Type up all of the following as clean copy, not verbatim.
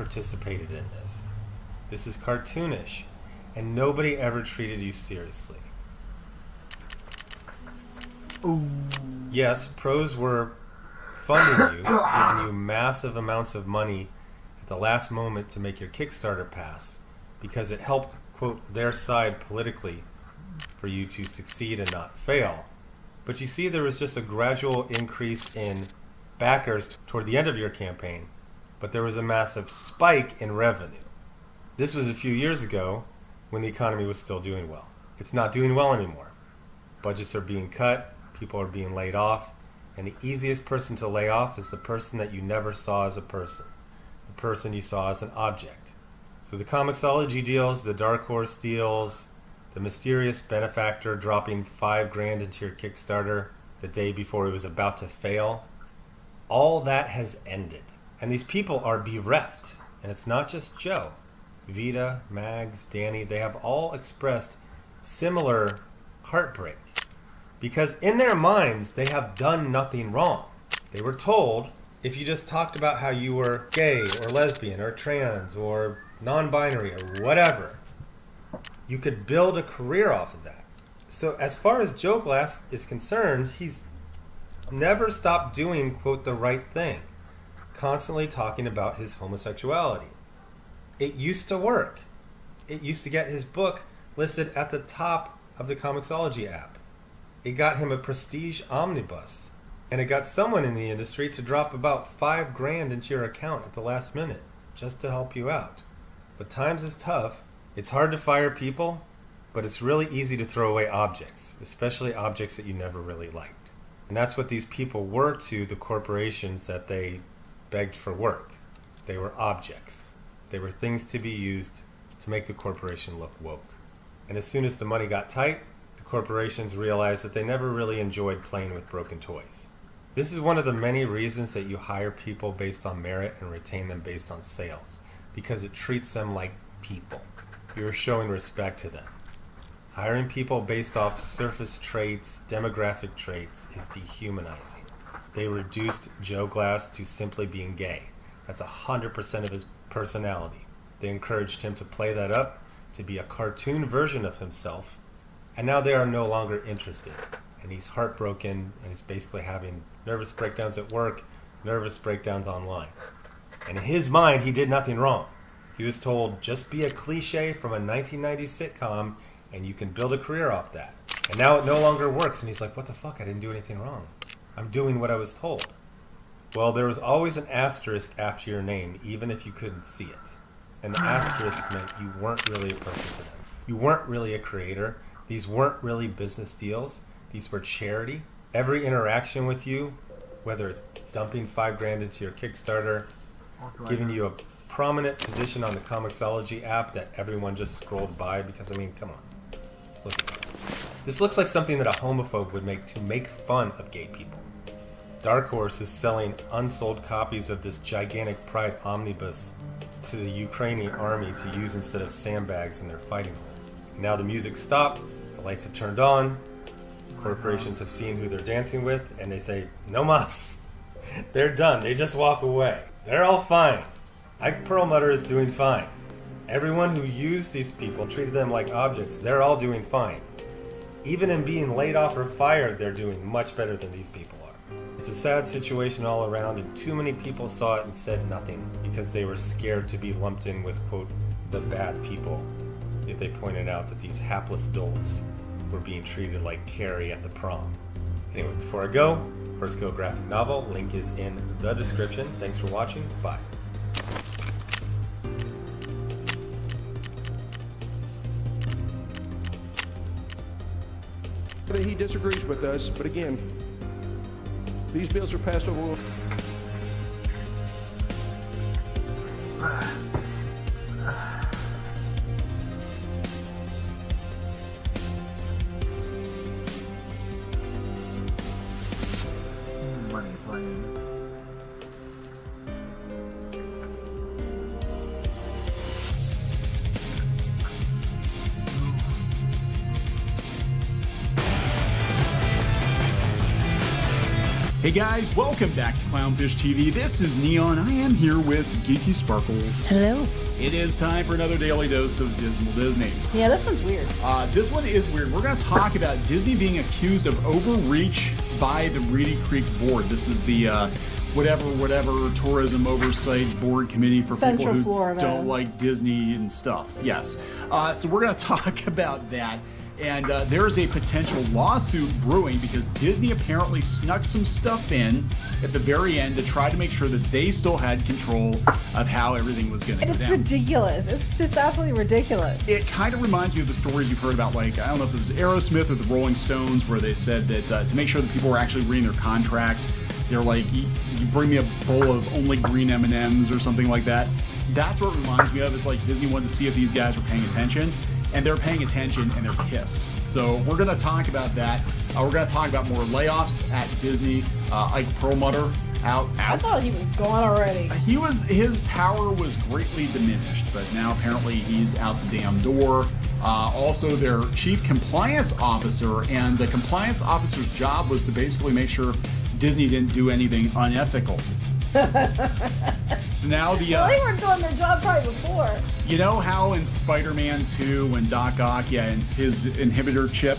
participated in this. This is cartoonish, and nobody ever treated you seriously. Ooh. Yes, pros were funding you, giving you massive amounts of money at the last moment to make your Kickstarter pass, because it helped, quote, their side politically for you to succeed and not fail. But you see, there was just a gradual increase in backers toward the end of your campaign, but there was a massive spike in revenue. This was a few years ago when the economy was still doing well. It's not doing well anymore. Budgets are being cut, people are being laid off, and the easiest person to lay off is the person that you never saw as a person, the person you saw as an object. So the Comixology deals, the Dark Horse deals, the mysterious benefactor dropping $5,000 into your Kickstarter the day before it was about to fail, all that has ended. And these people are bereft. And it's not just Joe. Vita, Mags, Danny, they have all expressed similar heartbreak. Because in their minds, they have done nothing wrong. They were told, if you just talked about how you were gay or lesbian or trans or non-binary or whatever, you could build a career off of that. So as far as Joe Glass is concerned, he's never stopped doing, quote, the right thing, constantly talking about his homosexuality. It used to work. It used to get his book listed at the top of the Comixology app. It got him a prestige omnibus, and it got someone in the industry to drop about $5,000 into your account at the last minute just to help you out. But times is tough. It's hard to fire people, but it's really easy to throw away objects, especially objects that you never really liked. And that's what these people were to the corporations that they begged for work. They were objects. They were things to be used to make the corporation look woke. And as soon as the money got tight, the corporations realized that they never really enjoyed playing with broken toys. This is one of the many reasons that you hire people based on merit and retain them based on sales, because it treats them like people. You're showing respect to them. Hiring people based off surface traits, demographic traits, is dehumanizing. They reduced Joe Glass to simply being gay. That's 100% of his personality. They encouraged him to play that up, to be a cartoon version of himself, and now they are no longer interested. And he's heartbroken, and he's basically having nervous breakdowns at work, nervous breakdowns online. And in his mind, he did nothing wrong. He was told, just be a cliche from a 1990s sitcom, and you can build a career off that. And now it no longer works, and he's like, what the fuck, I didn't do anything wrong. I'm doing what I was told. Well, there was always an asterisk after your name, even if you couldn't see it. And the asterisk meant you weren't really a person to them. You weren't really a creator. These weren't really business deals. These were charity. Every interaction with you, whether it's dumping $5,000 into your Kickstarter, giving you a prominent position on the Comixology app that everyone just scrolled by because, I mean, come on. Look at this. This looks like something that a homophobe would make to make fun of gay people. Dark Horse is selling unsold copies of this gigantic Pride omnibus to the Ukrainian army to use instead of sandbags in their fighting holes. Now the music stopped, the lights have turned on, corporations have seen who they're dancing with, and they say, no mas. They're done. They just walk away. They're all fine. Ike Perlmutter is doing fine. Everyone who used these people, treated them like objects, they're all doing fine. Even in being laid off or fired, they're doing much better than these people are. It's a sad situation all around, and too many people saw it and said nothing because they were scared to be lumped in with, quote, the bad people if they pointed out that these hapless dolts were being treated like Carrie at the prom. Anyway, before I go, First Go graphic novel, link is in the description. Thanks for watching. Bye. He disagrees with us, but again, these bills are passed over. Money playing. Hey guys, welcome back to Clownfish TV. This is Neon. I am here with Geeky Sparkle. Hello. It is time for another daily dose of Dismal Disney. Yeah, this one's weird. This one is weird. We're going to talk about Disney being accused of overreach by the Reedy Creek Board. This is the whatever tourism oversight board committee for Central people who Florida. don't like Disney and stuff. Yes. So we're going to talk about that. And there is a potential lawsuit brewing because Disney apparently snuck some stuff in at the very end to try to make sure that they still had control of how everything was going to go And it's down. ridiculous. It's just absolutely ridiculous. It kind of reminds me of the stories you've heard about, like, I don't know if it was Aerosmith or the Rolling Stones, where they said that to make sure that people were actually reading their contracts, they're like, you bring me a bowl of only green M&Ms or something like that. That's what it reminds me of. It's like Disney wanted to see if these guys were paying attention. And they're paying attention and they're pissed. So we're going to talk about that. We're going to talk about more layoffs at Disney. Ike Perlmutter out. I thought he was gone already. His power was greatly diminished, but now apparently he's out the damn door. Also, their chief compliance officer, and the compliance officer's job was to basically make sure Disney didn't do anything unethical. So now Well, they weren't doing their job right before. you know how in Spider-Man 2 when Doc Ock, and his inhibitor chip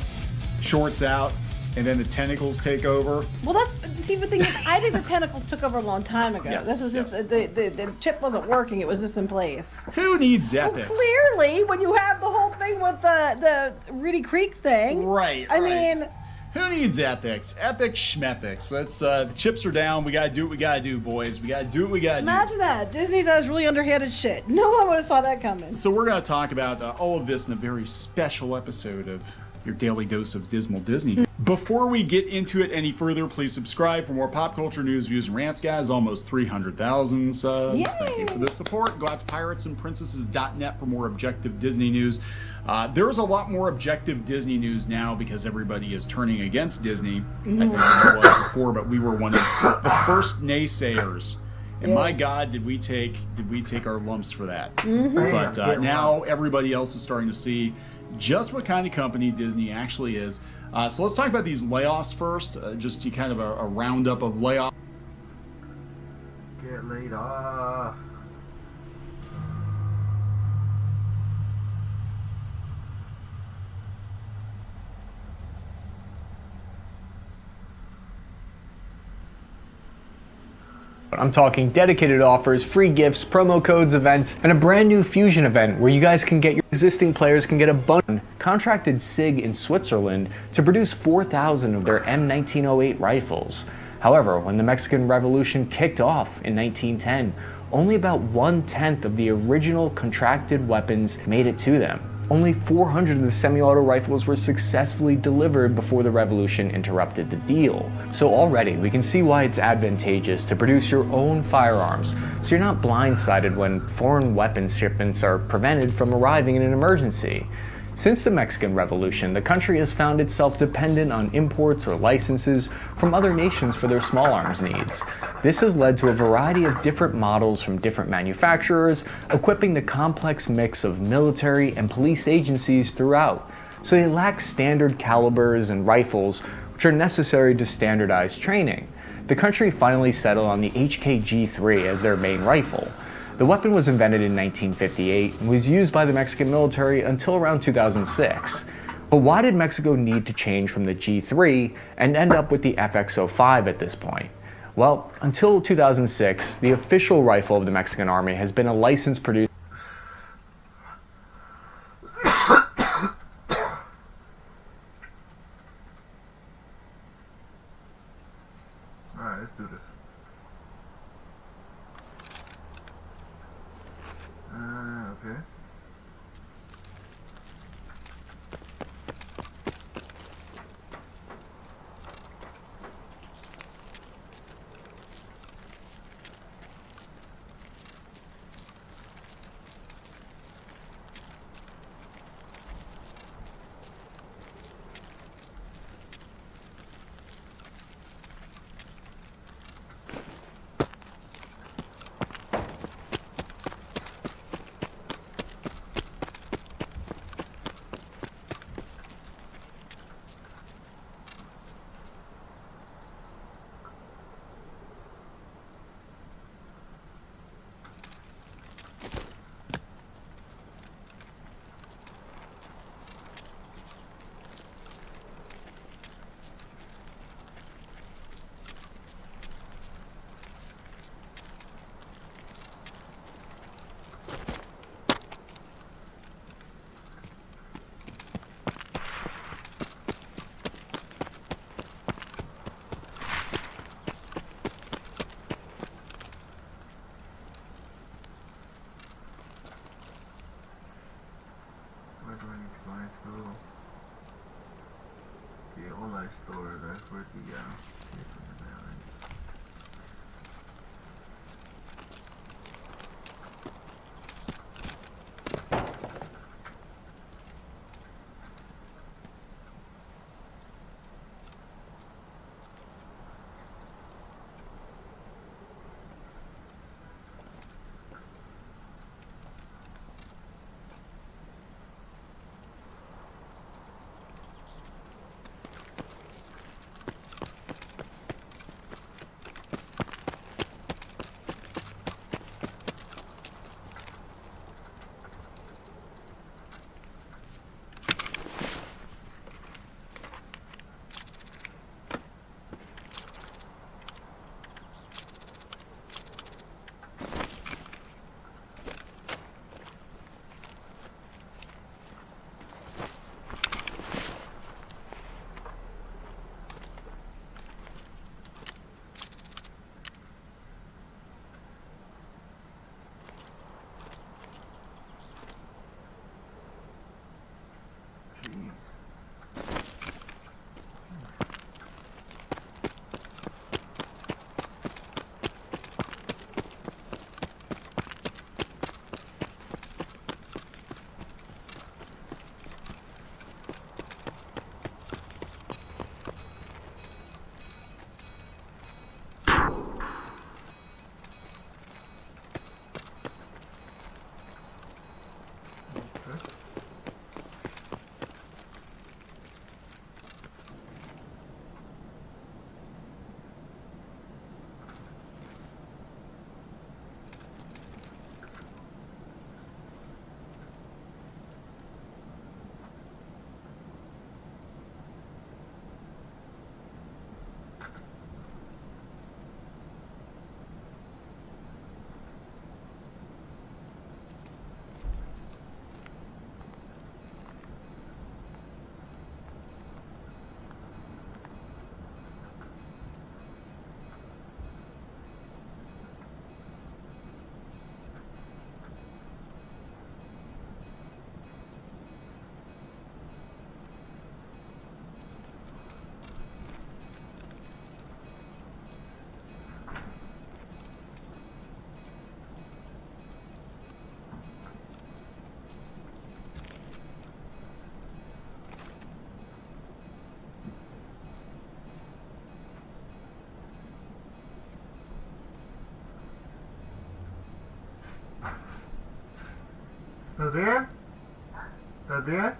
shorts out and then the tentacles take over? Well, see, the thing is, I think the tentacles took over a long time ago. Yes, This is just, yes. the chip wasn't working. It was just in place. Who needs Well, ethics? clearly, when you have the whole thing with the Reedy Creek thing. Right, I right. mean, Who needs ethics? Ethics schmethics. Let's the chips are down. We gotta do what we gotta do, boys. We gotta do what we gotta do. imagine that. Disney does really underhanded shit. No one would have saw that coming. So we're gonna talk about all of this in a very special episode of your daily dose of Dismal Disney. Before we get into it any further, please subscribe for more pop culture news, views, and rants, guys. Almost 300,000 subs. Yay! Thank you for the support. Go out to piratesandprincesses.net for more objective Disney news. There's a lot more objective Disney news now because everybody is turning against Disney. I think there was before, but we were one of the first naysayers. And my God, did we take our lumps for that? But now everybody else is starting to see just what kind of company Disney actually is. So let's talk about these layoffs first. Just to kind of a roundup of layoffs. Get laid off. I'm talking dedicated offers, free gifts, promo codes, events, and a brand new Fusion event where you guys can get your existing players can get a bundle. Contracted SIG in Switzerland to produce 4,000 of their M1908 rifles. However, when the Mexican Revolution kicked off in 1910, only about 1/10 of the original contracted weapons made it to them. Only 400 of the semi-auto rifles were successfully delivered before the revolution interrupted the deal. So already we can see why it's advantageous to produce your own firearms, so you're not blindsided when foreign weapons shipments are prevented from arriving in an emergency. Since the Mexican Revolution, the country has found itself dependent on imports or licenses from other nations for their small arms needs. This has led to a variety of different models from different manufacturers, equipping the complex mix of military and police agencies throughout. So they lack standard calibers and rifles, which are necessary to standardize training. The country finally settled on the HK-G3 as their main rifle. The weapon was invented in 1958 and was used by the Mexican military until around 2006. But why did Mexico need to change from the G3 and end up with the FX-05 at this point? Well, until 2006, the official rifle of the Mexican army has been a licensed producer. Alright, let's do this. Okay. do I need to go into? The online store, that's where the ¿Estás bien? ¿Estás bien?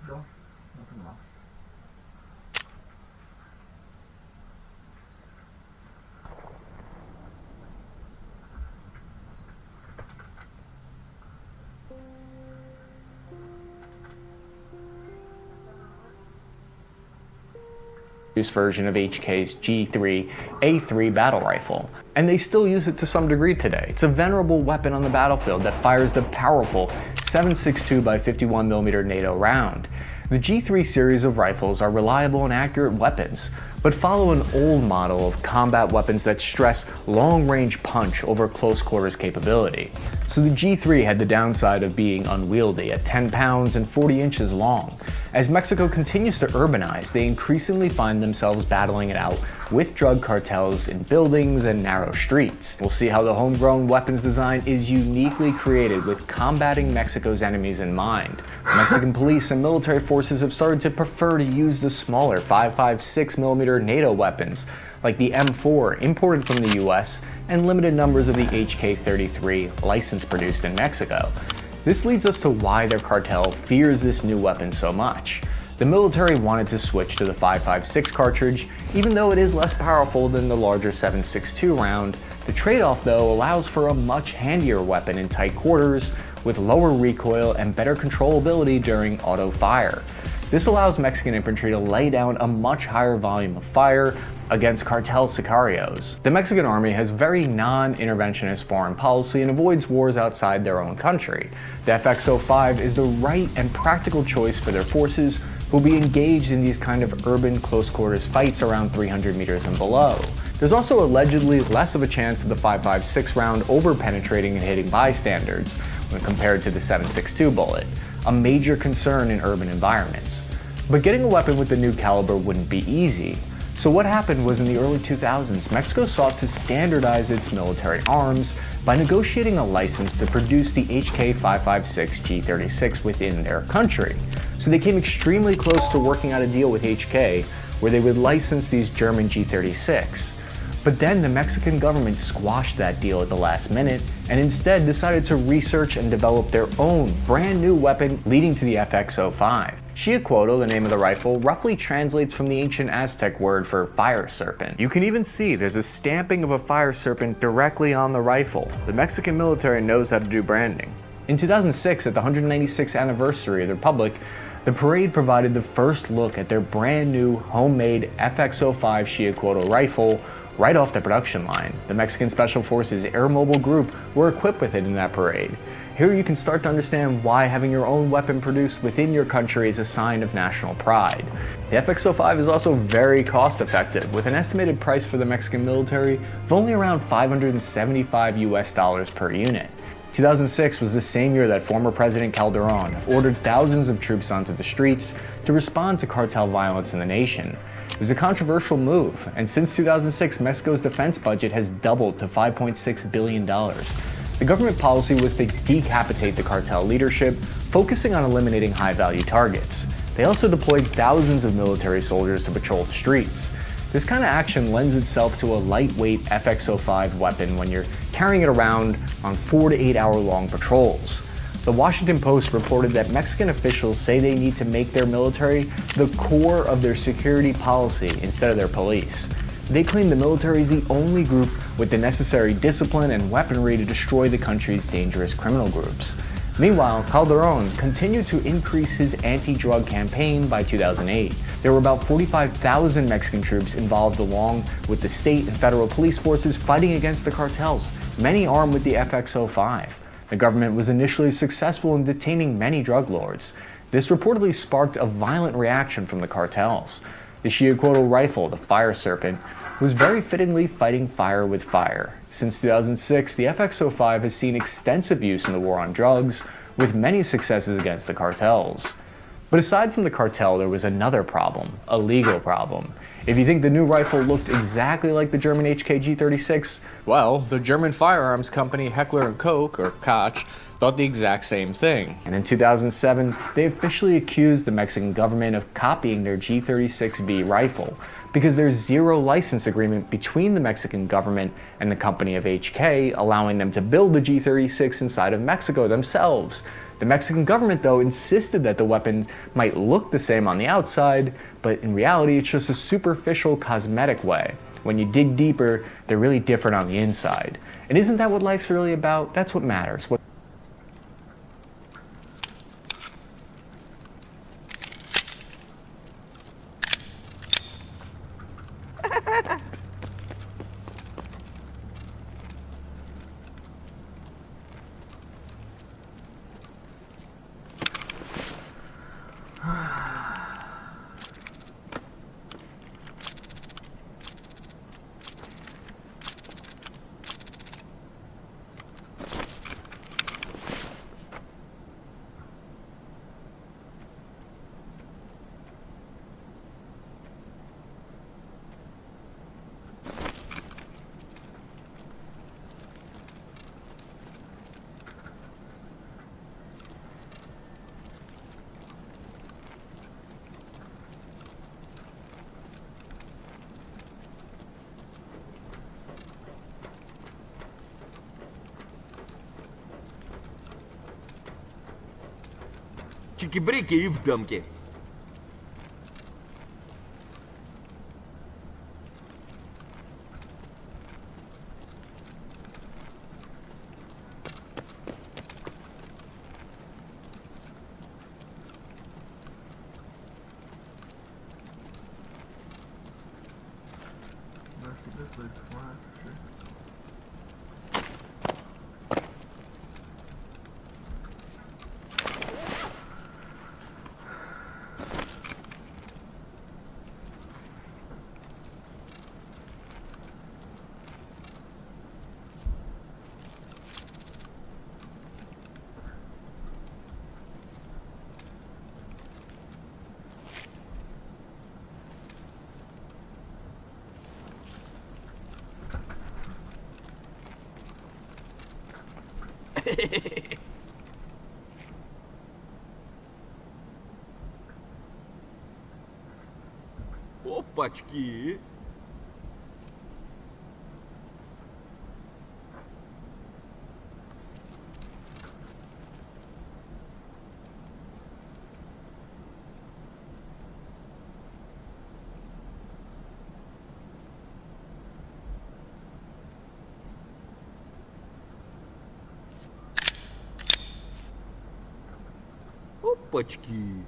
No, nothing lost. Version of HK's G3A3 battle rifle, and they still use it to some degree today. It's a venerable weapon on the battlefield that fires the powerful 7.62 by 51mm NATO round. The G3 series of rifles are reliable and accurate weapons, but follow an old model of combat weapons that stress long-range punch over close quarters capability. So the G3 had the downside of being unwieldy at 10 pounds and 40 inches long. As Mexico continues to urbanize, they increasingly find themselves battling it out with drug cartels in buildings and narrow streets. We'll see how the homegrown weapons design is uniquely created with combating Mexico's enemies in mind. Mexican police and military forces have started to prefer to use the smaller 5.56mm NATO weapons like the M4 imported from the US and limited numbers of the HK-33 licensed produced in Mexico. This leads us to why their cartel fears this new weapon so much. The military wanted to switch to the 5.56 cartridge, even though it is less powerful than the larger 7.62 round. The trade-off, though, allows for a much handier weapon in tight quarters, with lower recoil and better controllability during auto fire. This allows Mexican infantry to lay down a much higher volume of fire against cartel sicarios. The Mexican army has very non-interventionist foreign policy and avoids wars outside their own country. The FX-05 is the right and practical choice for their forces who will be engaged in these kind of urban close-quarters fights around 300 meters and below. There's also allegedly less of a chance of the 5.56 round over-penetrating and hitting bystanders when compared to the 7.62 bullet, a major concern in urban environments. But getting a weapon with the new caliber wouldn't be easy. So what happened was in the early 2000s, Mexico sought to standardize its military arms by negotiating a license to produce the HK 5.56 G36 within their country. So they came extremely close to working out a deal with HK where they would license these German G36. But then the Mexican government squashed that deal at the last minute and instead decided to research and develop their own brand new weapon, leading to the FX-05. Xiacuotl, the name of the rifle, roughly translates from the ancient Aztec word for fire serpent. You can even see there's a stamping of a fire serpent directly on the rifle. The Mexican military knows how to do branding. In 2006, at the 196th anniversary of the Republic, the parade provided the first look at their brand new homemade FX-05 Xiacuotl rifle right off the production line. The Mexican Special Forces Air Mobile Group were equipped with it in that parade. Here you can start to understand why having your own weapon produced within your country is a sign of national pride. The FX-05 is also very cost effective, with an estimated price for the Mexican military of only around $575 per unit. 2006 was the same year that former President Calderon ordered thousands of troops onto the streets to respond to cartel violence in the nation. It was a controversial move, and since 2006, Mexico's defense budget has doubled to $5.6 billion. The government policy was to decapitate the cartel leadership, focusing on eliminating high-value targets. They also deployed thousands of military soldiers to patrol the streets. This kind of action lends itself to a lightweight FX-05 weapon when you're carrying it around on 4 to 8 hour long patrols. The Washington Post reported that Mexican officials say they need to make their military the core of their security policy instead of their police. They claim the military is the only group with the necessary discipline and weaponry to destroy the country's dangerous criminal groups. Meanwhile, Calderon continued to increase his anti-drug campaign by 2008. There were about 45,000 Mexican troops involved along with the state and federal police forces fighting against the cartels, many armed with the FX-05. The government was initially successful in detaining many drug lords. This reportedly sparked a violent reaction from the cartels. The Xiacuotl rifle, the Fire Serpent, was very fittingly fighting fire with fire. Since 2006, the FX-05 has seen extensive use in the war on drugs, with many successes against the cartels. But aside from the cartel, there was another problem, a legal problem. If you think the new rifle looked exactly like the German HK-G36, well, the German firearms company Heckler & Koch, or Koch, thought the exact same thing. And in 2007, they officially accused the Mexican government of copying their G36B rifle, because there's zero license agreement between the Mexican government and the company of HK, allowing them to build the G36 inside of Mexico themselves. The Mexican government, though, insisted that the weapons might look the same on the outside, but in reality, it's just a superficial cosmetic way. When you dig deeper, they're really different on the inside. And isn't that what life's really about? That's what matters. Чики-брики и в дамки. Let's see, this looks fine for sure. Опачки. Опачки.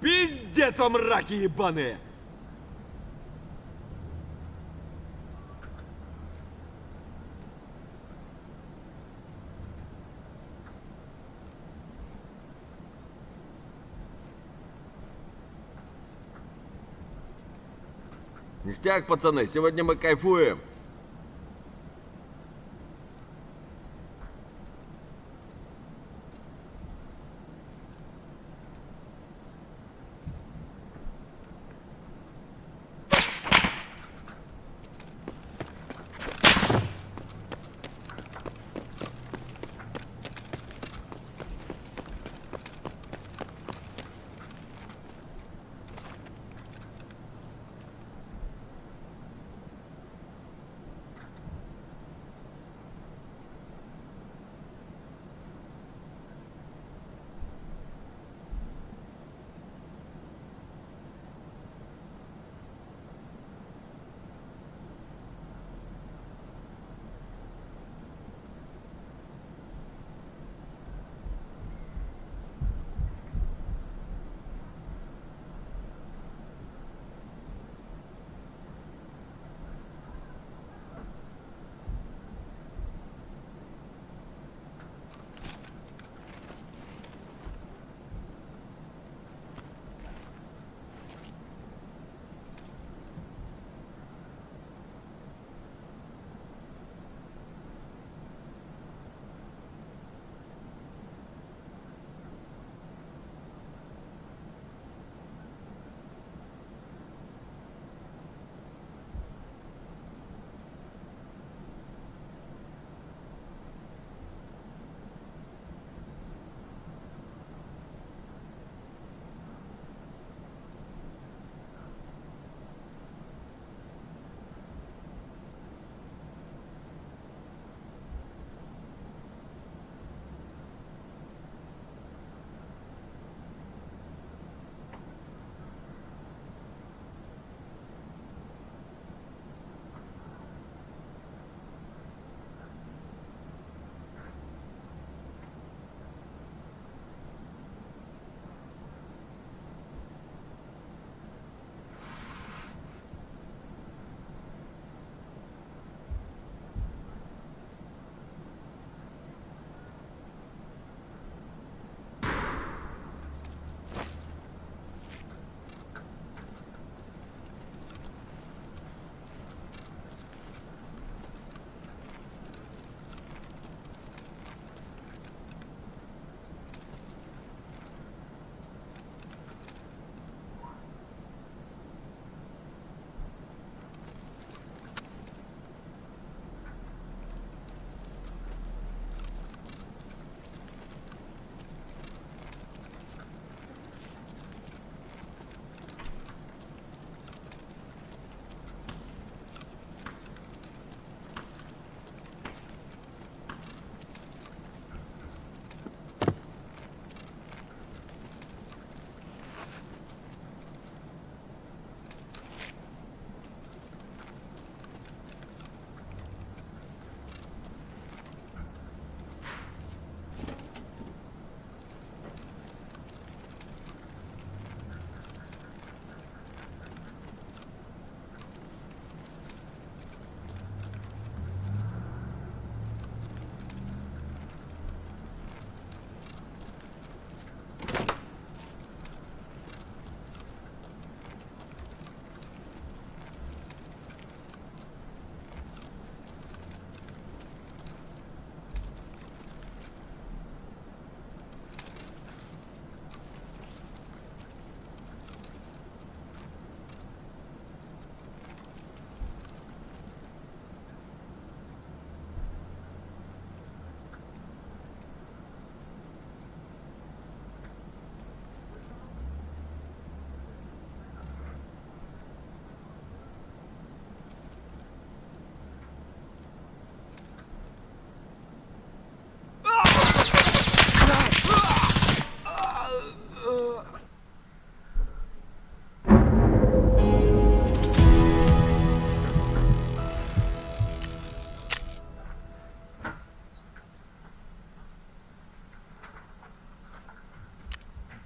Пиздец вам, раки ебаные! Ништяк, пацаны, сегодня мы кайфуем.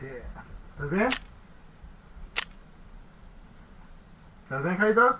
¿Estás bien? ¿Estás bien, Jaitos?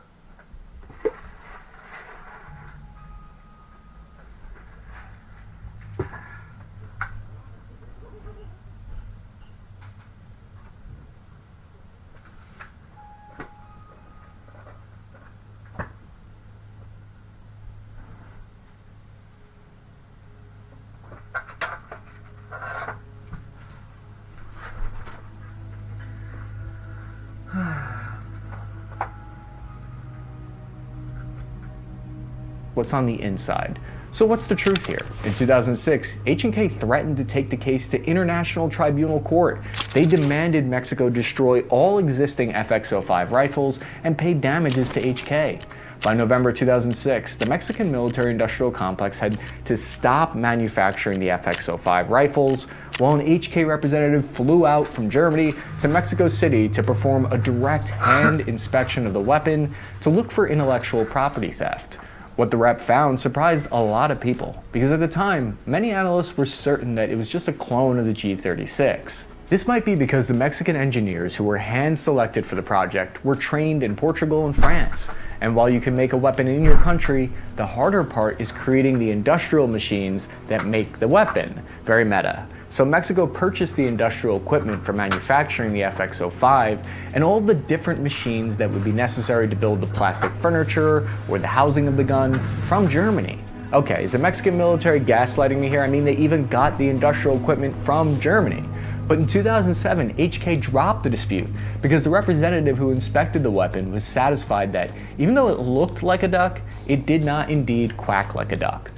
What's on the inside. So what's the truth here? In 2006, H&K threatened to take the case to International Tribunal Court. They demanded Mexico destroy all existing FX-05 rifles and pay damages to HK. By November 2006, the Mexican military-industrial complex had to stop manufacturing the FX-05 rifles, while an HK representative flew out from Germany to Mexico City to perform a direct hand inspection of the weapon to look for intellectual property theft. What the rep found surprised a lot of people, because at the time, many analysts were certain that it was just a clone of the G36. This might be because the Mexican engineers who were hand-selected for the project were trained in Portugal and France. And while you can make a weapon in your country, the harder part is creating the industrial machines that make the weapon. Very meta. So Mexico purchased the industrial equipment for manufacturing the FX-05 and all the different machines that would be necessary to build the plastic furniture or the housing of the gun from Germany. Okay, is the Mexican military gaslighting me here? I mean, they even got the industrial equipment from Germany. But in 2007, HK dropped the dispute because the representative who inspected the weapon was satisfied that even though it looked like a duck, it did not indeed quack like a duck.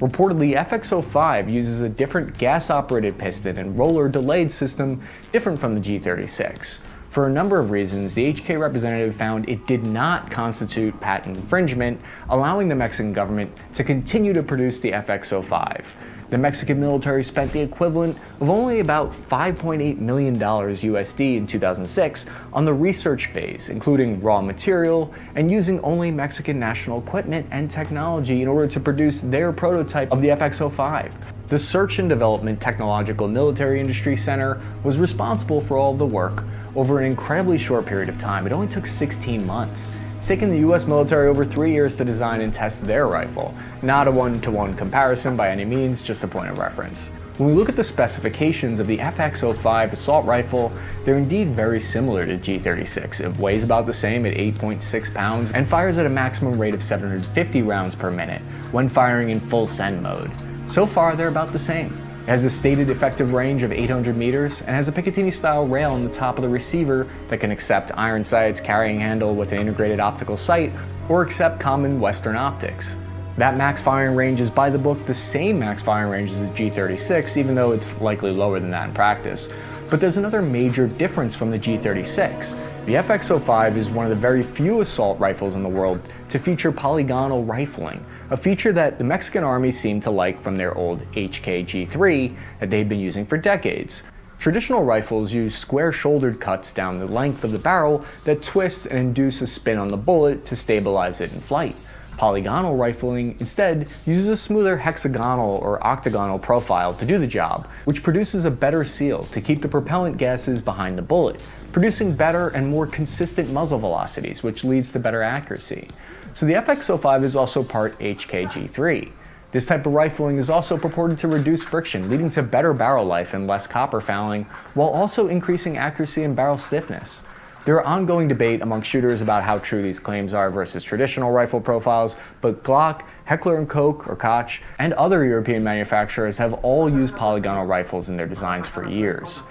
Reportedly, FX-05 uses a different gas-operated piston and roller delayed system different from the G36. For a number of reasons, the HK representative found it did not constitute patent infringement, allowing the Mexican government to continue to produce the FX-05. The Mexican military spent the equivalent of only about $5.8 million USD in 2006 on the research phase, including raw material and using only Mexican national equipment and technology in order to produce their prototype of the FX-05. The Search and Development Technological Military Industry Center was responsible for all of the work over an incredibly short period of time. It only took 16 months. It's taken the US military over 3 years to design and test their rifle. Not a one-to-one comparison by any means, just a point of reference. When we look at the specifications of the FX-05 assault rifle, they're indeed very similar to G36. It weighs about the same at 8.6 pounds and fires at a maximum rate of 750 rounds per minute when firing in full send mode. So far, they're about the same. It has a stated effective range of 800 meters and has a Picatinny-style rail on the top of the receiver that can accept iron sights, carrying handle with an integrated optical sight, or accept common Western optics. That max firing range is by the book the same max firing range as the G36, even though it's likely lower than that in practice. But there's another major difference from the G36. The FX-05 is one of the very few assault rifles in the world to feature polygonal rifling, a feature that the Mexican army seemed to like from their old HK G3 that they'd been using for decades. Traditional rifles use square-shouldered cuts down the length of the barrel that twist and induce a spin on the bullet to stabilize it in flight. Polygonal rifling instead uses a smoother hexagonal or octagonal profile to do the job, which produces a better seal to keep the propellant gases behind the bullet, producing better and more consistent muzzle velocities, which leads to better accuracy. So the FX-05 is also part HK-G3. This type of rifling is also purported to reduce friction, leading to better barrel life and less copper fouling, while also increasing accuracy and barrel stiffness. There are ongoing debate among shooters about how true these claims are versus traditional rifle profiles, but Glock, Heckler & Koch or Koch, and other European manufacturers have all used polygonal rifles in their designs for years.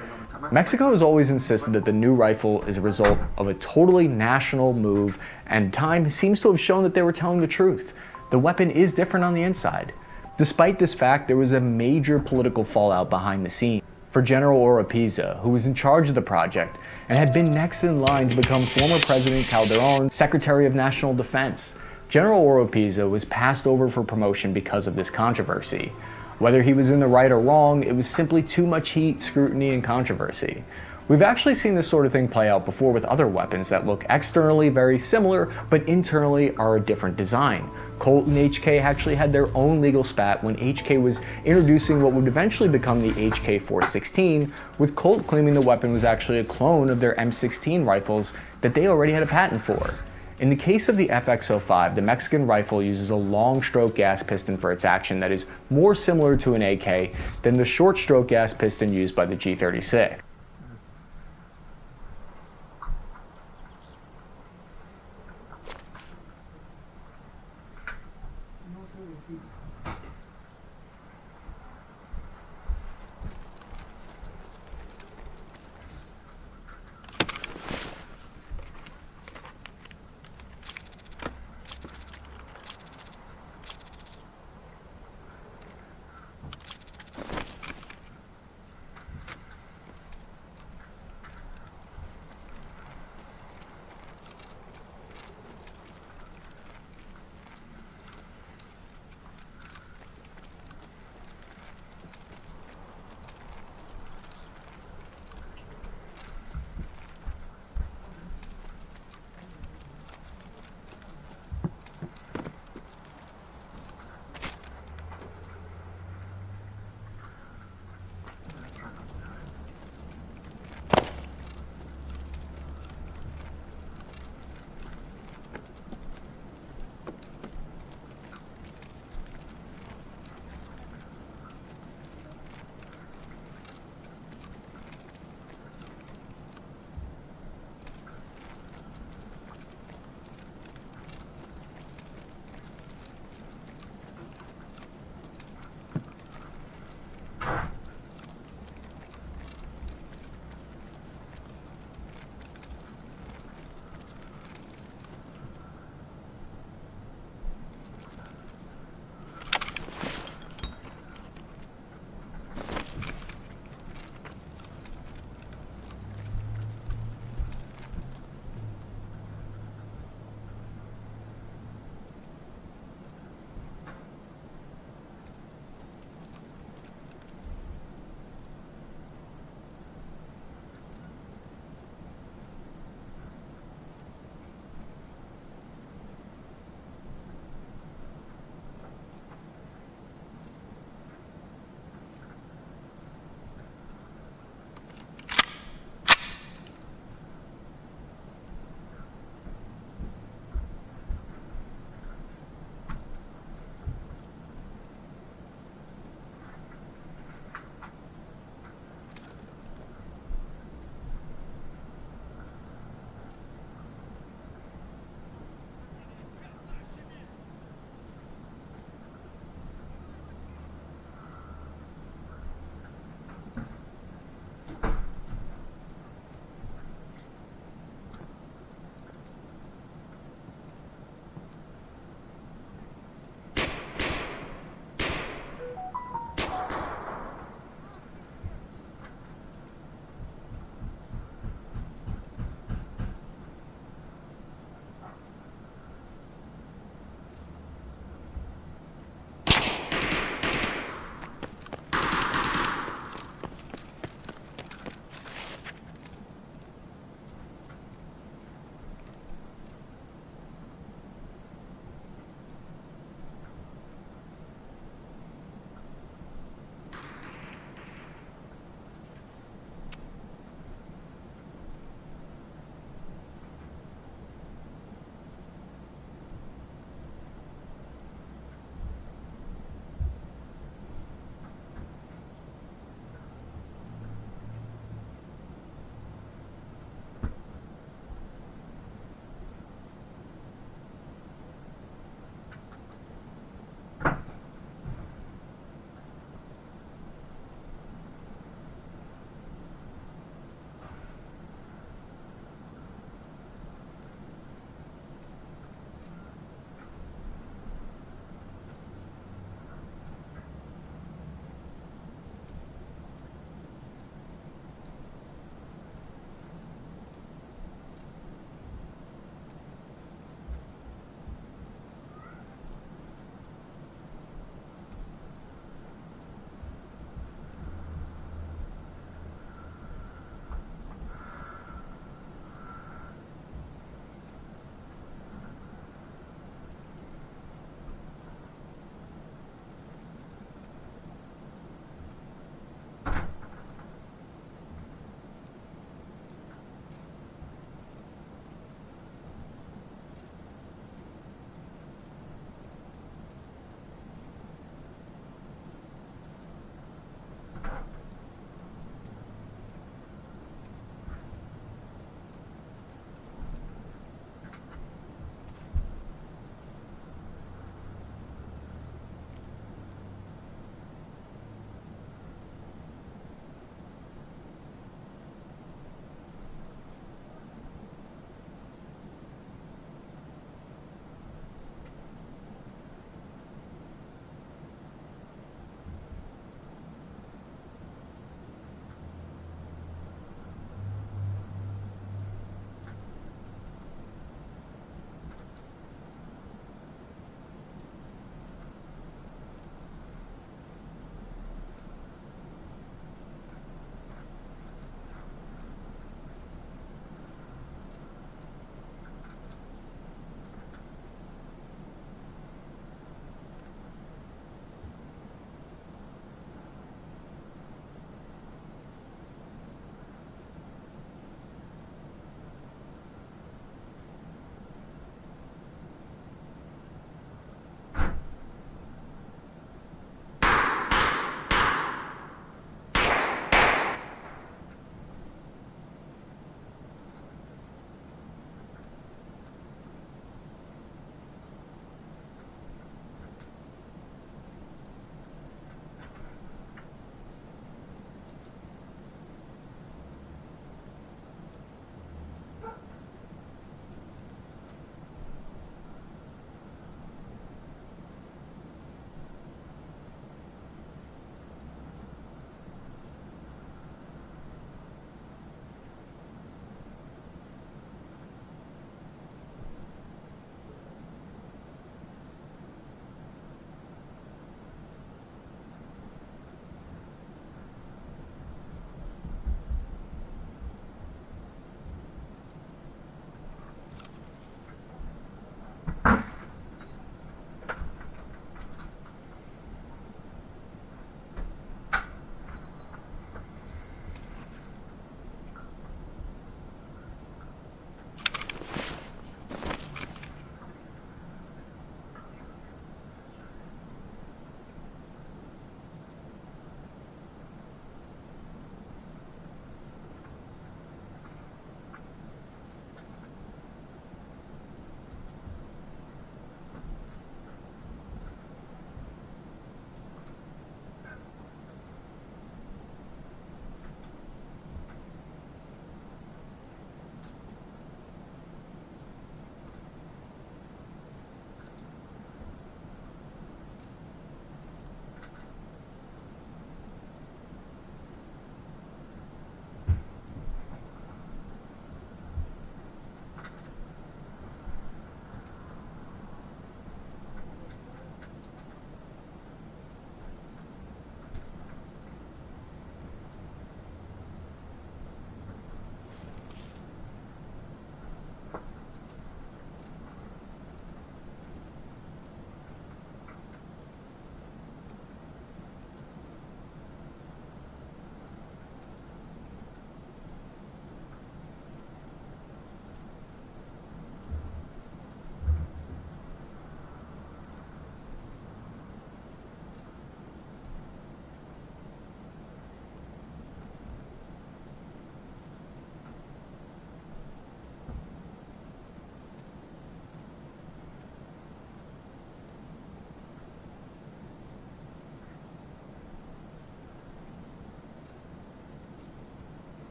Mexico has always insisted that the new rifle is a result of a totally national move, and time seems to have shown that they were telling the truth. The weapon is different on the inside. Despite this fact, there was a major political fallout behind the scenes. For General Oropeza, who was in charge of the project and had been next in line to become former President Calderon's Secretary of National Defense. General Oropeza was passed over for promotion because of this controversy. Whether he was in the right or wrong, it was simply too much heat, scrutiny, and controversy. We've actually seen this sort of thing play out before with other weapons that look externally very similar, but internally are a different design. Colt and HK actually had their own legal spat when HK was introducing what would eventually become the HK-416, with Colt claiming the weapon was actually a clone of their M16 rifles that they already had a patent for. In the case of the FX-05, the Mexican rifle uses a long stroke gas piston for its action that is more similar to an AK than the short stroke gas piston used by the G36.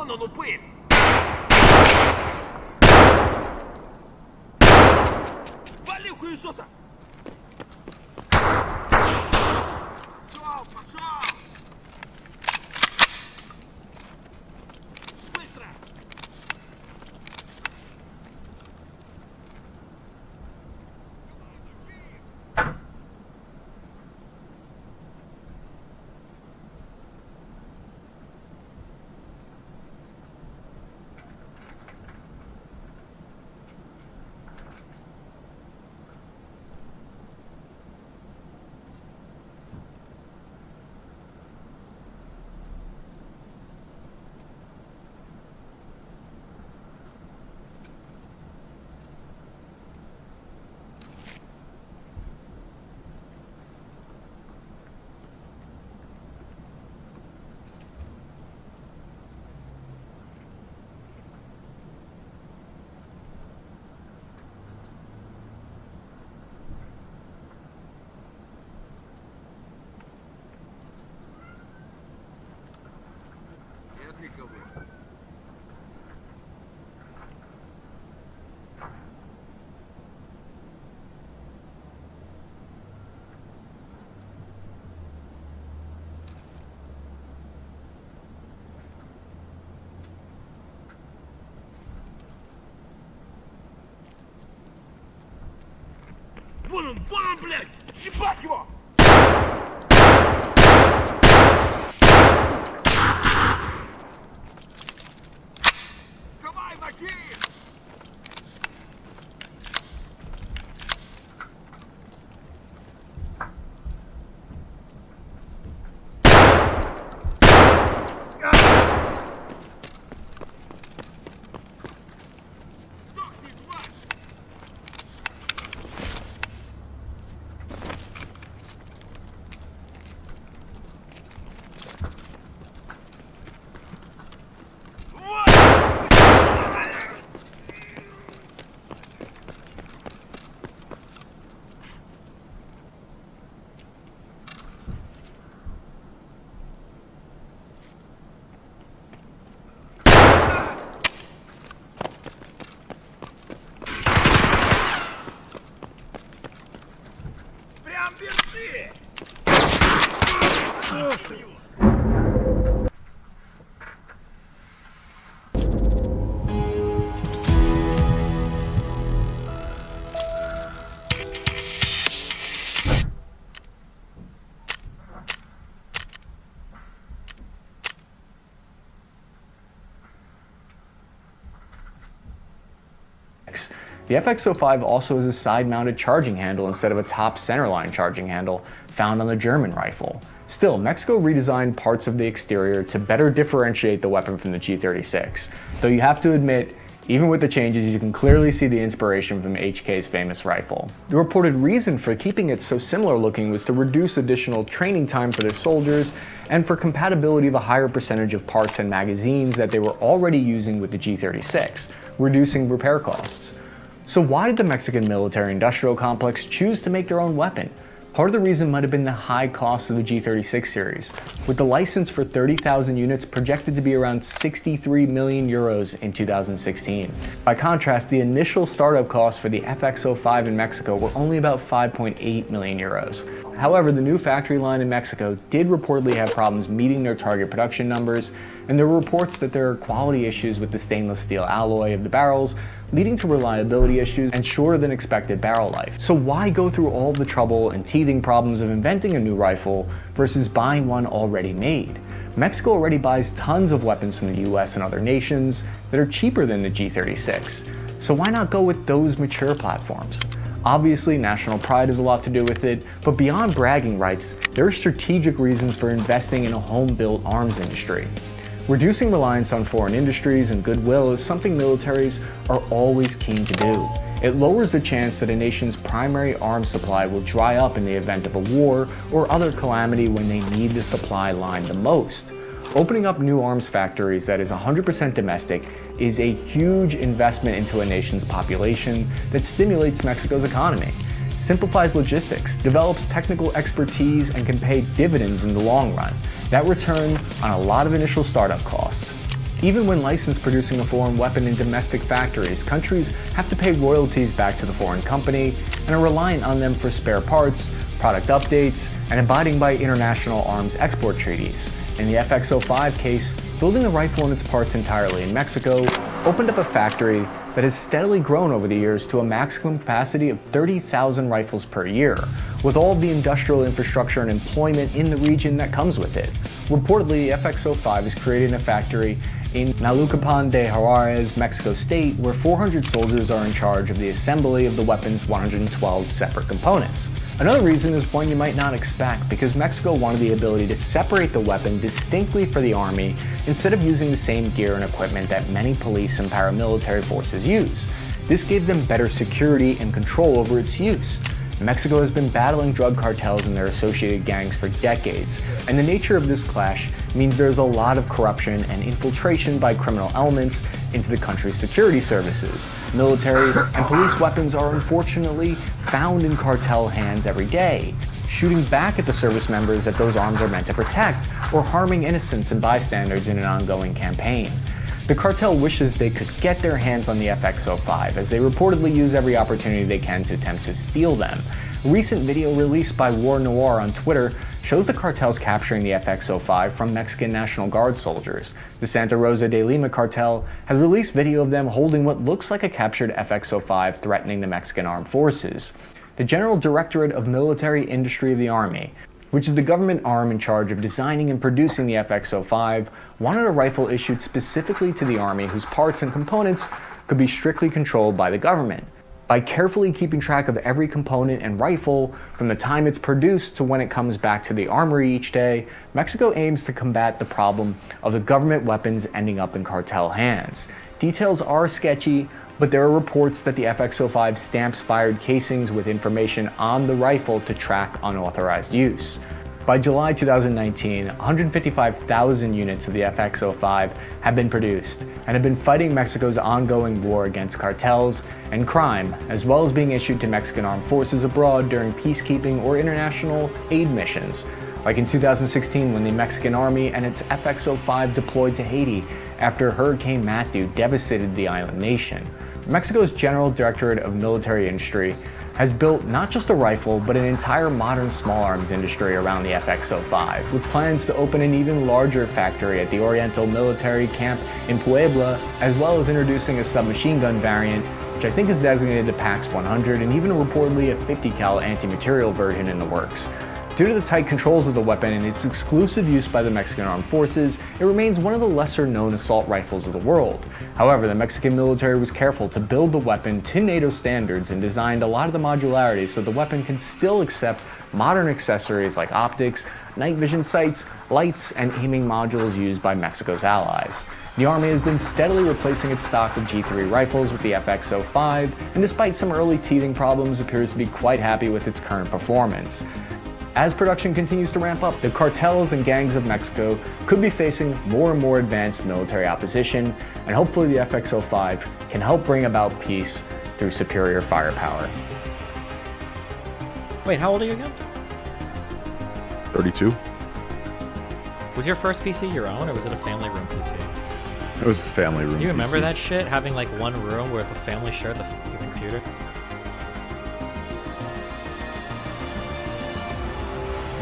Вон он упырь! Вали хуесоса! Пошел, пошел! Быстро! Нет никого. Вон он, блядь! Ебать его! Давай, мочи! Сдохни, тварь! Прям берцы! The FX05 also has a side-mounted charging handle instead of a top centerline charging handle found on the German rifle. Still, Mexico redesigned parts of the exterior to better differentiate the weapon from the G36, though you have to admit, even with the changes, you can clearly see the inspiration from HK's famous rifle. The reported reason for keeping it so similar looking was to reduce additional training time for their soldiers and for compatibility of a higher percentage of parts and magazines that they were already using with the G36, reducing repair costs. So why did the Mexican military-industrial complex choose to make their own weapon? Part of the reason might have been the high cost of the G36 series, with the license for 30,000 units projected to be around 63 million euros in 2016. By contrast, the initial startup costs for the FX05 in Mexico were only about 5.8 million euros. However, the new factory line in Mexico did reportedly have problems meeting their target production numbers, and there were reports that there are quality issues with the stainless steel alloy of the barrels, leading to reliability issues and shorter than expected barrel life. So why go through all the trouble and teething problems of inventing a new rifle versus buying one already made? Mexico already buys tons of weapons from the US and other nations that are cheaper than the G36. So why not go with those mature platforms? Obviously, national pride has a lot to do with it, but beyond bragging rights, there are strategic reasons for investing in a home-built arms industry. Reducing reliance on foreign industries and goodwill is something militaries are always keen to do. It lowers the chance that a nation's primary arms supply will dry up in the event of a war or other calamity when they need the supply line the most. Opening up new arms factories that is 100% domestic is a huge investment into a nation's population that stimulates Mexico's economy, simplifies logistics, develops technical expertise, and can pay dividends in the long run. That return on a lot of initial startup costs. Even when licensed producing a foreign weapon in domestic factories, countries have to pay royalties back to the foreign company and are reliant on them for spare parts, product updates, and abiding by international arms export treaties. In the FX-05 case, building the rifle and its parts entirely in Mexico opened up a factory that has steadily grown over the years to a maximum capacity of 30,000 rifles per year, with all of the industrial infrastructure and employment in the region that comes with it. Reportedly, the FX-05 is created in a factory in Naucalpan de Juarez, Mexico State, where 400 soldiers are in charge of the assembly of the weapon's 112 separate components. Another reason is one you might not expect, because Mexico wanted the ability to separate the weapon distinctly for the army instead of using the same gear and equipment that many police and paramilitary forces use. This gave them better security and control over its use. Mexico has been battling drug cartels and their associated gangs for decades, and the nature of this clash means there's a lot of corruption and infiltration by criminal elements into the country's security services. Military and police weapons are unfortunately found in cartel hands every day, shooting back at the service members that those arms are meant to protect, or harming innocents and bystanders in an ongoing campaign. The cartel wishes they could get their hands on the FX-05, as they reportedly use every opportunity they can to attempt to steal them. A recent video released by War Noir on Twitter shows the cartels capturing the FX-05 from Mexican National Guard soldiers. The Santa Rosa de Lima cartel has released video of them holding what looks like a captured FX-05 threatening the Mexican armed forces. The General Directorate of Military Industry of the Army, which is the government arm in charge of designing and producing the FX-05, wanted a rifle issued specifically to the Army whose parts and components could be strictly controlled by the government. By carefully keeping track of every component and rifle, from the time it's produced to when it comes back to the armory each day, Mexico aims to combat the problem of the government weapons ending up in cartel hands. Details are sketchy, but there are reports that the FX-05 stamps fired casings with information on the rifle to track unauthorized use. By July 2019, 155,000 units of the FX-05 have been produced and have been fighting Mexico's ongoing war against cartels and crime, as well as being issued to Mexican armed forces abroad during peacekeeping or international aid missions, like in 2016 when the Mexican Army and its FX-05 deployed to Haiti after Hurricane Matthew devastated the island nation. Mexico's General Directorate of Military Industry has built not just a rifle, but an entire modern small arms industry around the FX-05, with plans to open an even larger factory at the Oriental Military Camp in Puebla, as well as introducing a submachine gun variant, which I think is designated to PAX 100, and even reportedly a 50 cal anti-material version in the works. Due to the tight controls of the weapon and its exclusive use by the Mexican Armed Forces, it remains one of the lesser-known assault rifles of the world. However, the Mexican military was careful to build the weapon to NATO standards and designed a lot of the modularity so the weapon can still accept modern accessories like optics, night vision sights, lights, and aiming modules used by Mexico's allies. The Army has been steadily replacing its stock of G3 rifles with the FX-05, and despite some early teething problems, appears to be quite happy with its current performance. As production continues to ramp up, the cartels and gangs of Mexico could be facing more and more advanced military opposition, and hopefully the FX-05 can help bring about peace through superior firepower. Wait, how old are you again? 32. Was your first PC your own, or was it a family room PC? It was a family room. Do you remember PC. that shit? Having like one room where the family shared the fucking computer?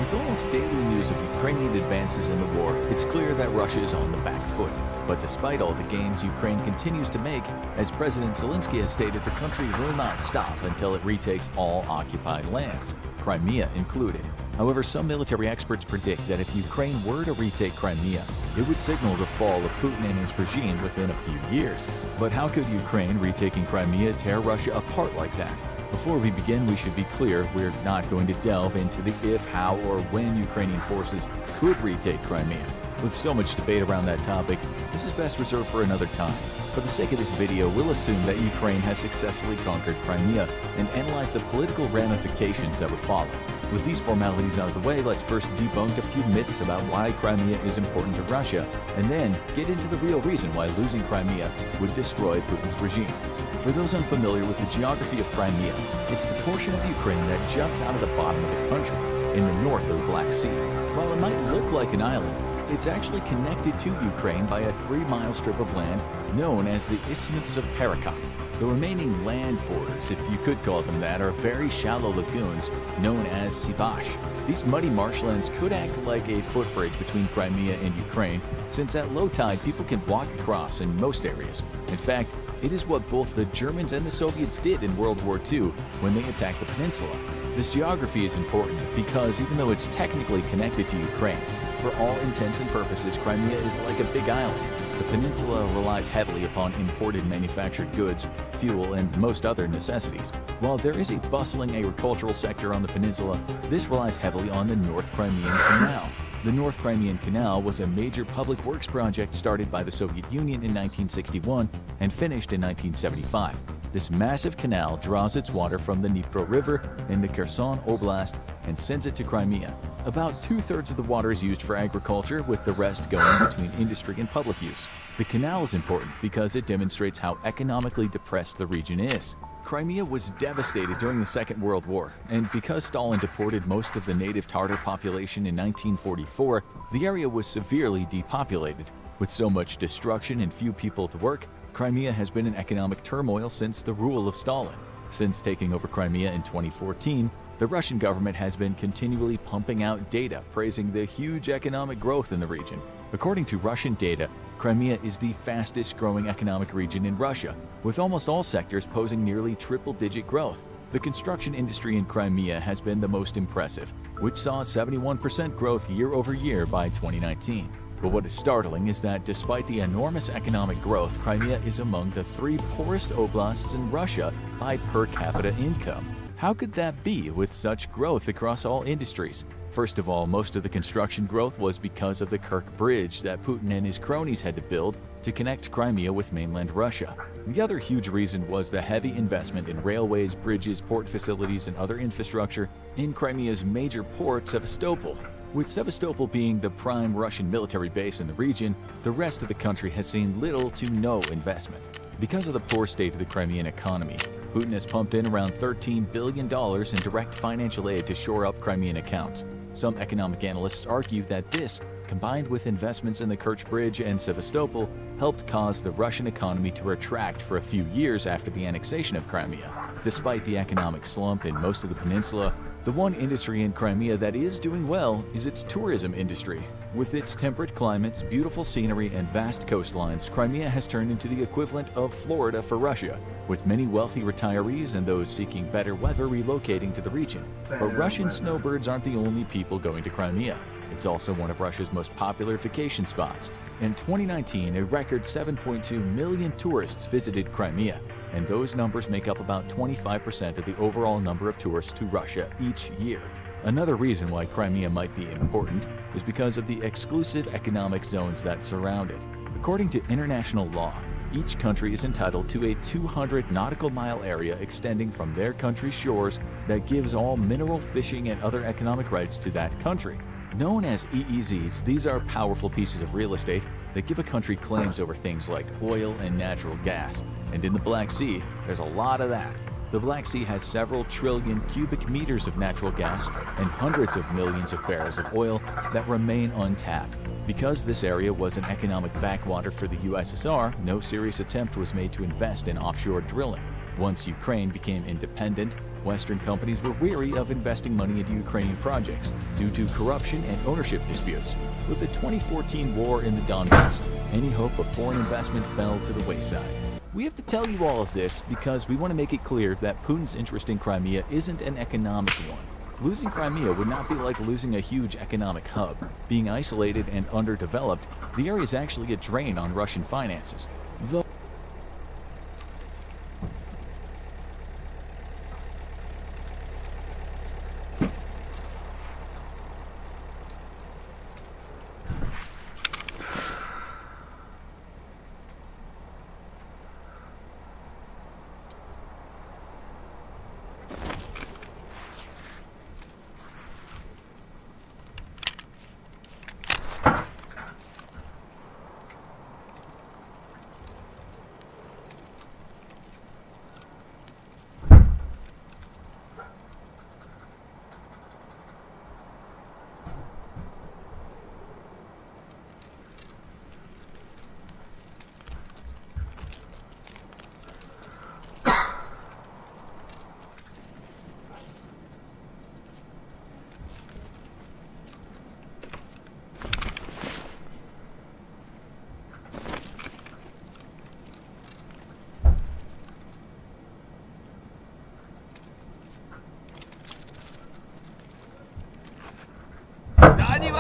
With almost daily news of Ukrainian advances in the war, it's clear that Russia is on the back foot. But despite all the gains Ukraine continues to make, as President Zelensky has stated, the country will not stop until it retakes all occupied lands, Crimea included. However, some military experts predict that if Ukraine were to retake Crimea, it would signal the fall of Putin and his regime within a few years. But how could Ukraine retaking Crimea tear Russia apart like that? Before we begin, we should be clear, we're not going to delve into the if, how, or when Ukrainian forces could retake Crimea. With so much debate around that topic, this is best reserved for another time. For the sake of this video, we'll assume that Ukraine has successfully conquered Crimea and analyze the political ramifications that would follow. With these formalities out of the way, let's first debunk a few myths about why Crimea is important to Russia, and then get into the real reason why losing Crimea would destroy Putin's regime. For those unfamiliar with the geography of Crimea, it's the portion of Ukraine that juts out of the bottom of the country, in the north of the Black Sea. While it might look like an island, it's actually connected to Ukraine by a 3-mile strip of land known as the Isthmus of Perekop. The remaining land borders, if you could call them that, are very shallow lagoons known as sivash. These muddy marshlands could act like a footbridge between Crimea and Ukraine, since at low tide people can walk across in most areas. In fact, it is what both the Germans and the Soviets did in World War II when they attacked the peninsula. This geography is important because even though it's technically connected to Ukraine, for all intents and purposes, Crimea is like a big island. The peninsula relies heavily upon imported manufactured goods, fuel, and most other necessities. While there is a bustling agricultural sector on the peninsula, this relies heavily on the North Crimean Canal. The North Crimean Canal was a major public works project started by the Soviet Union in 1961 and finished in 1975. This massive canal draws its water from the Dnipro River in the Kherson Oblast and sends it to Crimea. About 2/3 of the water is used for agriculture, with the rest going between industry and public use. The canal is important because it demonstrates how economically depressed the region is. Crimea was devastated during the Second World War, and because Stalin deported most of the native Tatar population in 1944, the area was severely depopulated. With so much destruction and few people to work, Crimea has been in economic turmoil since the rule of Stalin. Since taking over Crimea in 2014, the Russian government has been continually pumping out data praising the huge economic growth in the region. According to Russian data, Crimea is the fastest growing economic region in Russia, with almost all sectors posing nearly triple-digit growth. The construction industry in Crimea has been the most impressive, which saw 71% growth year over year by 2019. But what is startling is that despite the enormous economic growth, Crimea is among the 3 poorest oblasts in Russia by per capita income. How could that be with such growth across all industries? First of all, most of the construction growth was because of the Kerch Bridge that Putin and his cronies had to build to connect Crimea with mainland Russia. The other huge reason was the heavy investment in railways, bridges, port facilities, and other infrastructure in Crimea's major port, Sevastopol. With Sevastopol being the prime Russian military base in the region, the rest of the country has seen little to no investment. Because of the poor state of the Crimean economy, Putin has pumped in around $13 billion in direct financial aid to shore up Crimean accounts. Some economic analysts argue that this, combined with investments in the Kerch Bridge and Sevastopol, helped cause the Russian economy to retract for a few years after the annexation of Crimea. Despite the economic slump in most of the peninsula, the one industry in Crimea that is doing well is its tourism industry. With its temperate climates, beautiful scenery, and vast coastlines, Crimea has turned into the equivalent of Florida for Russia, with many wealthy retirees and those seeking better weather relocating to the region. But Russian snowbirds aren't the only people going to Crimea. It's also one of Russia's most popular vacation spots. In 2019, a record 7.2 million tourists visited Crimea, and those numbers make up about 25% of the overall number of tourists to Russia each year. Another reason why Crimea might be important is because of the exclusive economic zones that surround it. According to international law, each country is entitled to a 200 nautical mile area extending from their country's shores that gives all mineral, fishing, and other economic rights to that country. Known as EEZs, these are powerful pieces of real estate that give a country claims over things like oil and natural gas. And in the Black Sea, there's a lot of that. The Black Sea has several trillion cubic meters of natural gas and hundreds of millions of barrels of oil that remain untapped. Because this area was an economic backwater for the USSR, no serious attempt was made to invest in offshore drilling. Once Ukraine became independent, Western companies were weary of investing money into Ukrainian projects due to corruption and ownership disputes. With the 2014 war in the Donbass, any hope of foreign investment fell to the wayside. We have to tell you all of this because we want to make it clear that Putin's interest in Crimea isn't an economic one. Losing Crimea would not be like losing a huge economic hub. Being isolated and underdeveloped, the area is actually a drain on Russian finances. Though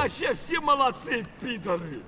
Вообще все молодцы, пидоры!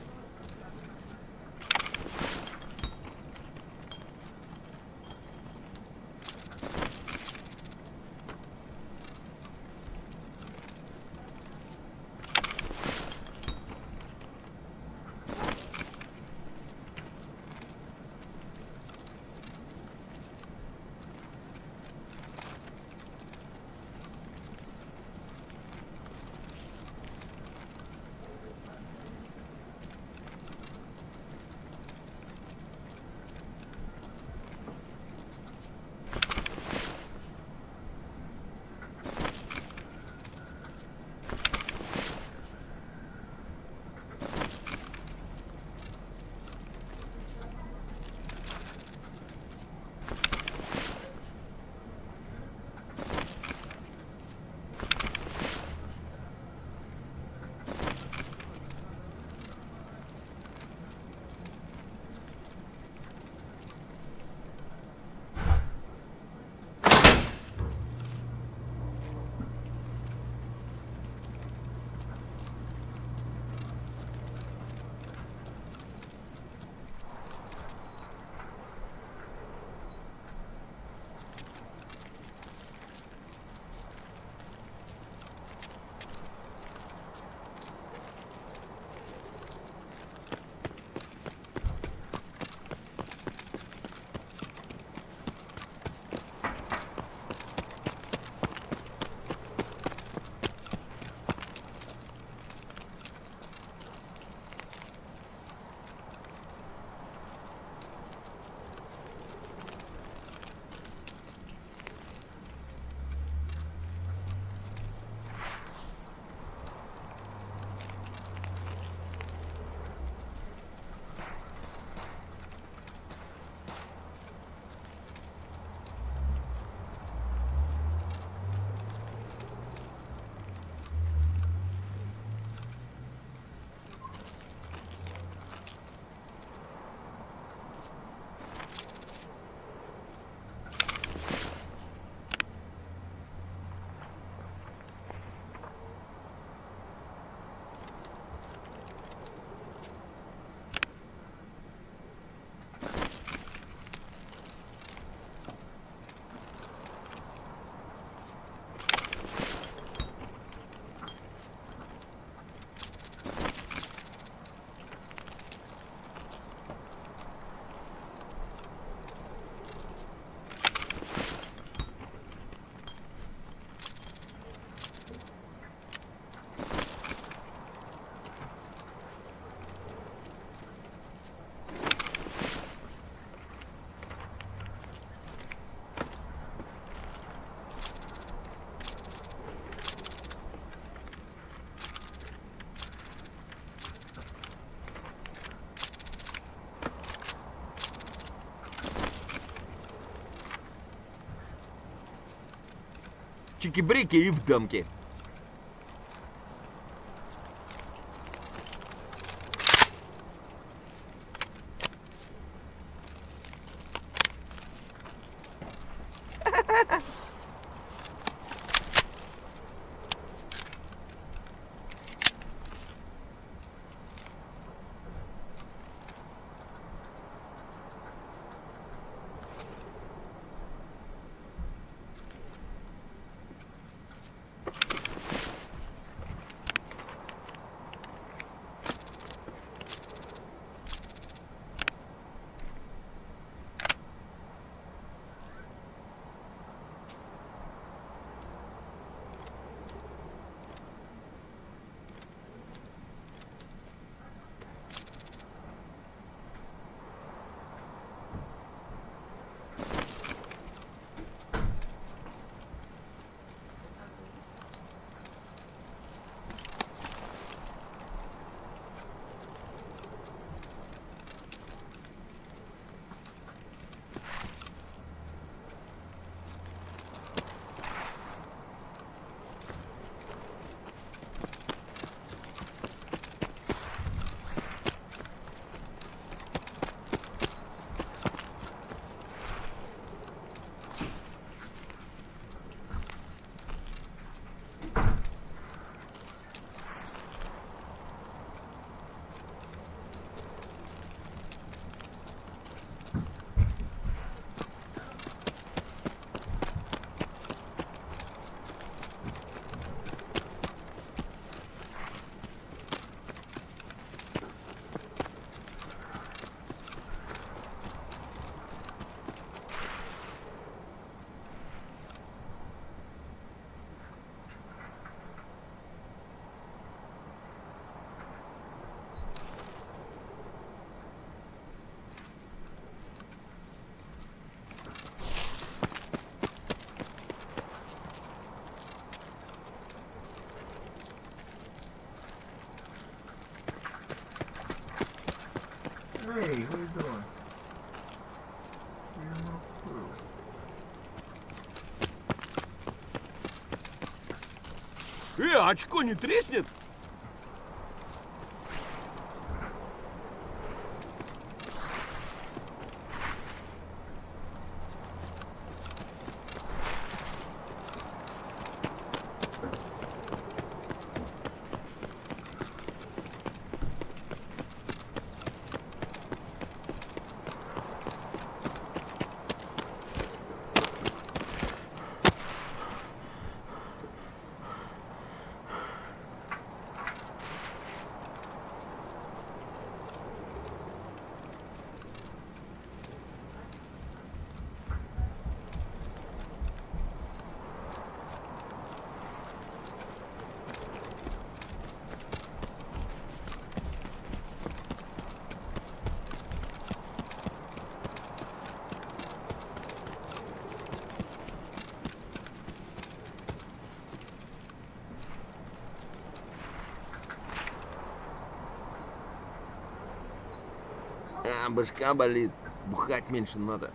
Чики-брики и в дамки. очко не треснет? Башка болит. Бухать меньше надо.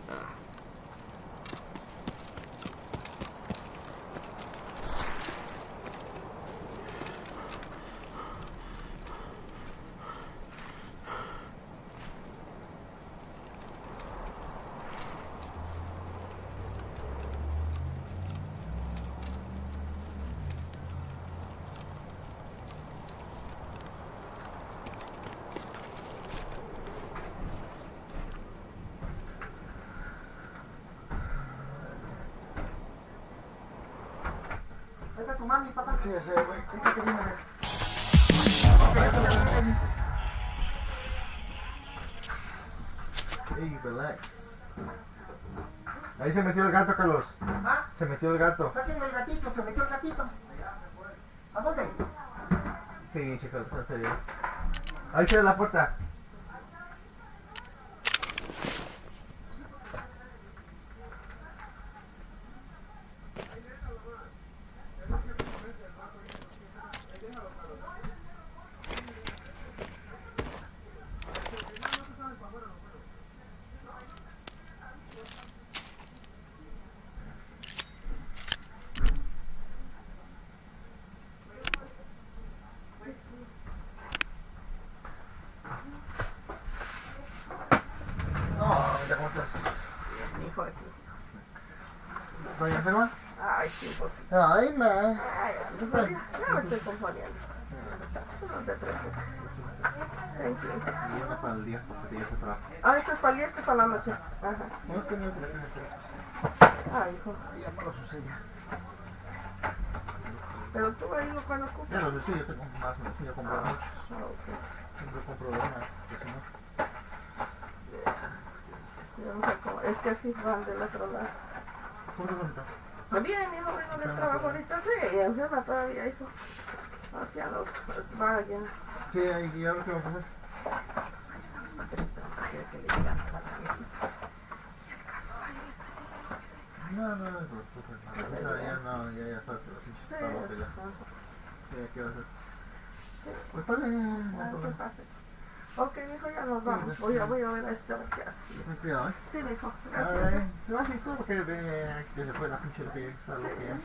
Tu mami, papá. Sí, ese, güey. Que viene. Ey, relax. Ahí se metió el gato, Carlos. ¿Ah? Se metió el gato. Sáquenme el gatito, se metió el gatito. ¿A dónde? Sí, chicos, en serio. Ahí cierra la puerta. ¿Doña Enferma? Ay, sí, por Ay, ma. Ay, ya me estoy componiendo. No te preocupes. Tranquilo. Y una para el día, porque ya se trabaja. Ah, esto es para el día, esto es para la noche. Ajá. No, es que no te Ay, hijo. ya para lo sucede. Pero tú ahí lo cuando ocupas. Ya lo sé, yo tengo más medicina, yo compro muchos. Ah, ok. Siempre compro de una, porque si no. Yo no sé cómo. Es que así van del otro lado. ¿Cómo bonito? Bien, mi hijo vino del trabajo ahorita, sí, enferma todavía, hijo. Hacia los vayan. Sí, ¿y ahora qué va a pasar? No, no, no, ya sabes que la pinche está loca ya. Ya, ¿qué va a hacer? Pues está bien, no hay problema. Ok, mijo, ya nos vamos. Voy a ver a este a ver qué hace. Ten cuidado, ¿eh? Sí, mijo, Ay, gracias. gracias tú, porque que se fue la pinche lo que ya está loca ya.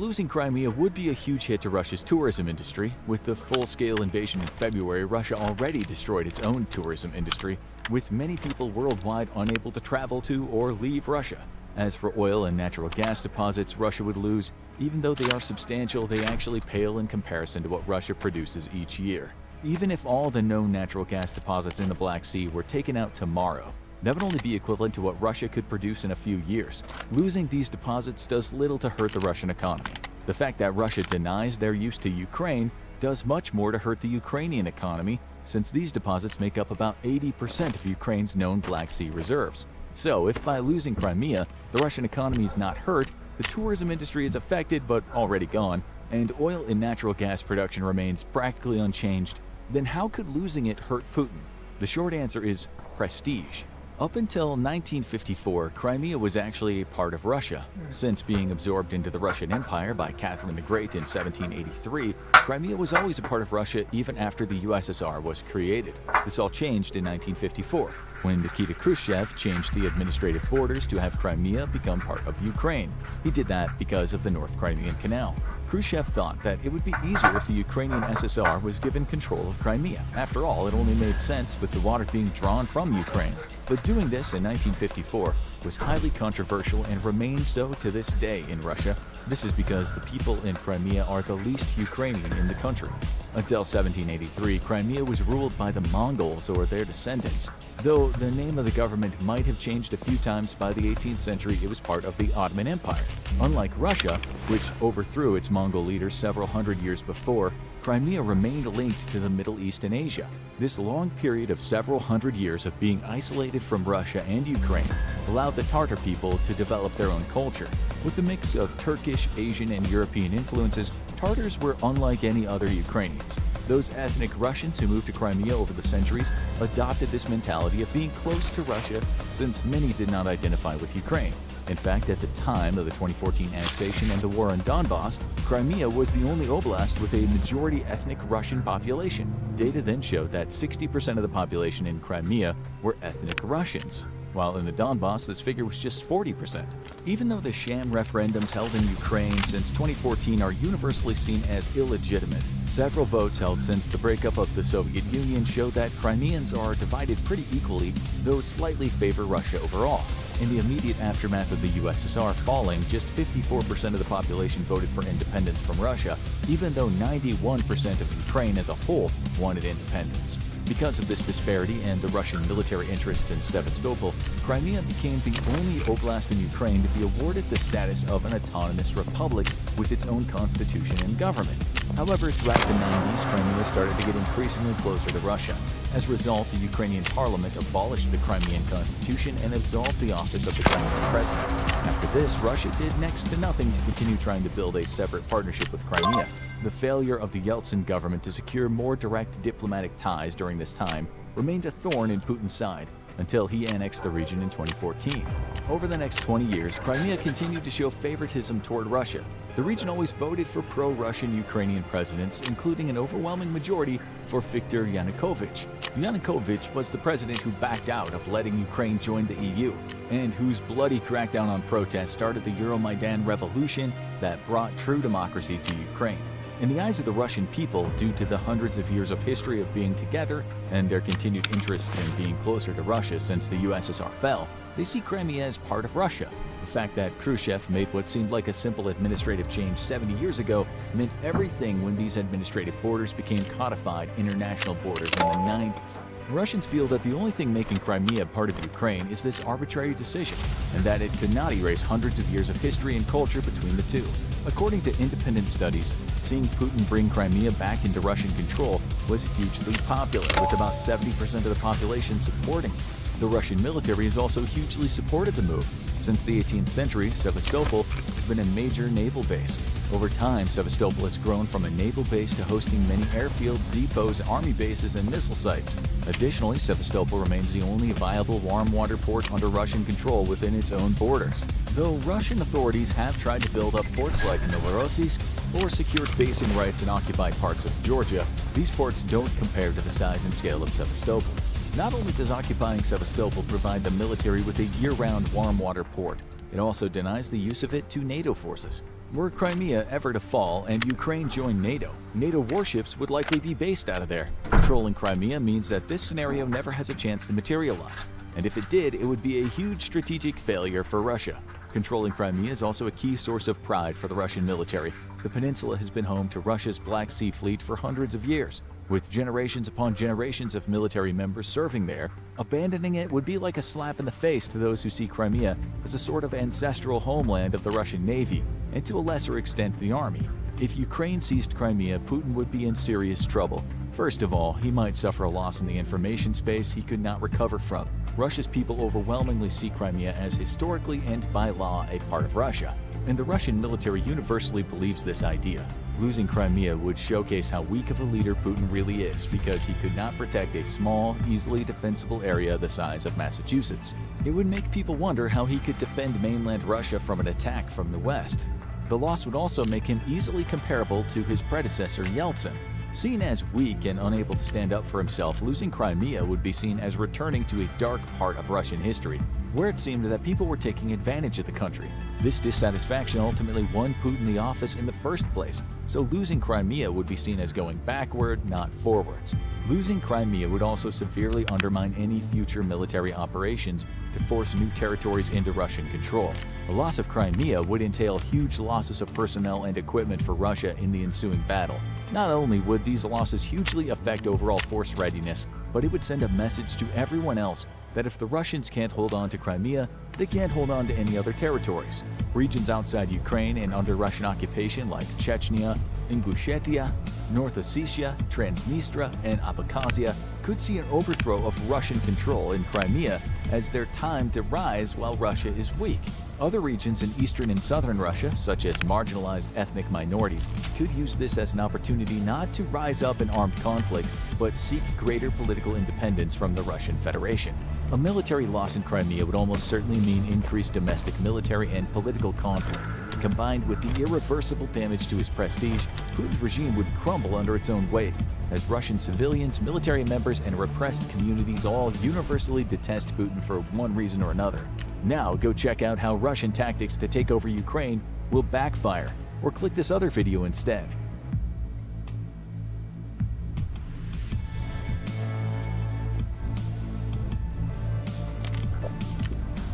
Losing Crimea would be a huge hit to Russia's tourism industry. With the full-scale invasion in February, Russia already destroyed its own tourism industry, with many people worldwide unable to travel to or leave Russia. As for oil and natural gas deposits Russia would lose, even though they are substantial, they actually pale in comparison to what Russia produces each year. Even if all the known natural gas deposits in the Black Sea were taken out tomorrow, that would only be equivalent to what Russia could produce in a few years. Losing these deposits does little to hurt the Russian economy. The fact that Russia denies their use to Ukraine does much more to hurt the Ukrainian economy, since these deposits make up about 80% of Ukraine's known Black Sea reserves. So, if by losing Crimea, the Russian economy is not hurt, the tourism industry is affected but already gone, and oil and natural gas production remains practically unchanged, then how could losing it hurt Putin? The short answer is prestige. Up until 1954, Crimea was actually a part of Russia. Since being absorbed into the Russian Empire by Catherine the Great in 1783, Crimea was always a part of Russia even after the USSR was created. This all changed in 1954, when Nikita Khrushchev changed the administrative borders to have Crimea become part of Ukraine. He did that because of the North Crimean Canal. Khrushchev thought that it would be easier if the Ukrainian SSR was given control of Crimea. After all, it only made sense with the water being drawn from Ukraine. But doing this in 1954 was highly controversial and remains so to this day in Russia. This is because the people in Crimea are the least Ukrainian in the country. Until 1783, Crimea was ruled by the Mongols or their descendants. Though the name of the government might have changed a few times by the 18th century, it was part of the Ottoman Empire. Unlike Russia, which overthrew its Mongol leaders several hundred years before, Crimea remained linked to the Middle East and Asia. This long period of several hundred years of being isolated from Russia and Ukraine allowed the Tatar people to develop their own culture. With a mix of Turkish, Asian, and European influences, Tatars were unlike any other Ukrainians. Those ethnic Russians who moved to Crimea over the centuries adopted this mentality of being close to Russia, since many did not identify with Ukraine. In fact, at the time of the 2014 annexation and the war in Donbass, Crimea was the only oblast with a majority ethnic Russian population. Data then showed that 60% of the population in Crimea were ethnic Russians, while in the Donbass this figure was just 40%. Even though the sham referendums held in Ukraine since 2014 are universally seen as illegitimate, several votes held since the breakup of the Soviet Union show that Crimeans are divided pretty equally, though slightly favor Russia overall. In the immediate aftermath of the USSR falling, just 54% of the population voted for independence from Russia, even though 91% of Ukraine as a whole wanted independence. Because of this disparity and the Russian military interests in Sevastopol, Crimea became the only oblast in Ukraine to be awarded the status of an autonomous republic with its own constitution and government. However, throughout the 90s, Crimea started to get increasingly closer to Russia. As a result, the Ukrainian parliament abolished the Crimean constitution and absolved the office of the Crimean president. After this, Russia did next to nothing to continue trying to build a separate partnership with Crimea. The failure of the Yeltsin government to secure more direct diplomatic ties during this time remained a thorn in Putin's side, until he annexed the region in 2014. Over the next 20 years, Crimea continued to show favoritism toward Russia. The region always voted for pro-Russian Ukrainian presidents, including an overwhelming majority for Viktor Yanukovych. Yanukovych was the president who backed out of letting Ukraine join the EU, and whose bloody crackdown on protests started the Euromaidan revolution that brought true democracy to Ukraine. In the eyes of the Russian people, due to the hundreds of years of history of being together and their continued interests in being closer to Russia since the USSR fell, they see Crimea as part of Russia. The fact that Khrushchev made what seemed like a simple administrative change 70 years ago meant everything when these administrative borders became codified international borders in the 90s. Russians feel that the only thing making Crimea part of Ukraine is this arbitrary decision, and that it could not erase hundreds of years of history and culture between the two. According to independent studies, seeing Putin bring Crimea back into Russian control was hugely popular, with about 70% of the population supporting it. The Russian military has also hugely supported the move. Since the 18th century, Sevastopol has been a major naval base. Over time, Sevastopol has grown from a naval base to hosting many airfields, depots, army bases, and missile sites. Additionally, Sevastopol remains the only viable warm water port under Russian control within its own borders. Though Russian authorities have tried to build up ports like Novorossiysk or secured basing rights in occupied parts of Georgia, these ports don't compare to the size and scale of Sevastopol. Not only does occupying Sevastopol provide the military with a year-round warm water port, it also denies the use of it to NATO forces. Were Crimea ever to fall and Ukraine join NATO, NATO warships would likely be based out of there. Controlling Crimea means that this scenario never has a chance to materialize. And if it did, it would be a huge strategic failure for Russia. Controlling Crimea is also a key source of pride for the Russian military. The peninsula has been home to Russia's Black Sea Fleet for hundreds of years. With generations upon generations of military members serving there, abandoning it would be like a slap in the face to those who see Crimea as a sort of ancestral homeland of the Russian Navy, and to a lesser extent the Army. If Ukraine seized Crimea, Putin would be in serious trouble. First of all, he might suffer a loss in the information space he could not recover from. Russia's people overwhelmingly see Crimea as historically and by law a part of Russia, and the Russian military universally believes this idea. Losing Crimea would showcase how weak of a leader Putin really is because he could not protect a small, easily defensible area the size of Massachusetts. It would make people wonder how he could defend mainland Russia from an attack from the west. The loss would also make him easily comparable to his predecessor Yeltsin. Seen as weak and unable to stand up for himself, losing Crimea would be seen as returning to a dark part of Russian history, where it seemed that people were taking advantage of the country. This dissatisfaction ultimately won Putin the office in the first place, so losing Crimea would be seen as going backward, not forwards. Losing Crimea would also severely undermine any future military operations to force new territories into Russian control. The loss of Crimea would entail huge losses of personnel and equipment for Russia in the ensuing battle. Not only would these losses hugely affect overall force readiness, but it would send a message to everyone else that if the Russians can't hold on to Crimea, they can't hold on to any other territories. Regions outside Ukraine and under Russian occupation like Chechnya, Ingushetia, North Ossetia, Transnistria, and Abkhazia could see an overthrow of Russian control in Crimea as their time to rise while Russia is weak. Other regions in eastern and southern Russia, such as marginalized ethnic minorities, could use this as an opportunity not to rise up in armed conflict, but seek greater political independence from the Russian Federation. A military loss in Crimea would almost certainly mean increased domestic military and political conflict. Combined with the irreversible damage to his prestige, Putin's regime would crumble under its own weight, as Russian civilians, military members, and repressed communities all universally detest Putin for one reason or another. Now go check out how Russian tactics to take over Ukraine will backfire, or click this other video instead.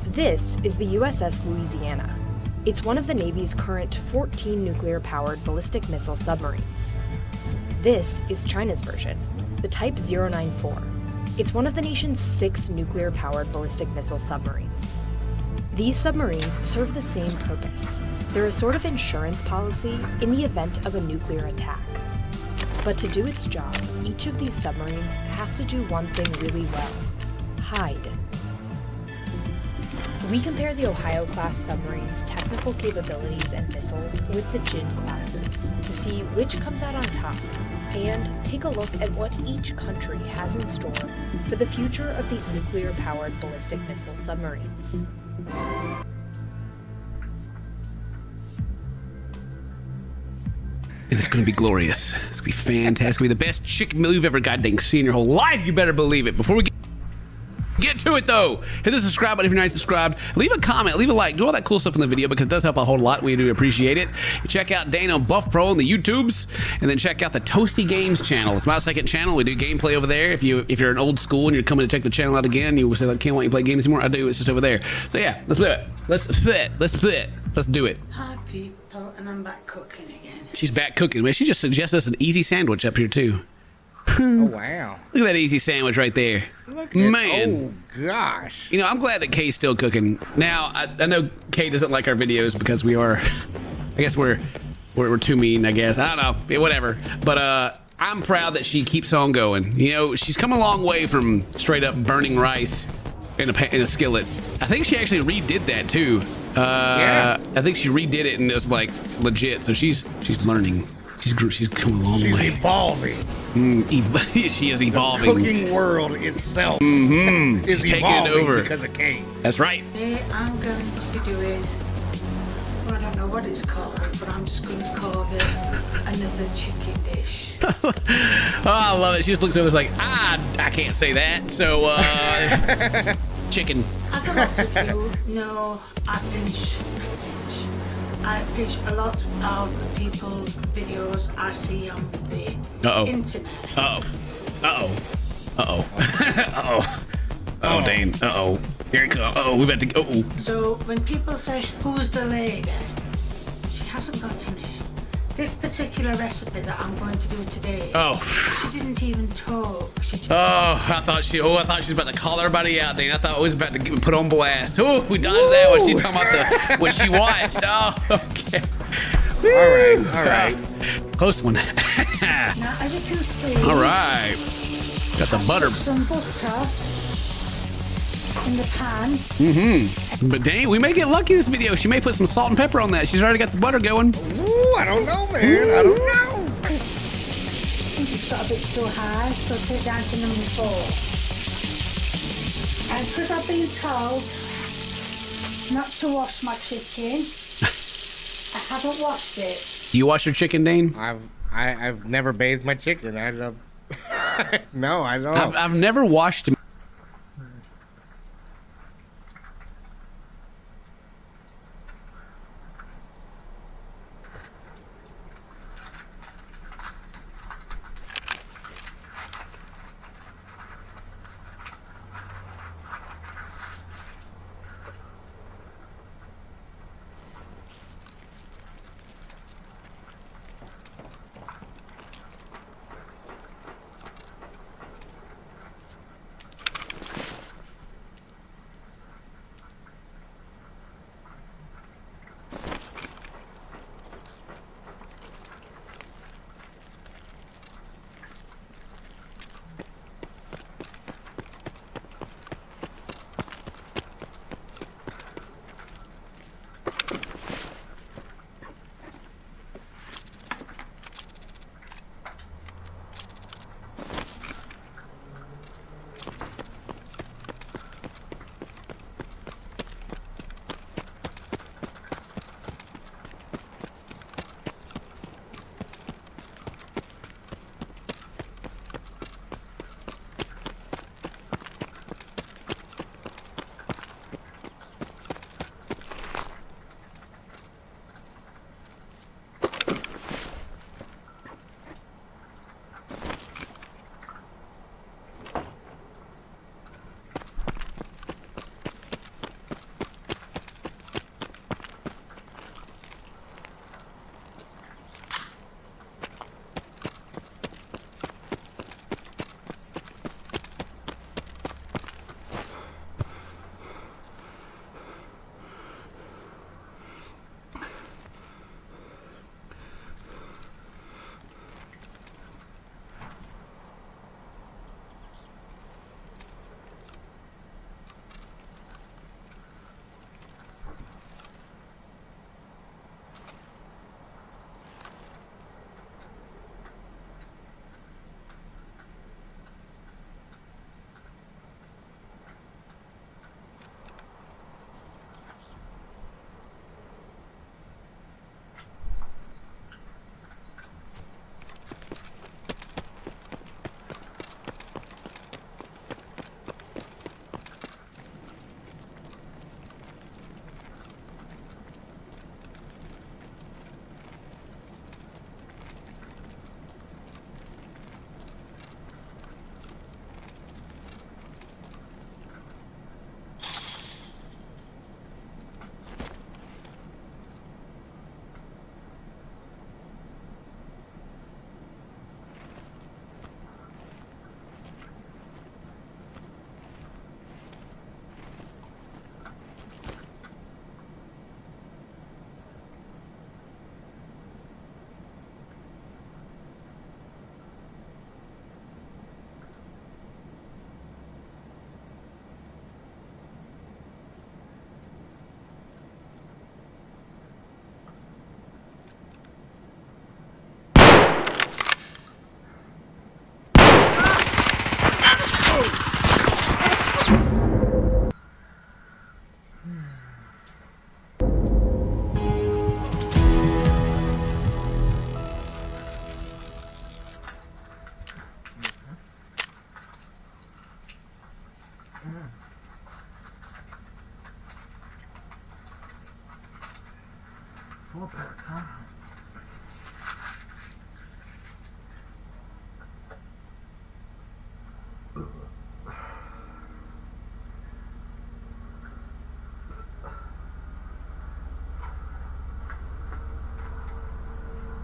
This is the USS Louisiana. It's one of the Navy's current 14 nuclear-powered ballistic missile submarines. This is China's version, the Type 094. It's one of the nation's 6 nuclear-powered ballistic missile submarines. These submarines serve the same purpose. They're a sort of insurance policy in the event of a nuclear attack. But to do its job, each of these submarines has to do one thing really well: hide. We compare the Ohio-class submarines' technical capabilities and missiles with the Jin classes to see which comes out on top, and take a look at what each country has in store for the future of these nuclear-powered ballistic missile submarines. And it's going to be glorious. It's going to be fantastic. It's going to be the best chicken meal you've ever goddamn seen in your whole life. You better believe it. Before we get to it, though, hit the subscribe button if you're not subscribed. Leave a comment, leave a like, do all that cool stuff in the video because it does help a whole lot. We do appreciate it. Check out Dana Buff Pro on the YouTubes, and then check out the Toasty Games channel. It's my second channel. We do gameplay over there. If you're an old school and you're coming to check the channel out again, you will say, I can't want you to play games anymore. I do. It's just over there. So yeah, let's do it. Let's do it. Hi people, and I'm back cooking again. She's back cooking. Man, she just suggested us an easy sandwich up here too. Oh wow! Look at that easy sandwich right there. Man. Oh gosh. You know, I'm glad that Kay's still cooking. Now, I know Kay doesn't like our videos because we are, I guess we're too mean, I guess. I don't know, whatever. But I'm proud that she keeps on going. You know, she's come a long way from straight up burning rice in a skillet. I think she actually redid that too. Yeah. I think she redid it and it was like legit. So she's learning. She's coming a long way. She's evolving. She is evolving. The cooking world itself is taking it over because of Kate. That's right. Today I'm going to be doing, well, I don't know what it's called, but I'm just going to call it another chicken dish. Oh, I love it. She just looks over and is like, I can't say that. So, chicken. As a lot of you know, I pinch a lot of people's videos I see on the internet. Oh, Dane. Here it comes. We about to go. So when people say, who's the lady? She hasn't got a name. This particular recipe that I'm going to do today, she didn't even talk. She just I thought she was about to call everybody out, Dane. I thought I was about to get put on blast. Oh, we dodged that one. She's talking about what she watched. Oh, okay. All right. Close one. Now, as you can see, all right. Got the butter. Some butter. in the pan. Mm-hmm. But dang, we may get lucky this video. She may put some salt and pepper on that. She's already got the butter going. Ooh, I don't know, man. I don't know. I think it's got a bit too high, so take it down to number 4. And because I've been told not to wash my chicken, I haven't washed it. You wash your chicken, Dane? I've never bathed my chicken. No, I don't. I've never washed.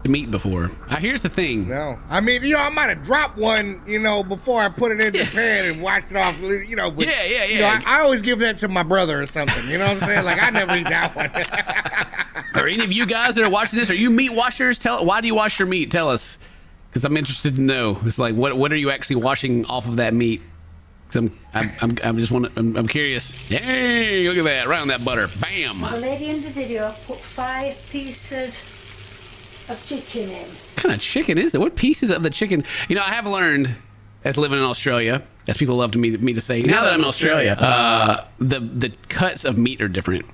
Meat before. Here's the thing. No, I mean, I might have dropped one, before I put it in the pan and washed it off, but, yeah. I always give that to my brother or something, you know what I'm saying? Like, I never eat that one. Are any of you guys that are watching this, are you meat washers? Why do you wash your meat? Tell us, because I'm interested to know. It's like, what are you actually washing off of that meat? I'm curious. Hey, look at that! Right on that butter. Bam. The lady in the video put 5 pieces of chicken in. What kind of chicken is that? What pieces of the chicken? You know, I have learned as living in Australia, as people love me to say. Now that I'm in Australia, the cuts of meat are different.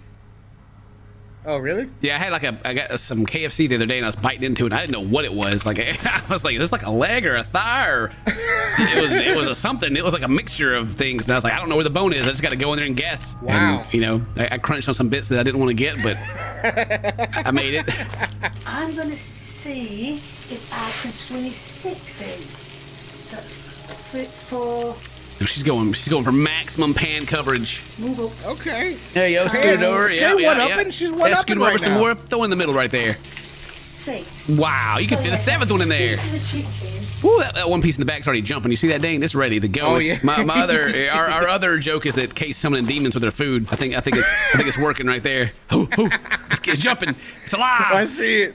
Oh, really? Yeah, I got some KFC the other day and I was biting into it and I didn't know what it was. Like I was like, is this like a leg or a thigh or it was a something. It was like a mixture of things. And I was like, I don't know where the bone is. I just got to go in there and guess. Wow. And, you know, I crunched on some bits that I didn't want to get, but I made it. I'm going to see if I can swing 6 in. So it's 4. She's going for maximum pan coverage. Move up. Okay. There you go. Scoot it over. Okay, Yeah, one-upping. She's one-upping scoot over right some now. more. Throw in the middle right there. 6. Wow, you can fit a 7th one in there. Woo, that one piece in the back's already jumping. You see that dang? It's ready to go. Oh, yeah. My other our other joke is that Kay's summoning demons with her food. I think it's working right there. It's jumping. It's alive. I see it.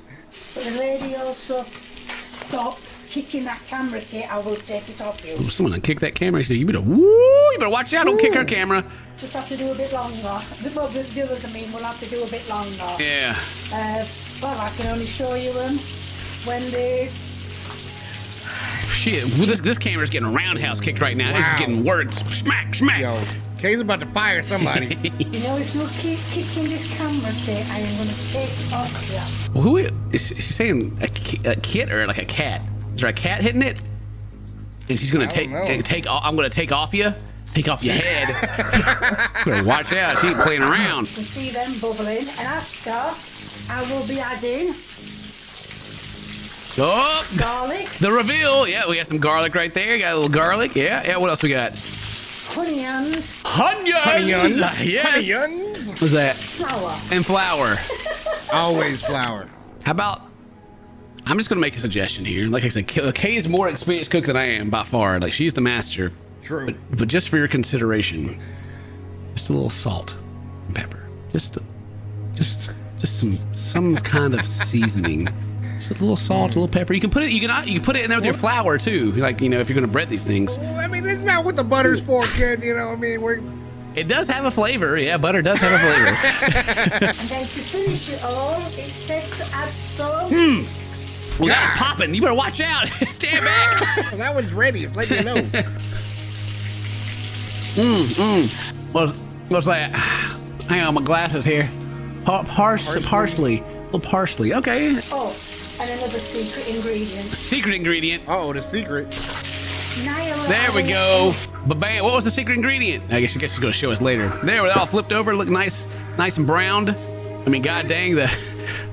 But the lady also stopped kicking that camera, Kate. I will take it off you. Oh, someone kick that camera. He said, you better watch out. Don't kick her camera. Just have to do a bit longer. The others, we'll have to do a bit longer. Yeah. Well, I can only show you them when they... Shit, well, this camera's getting roundhouse kicked right now. Wow. This is getting words. Smack, smack. Yo, Kay's about to fire somebody. You know, if you keep kicking this camera, Kate, I am going to take it off you. Well, who is she saying? A kid or like a cat? Is there a cat hitting it? And she's gonna take. I'm gonna take off you. Take off your head. Better watch out. She ain't playing around. You can see them bubbling, and after I will be adding garlic. The reveal. Yeah, we got some garlic right there. Got a little garlic. Yeah. What else we got? Onions. Onions. Yes. Onions. What's that? Flour. And flour. Always flour. How about? I'm just gonna make a suggestion here. Like I said, Kay is more experienced cook than I am by far. Like she's the master. True. But just for your consideration, just a little salt and pepper. Just some kind of seasoning. Just a little salt, a little pepper. You can put it in there with your flour too. Like, you know, if you're gonna bread these things. Well, I mean, isn't that what the butter's for, kid? You know, I mean, it does have a flavor. Yeah, butter does have a flavor. And then to finish it all, it's said to add some. Well, that was popping. You better watch out. Stand back. That one's ready. It's letting you know. What's that? Hang on, my glasses here. Parsley. A little parsley. Okay. Oh, and another secret ingredient. Secret ingredient. Oh, the secret. There we go. Bam. What was the secret ingredient? I guess she's going to show us later. There, it all flipped over. Look nice and browned. I mean, god dang, the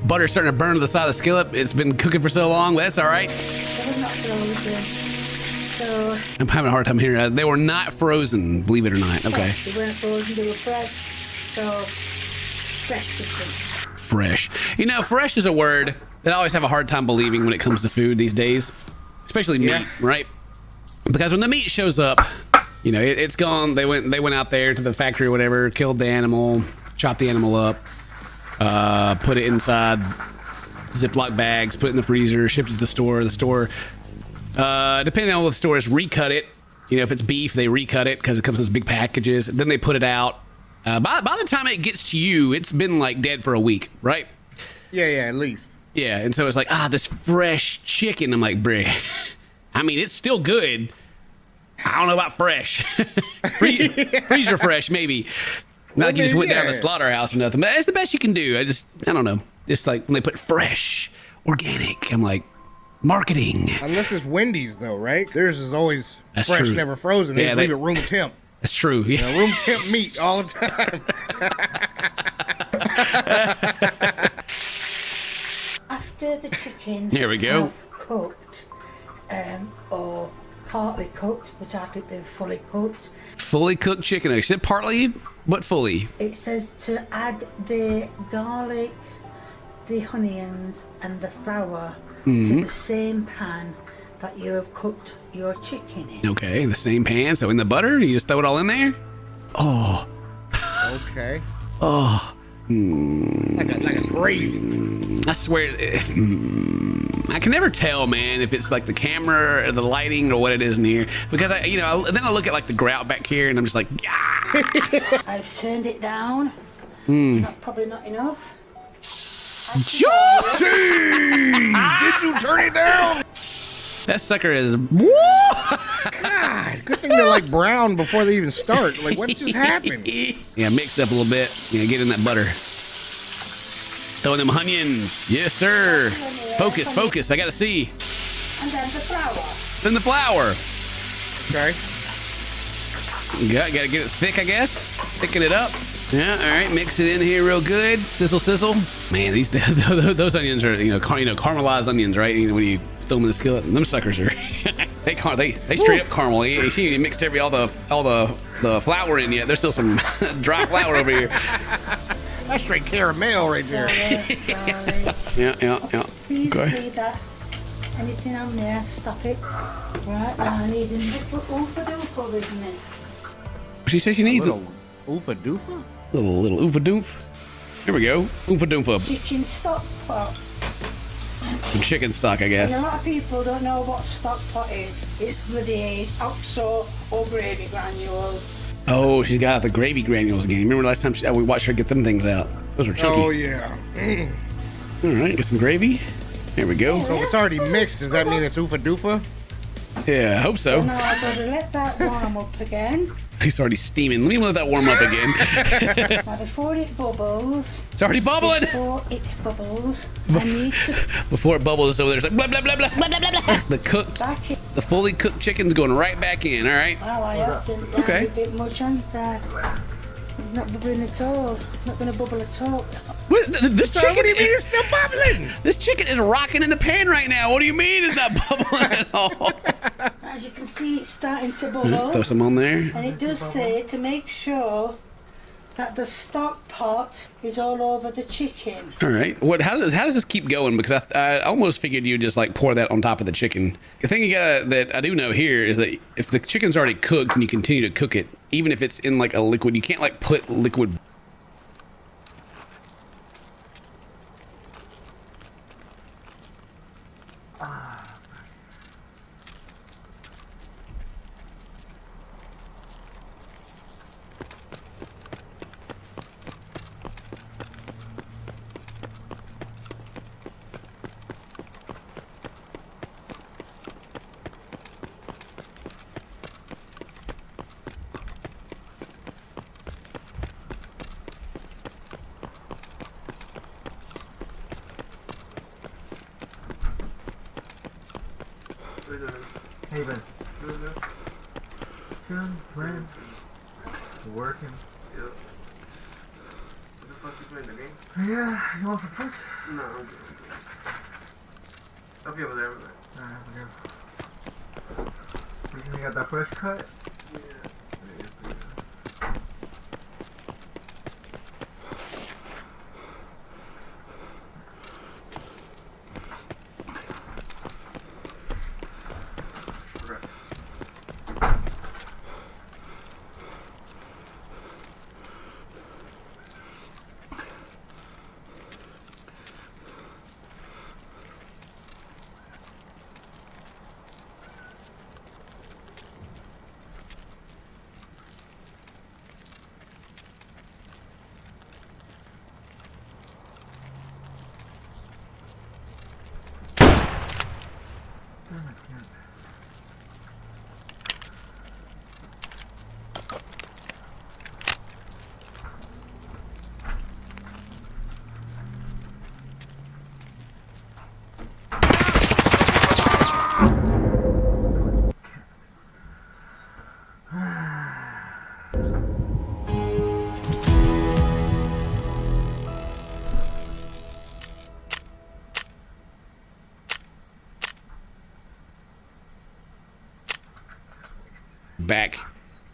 butter's starting to burn to the side of the skillet. It's been cooking for so long, but that's all right. They were not frozen. So I'm having a hard time hearing. They were not frozen, believe it or not. Okay. They weren't frozen, they were fresh. So, fresh chicken. Fresh. You know, fresh is a word that I always have a hard time believing when it comes to food these days, especially meat, right? Because when the meat shows up, you know, it's gone. They went out there to the factory or whatever, killed the animal, chopped the animal up, put it inside Ziploc bags, put it in the freezer, shipped it to the store. The store, depending on what the store is, recut it. You know, if it's beef, they recut it because it comes in those big packages. Then they put it out. By the time it gets to you, it's been like dead for a week, right? Yeah, at least. Yeah, and so it's like, this fresh chicken. I'm like, bruh. I mean, it's still good. I don't know about fresh. Freezer fresh, maybe. Not like you just went down to the slaughterhouse or nothing, but it's the best you can do. I don't know. It's like when they put fresh, organic, I'm like, marketing. Unless it's Wendy's, though, right? Theirs is always That's fresh, true. never frozen. They just leave it room temp. That's true. Yeah. You know, room temp meat all the time. After the chicken Here we go. have cooked, or partly cooked, but I think they're fully cooked. Fully cooked chicken. I said partly, but fully. It says to add the garlic, the onions, and the flour to the same pan that you have cooked your chicken in. Okay, the same pan. So in the butter, you just throw it all in there. Oh. Okay. Oh. Like a gravy. I swear. I can never tell, man, if it's like the camera or the lighting or what it is in here, because then I look at like the grout back here and I'm just like, yeah. I've turned it down. Probably not enough. Did you turn it down? That sucker is. God, good thing they're like brown before they even start. Like, what just happened? Yeah, mixed up a little bit. Get in that butter. Throwing them onions. Yes, sir. Focus, focus. I gotta see. And then the flour. Then the flour. Okay. Gotta get it thick, I guess. Thicken it up. Yeah, all right. Mix it in here real good. Sizzle, sizzle. Man, those onions are caramelized onions, right? When you throw them in the skillet, them suckers are they straight up caramel. She ain't mixed all the flour in yet. There's still some dry flour over here. That's straight caramel right there. Yeah. Please Okay. leave that. Anything on there, stop it. Right, now I need a little oofa-doofa with me. She says she needs a little oofa-doofa? Little oofa-doof. Here we go. Oofa-doomfa. Chicken stock pot. Some chicken stock, I guess. And a lot of people don't know what stock pot is. It's bloody OXO or gravy granules. Oh, she's got the gravy granules again. Remember last time we watched her get them things out? Those were chunky. Oh, yeah. All right, get some gravy. There we go. So it's already mixed. Does that mean it's oofa-doofa? Yeah, I hope so. Now I've got to let that warm up again. He's already steaming. Let me let that warm up again. Now before it bubbles. It's already bubbling. Before it bubbles, I need to. Before it bubbles over there, it's like blah blah blah blah blah blah blah. The fully cooked chicken's going right back in. All right. Well, I have turned down a bit much, haven't I? Not bubbling at all. Not going to bubble at all. What? This chicken? What do you mean it's still bubbling? This chicken is rocking in the pan right now. What do you mean it's not bubbling at all? As you can see, it's starting to bubble. Throw some on there. And it does say to make sure that the stock pot is all over the chicken. All right. How does this keep going? Because I almost figured you'd just like pour that on top of the chicken. The thing that I do know here is that if the chicken's already cooked and you continue to cook it, even if it's in like a liquid, you can't like put liquid. Hey, Ben. Chilling, playing, working. Yeah. What the fuck you playing, the game? Yeah, you want some fish? No, I'm good. I'll be over there. Alright, you got that fresh cut? Back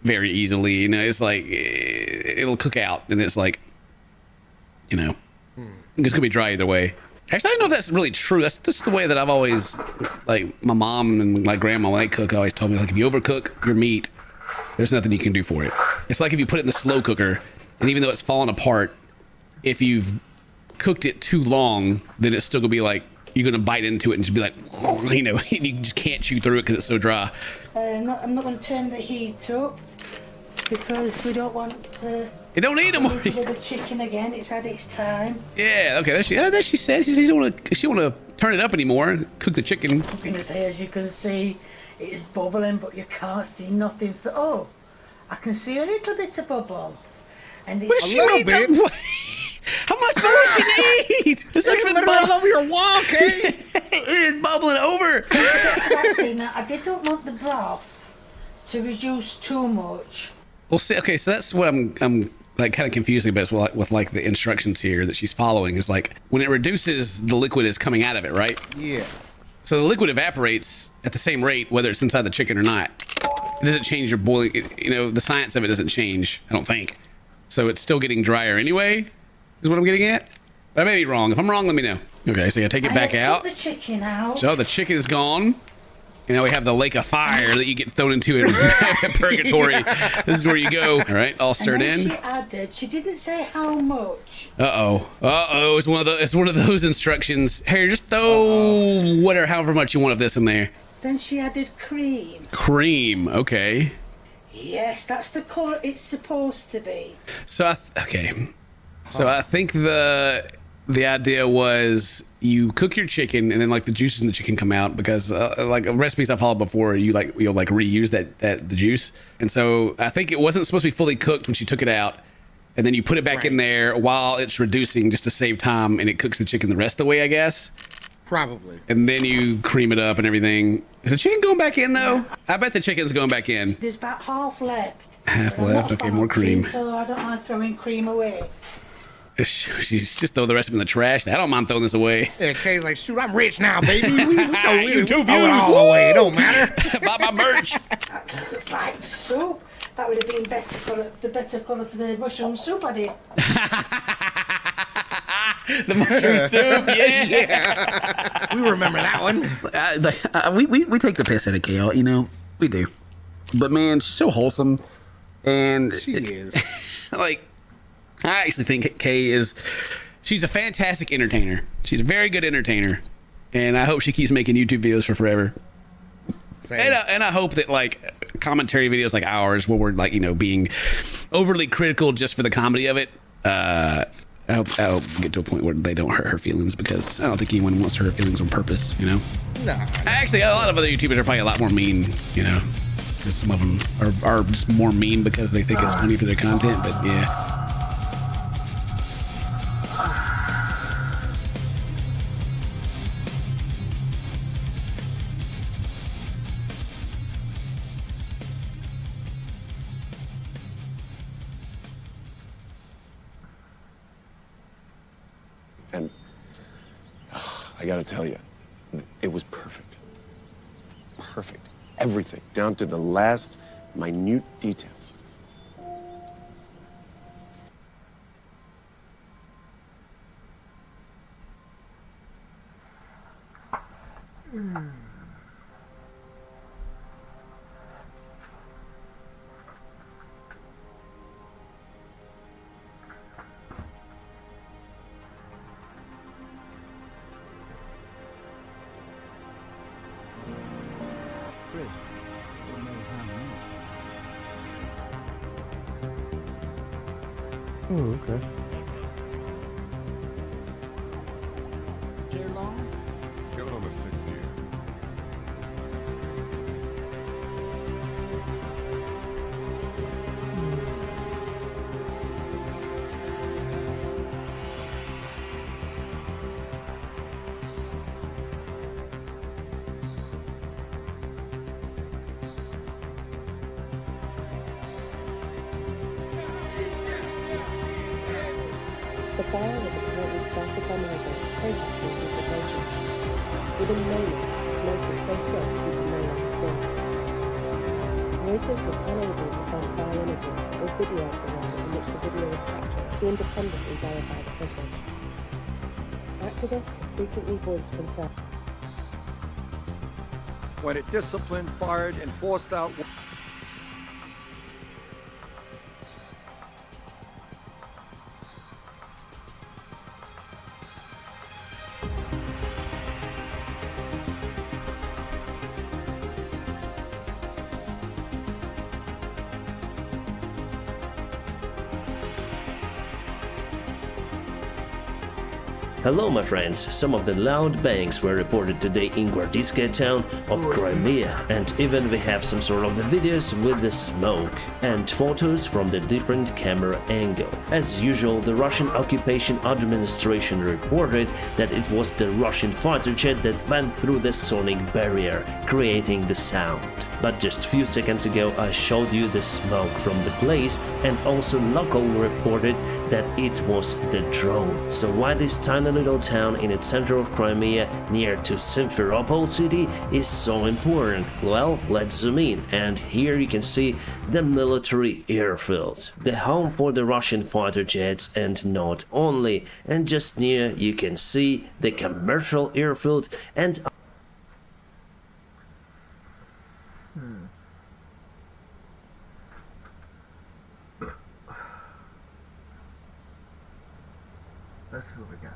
very easily, it's like it'll cook out and it's like it's gonna be dry either way. Actually, I don't know if that's really true. That's the way that I've always, like, my mom and my grandma, when they cook, always told me, like, if you overcook your meat, there's nothing you can do for it. It's like if you put it in the slow cooker, and even though it's falling apart, if you've cooked it too long, then it's still gonna be like you're gonna bite into it and just be like, you know, you just can't chew through it because it's so dry. I'm not going to turn the heat up because we don't want to. You don't need them. The chicken again. It's had its time. Yeah. Okay. That she said. She don't want to turn it up anymore. Cook the chicken. I'm going to say, as you can see, it is bubbling, but you can't see nothing. Oh, I can see a little bit of bubble. And it's a little bit. How much more does she need? It's literally all over your wall, okay? It's bubbling over. To get to that stage, now, I didn't want the broth to reduce too much. Well, see, okay, so that's what I'm like kind of confusing about with like the instructions here that she's following is like when it reduces, the liquid is coming out of it, right? Yeah. So the liquid evaporates at the same rate whether it's inside the chicken or not. It doesn't change your boiling. You know, the science of it doesn't change, I don't think. So it's still getting drier anyway. Is what I'm getting at. But I may be wrong. If I'm wrong, let me know. Okay, so you gotta take it back out. Took the chicken out. So the chicken is gone. And now we have the lake of fire that you get thrown into in purgatory. This is where you go. All right, all stirred in. She added. She didn't say how much. It's one of those instructions. Here, just throw whatever, however much you want of this in there. Then she added cream. Cream. Okay. Yes, that's the colour it's supposed to be. So I think the idea was you cook your chicken and then like the juices in the chicken come out because like recipes I've followed before, you'll reuse the juice. And so I think it wasn't supposed to be fully cooked when she took it out. And then you put it back in there while it's reducing just to save time, and it cooks the chicken the rest of the way, I guess. Probably. And then you cream it up and everything. Is the chicken going back in though? Yeah. I bet the chicken's going back in. There's about half left. Half left. Okay, more cream. So I don't mind throwing cream away. She's just throw the rest of it in the trash. I don't mind throwing this away. Yeah, Kay's like, shoot, I'm rich now, baby. We throw it all away. It don't matter. Buy my merch. It's like soup. That would have been the better colour for the mushroom soup I did. The mushroom soup, yeah. We remember that one. We take the piss out of Kay, you know, we do. But man, she's so wholesome, and she is. Like, I actually think Kay she's a fantastic entertainer. She's a very good entertainer, and I hope she keeps making YouTube videos for forever. And I hope that like commentary videos like ours, where we're like, you know, being overly critical just for the comedy of it, I hope get to a point where they don't hurt her feelings, because I don't think anyone wants to hurt her feelings on purpose, you know? No. Actually, a lot of other YouTubers are probably a lot more mean, you know? Because some of them are just more mean because they think it's funny for their content, but yeah. And I gotta tell you, it was perfect. Perfect. Everything, down to the last minute details. Oh, okay. Too long? Going on the 6th year. The fire was apparently started by migrants protesting deportations. Within moments, the smoke was so thick you could no longer see. Reuters was unable to find file images or video of the way in which the video was captured to independently verify the footage. Activists have frequently voiced concern. When it disciplined, fired, and forced out. Hello my friends, some of the loud bangs were reported today in Gwardiska town of Crimea, and even we have some sort of the videos with the smoke and photos from the different camera angle. As usual, the Russian occupation administration reported that it was the Russian fighter jet that went through the sonic barrier, creating the sound. But just few seconds ago I showed you the smoke from the place, and also local reported that it was the drone. So why this tiny little town in the center of Crimea near to Simferopol city is so important? Well, let's zoom in, and here you can see the military airfield, the home for the Russian fighter jets, and not only. And just near you can see the commercial airfield and Let's see what we got.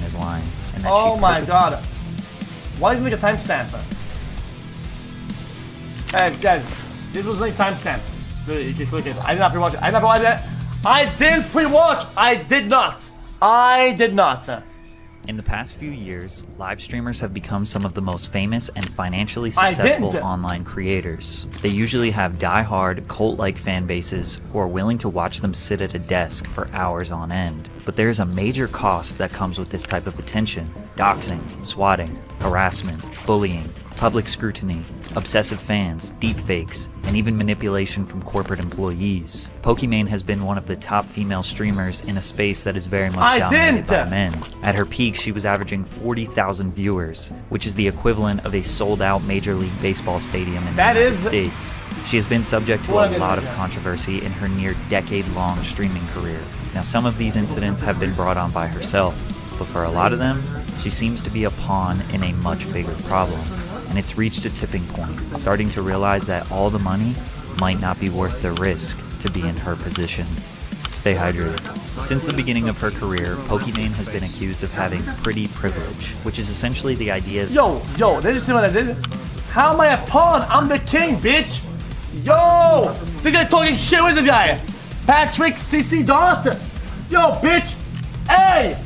Is lying. And that Oh she my god. Why did we make a timestamp? Hey guys, this was like timestamped. Really, you can click it. I did not pre-watch it. I did not pre-watch it. I didn't pre-watch. I did not. I did not. In the past few years, live streamers have become some of the most famous and financially successful online creators. They usually have die-hard, cult-like fan bases who are willing to watch them sit at a desk for hours on end. But there is a major cost that comes with this type of attention: doxing, swatting, harassment, bullying, public scrutiny, obsessive fans, deepfakes, and even manipulation from corporate employees. Pokimane has been one of the top female streamers in a space that is very much dominated by men. At her peak, she was averaging 40,000 viewers, which is the equivalent of a sold-out Major League Baseball stadium in the United States. She has been subject to a lot of controversy in her near decade-long streaming career. Now, some of these incidents have been brought on by herself, but for a lot of them, she seems to be a pawn in a much bigger problem. And it's reached a tipping point, starting to realize that all the money might not be worth the risk to be in her position. Stay hydrated. Since the beginning of her career, Pokimane has been accused of having pretty privilege, which is essentially the idea. Yo, did you see what I did? How am I a pawn? I'm the king, bitch! Yo! This guy talking shit with this guy! Patrick CC Dot! Yo, bitch! Hey!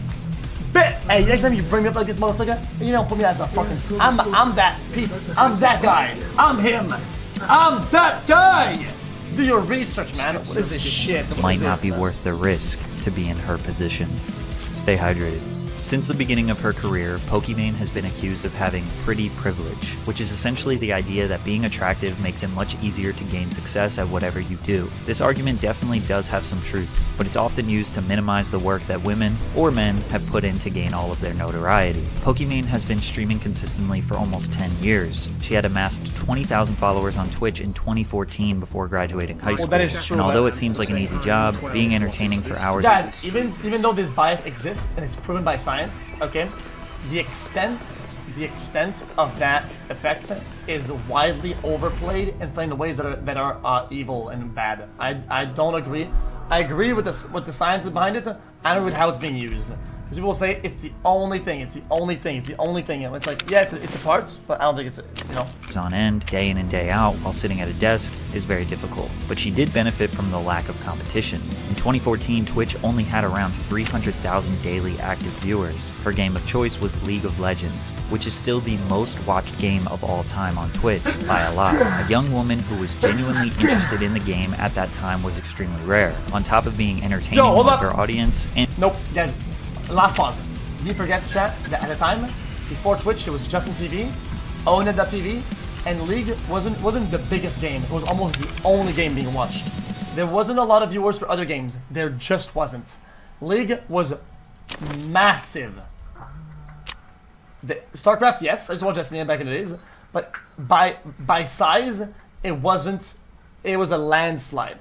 Hey, next time you bring me up like this, motherfucker, you don't put me as a fucking. I'm that piece. I'm that guy. I'm him. I'm that guy. Do your research, man. What is this shit? Might not be worth the risk to be in her position. Stay hydrated. Since the beginning of her career, Pokimane has been accused of having pretty privilege, which is essentially the idea that being attractive makes it much easier to gain success at whatever you do. This argument definitely does have some truths, but it's often used to minimize the work that women or men have put in to gain all of their notoriety. Pokimane has been streaming consistently for almost 10 years. She had amassed 20,000 followers on Twitch in 2014 before graduating high school. That is true, and although it seems like an easy job, being entertaining for hours... Guys, even though this bias exists and it's proven by science, okay, the extent of that effect is widely overplayed and played in ways that are evil and bad. I don't agree. I agree with the science behind it. I don't agree with how it's being used. Because people say it's the only thing, it's the only thing, it's the only thing. And it's like, yeah, it's a part, but I don't think it's on end, day in and day out, while sitting at a desk is very difficult. But she did benefit from the lack of competition. In 2014, Twitch only had around 300,000 daily active viewers. Her game of choice was League of Legends, which is still the most watched game of all time on Twitch, by a lot. A young woman who was genuinely interested in the game at that time was extremely rare. On top of being entertaining with her audience and... Nope, guys. Last pause. He forgets, chat, that at the time, before Twitch, it was Justin TV, Owned.tv, and League wasn't the biggest game. It was almost the only game being watched. There wasn't a lot of viewers for other games. There just wasn't. League was massive. StarCraft, yes, I just watched Destiny back in the days, but by size, it wasn't. It was a landslide.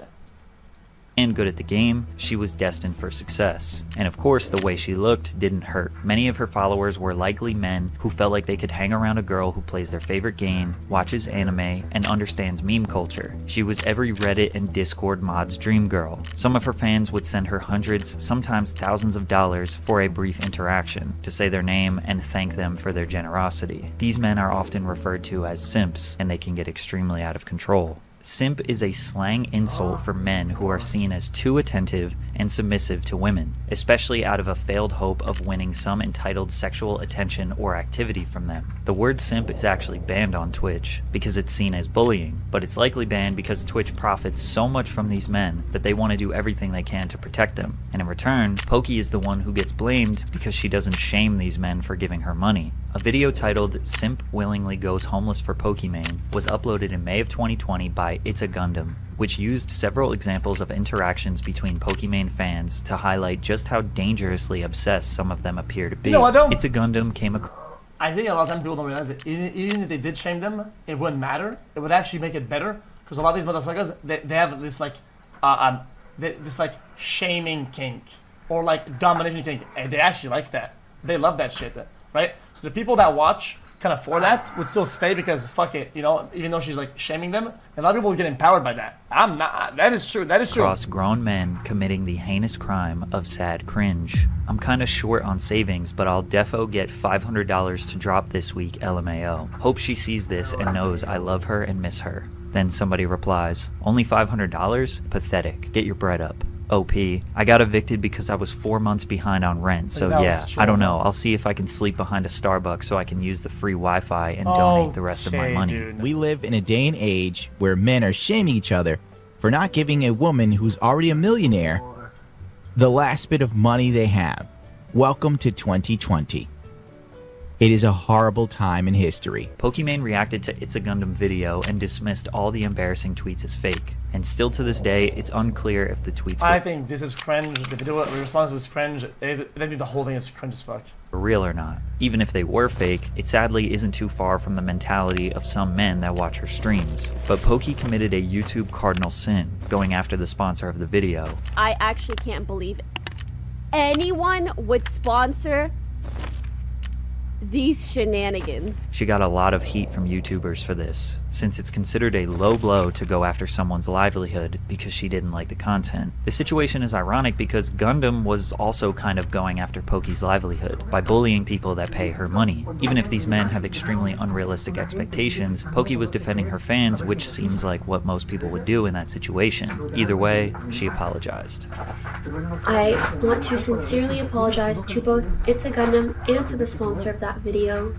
And good at the game, she was destined for success. And of course, the way she looked didn't hurt. Many of her followers were likely men who felt like they could hang around a girl who plays their favorite game, watches anime, and understands meme culture. She was every Reddit and Discord mod's dream girl. Some of her fans would send her hundreds, sometimes thousands of dollars for a brief interaction, to say their name and thank them for their generosity. These men are often referred to as simps, and they can get extremely out of control. Simp is a slang insult for men who are seen as too attentive and submissive to women, especially out of a failed hope of winning some entitled sexual attention or activity from them. The word simp is actually banned on Twitch because it's seen as bullying, but it's likely banned because Twitch profits so much from these men that they want to do everything they can to protect them. And in return, Pokey is the one who gets blamed because she doesn't shame these men for giving her money. A video titled Simp Willingly Goes Homeless for Pokimane was uploaded in May of 2020 by It's a Gundam, which used several examples of interactions between Pokimane fans to highlight just how dangerously obsessed some of them appear to be. You know, I don't- It's a Gundam came across. I think a lot of times people don't realize that even if they did shame them, it wouldn't matter. It would actually make it better because a lot of these motherfuckers they have this like this like shaming kink or like domination kink, and they actually like that. They love that shit, right? So the people that watch kind of for that would still stay because fuck it, you know. Even though she's like shaming them, a lot of people would get empowered by that. I'm not. That is true. That is true. Across grown men committing the heinous crime of sad cringe. I'm kinda short on savings, but I'll defo get $500 to drop this week, LMAO. Hope she sees this and knows I love her and miss her. Then somebody replies, only $500? Pathetic. Get your bread up. OP. I got evicted because I was 4 months behind on rent, so yeah, I don't know. I'll see if I can sleep behind a Starbucks so I can use the free Wi-Fi and donate the rest of my money. We live in a day and age where men are shaming each other for not giving a woman who's already a millionaire the last bit of money they have. Welcome to 2020. It is a horrible time in history. Pokimane reacted to It's a Gundam video and dismissed all the embarrassing tweets as fake. And still to this day, it's unclear if the tweets I think this is cringe. The video the response is cringe. I think the whole thing is cringe as fuck. were real or not. Even if they were fake, it sadly isn't too far from the mentality of some men that watch her streams. But Pokey committed a YouTube cardinal sin, going after the sponsor of the video. I actually can't believe anyone would sponsor these shenanigans. She got a lot of heat from YouTubers for this, since it's considered a low blow to go after someone's livelihood because she didn't like the content. The situation is ironic because Gundam was also kind of going after Pokey's livelihood by bullying people that pay her money. Even if these men have extremely unrealistic expectations, Pokey was defending her fans, which seems like what most people would do in that situation. Either way, she apologized. I want to sincerely apologize to both It's a Gundam and to the sponsor of that video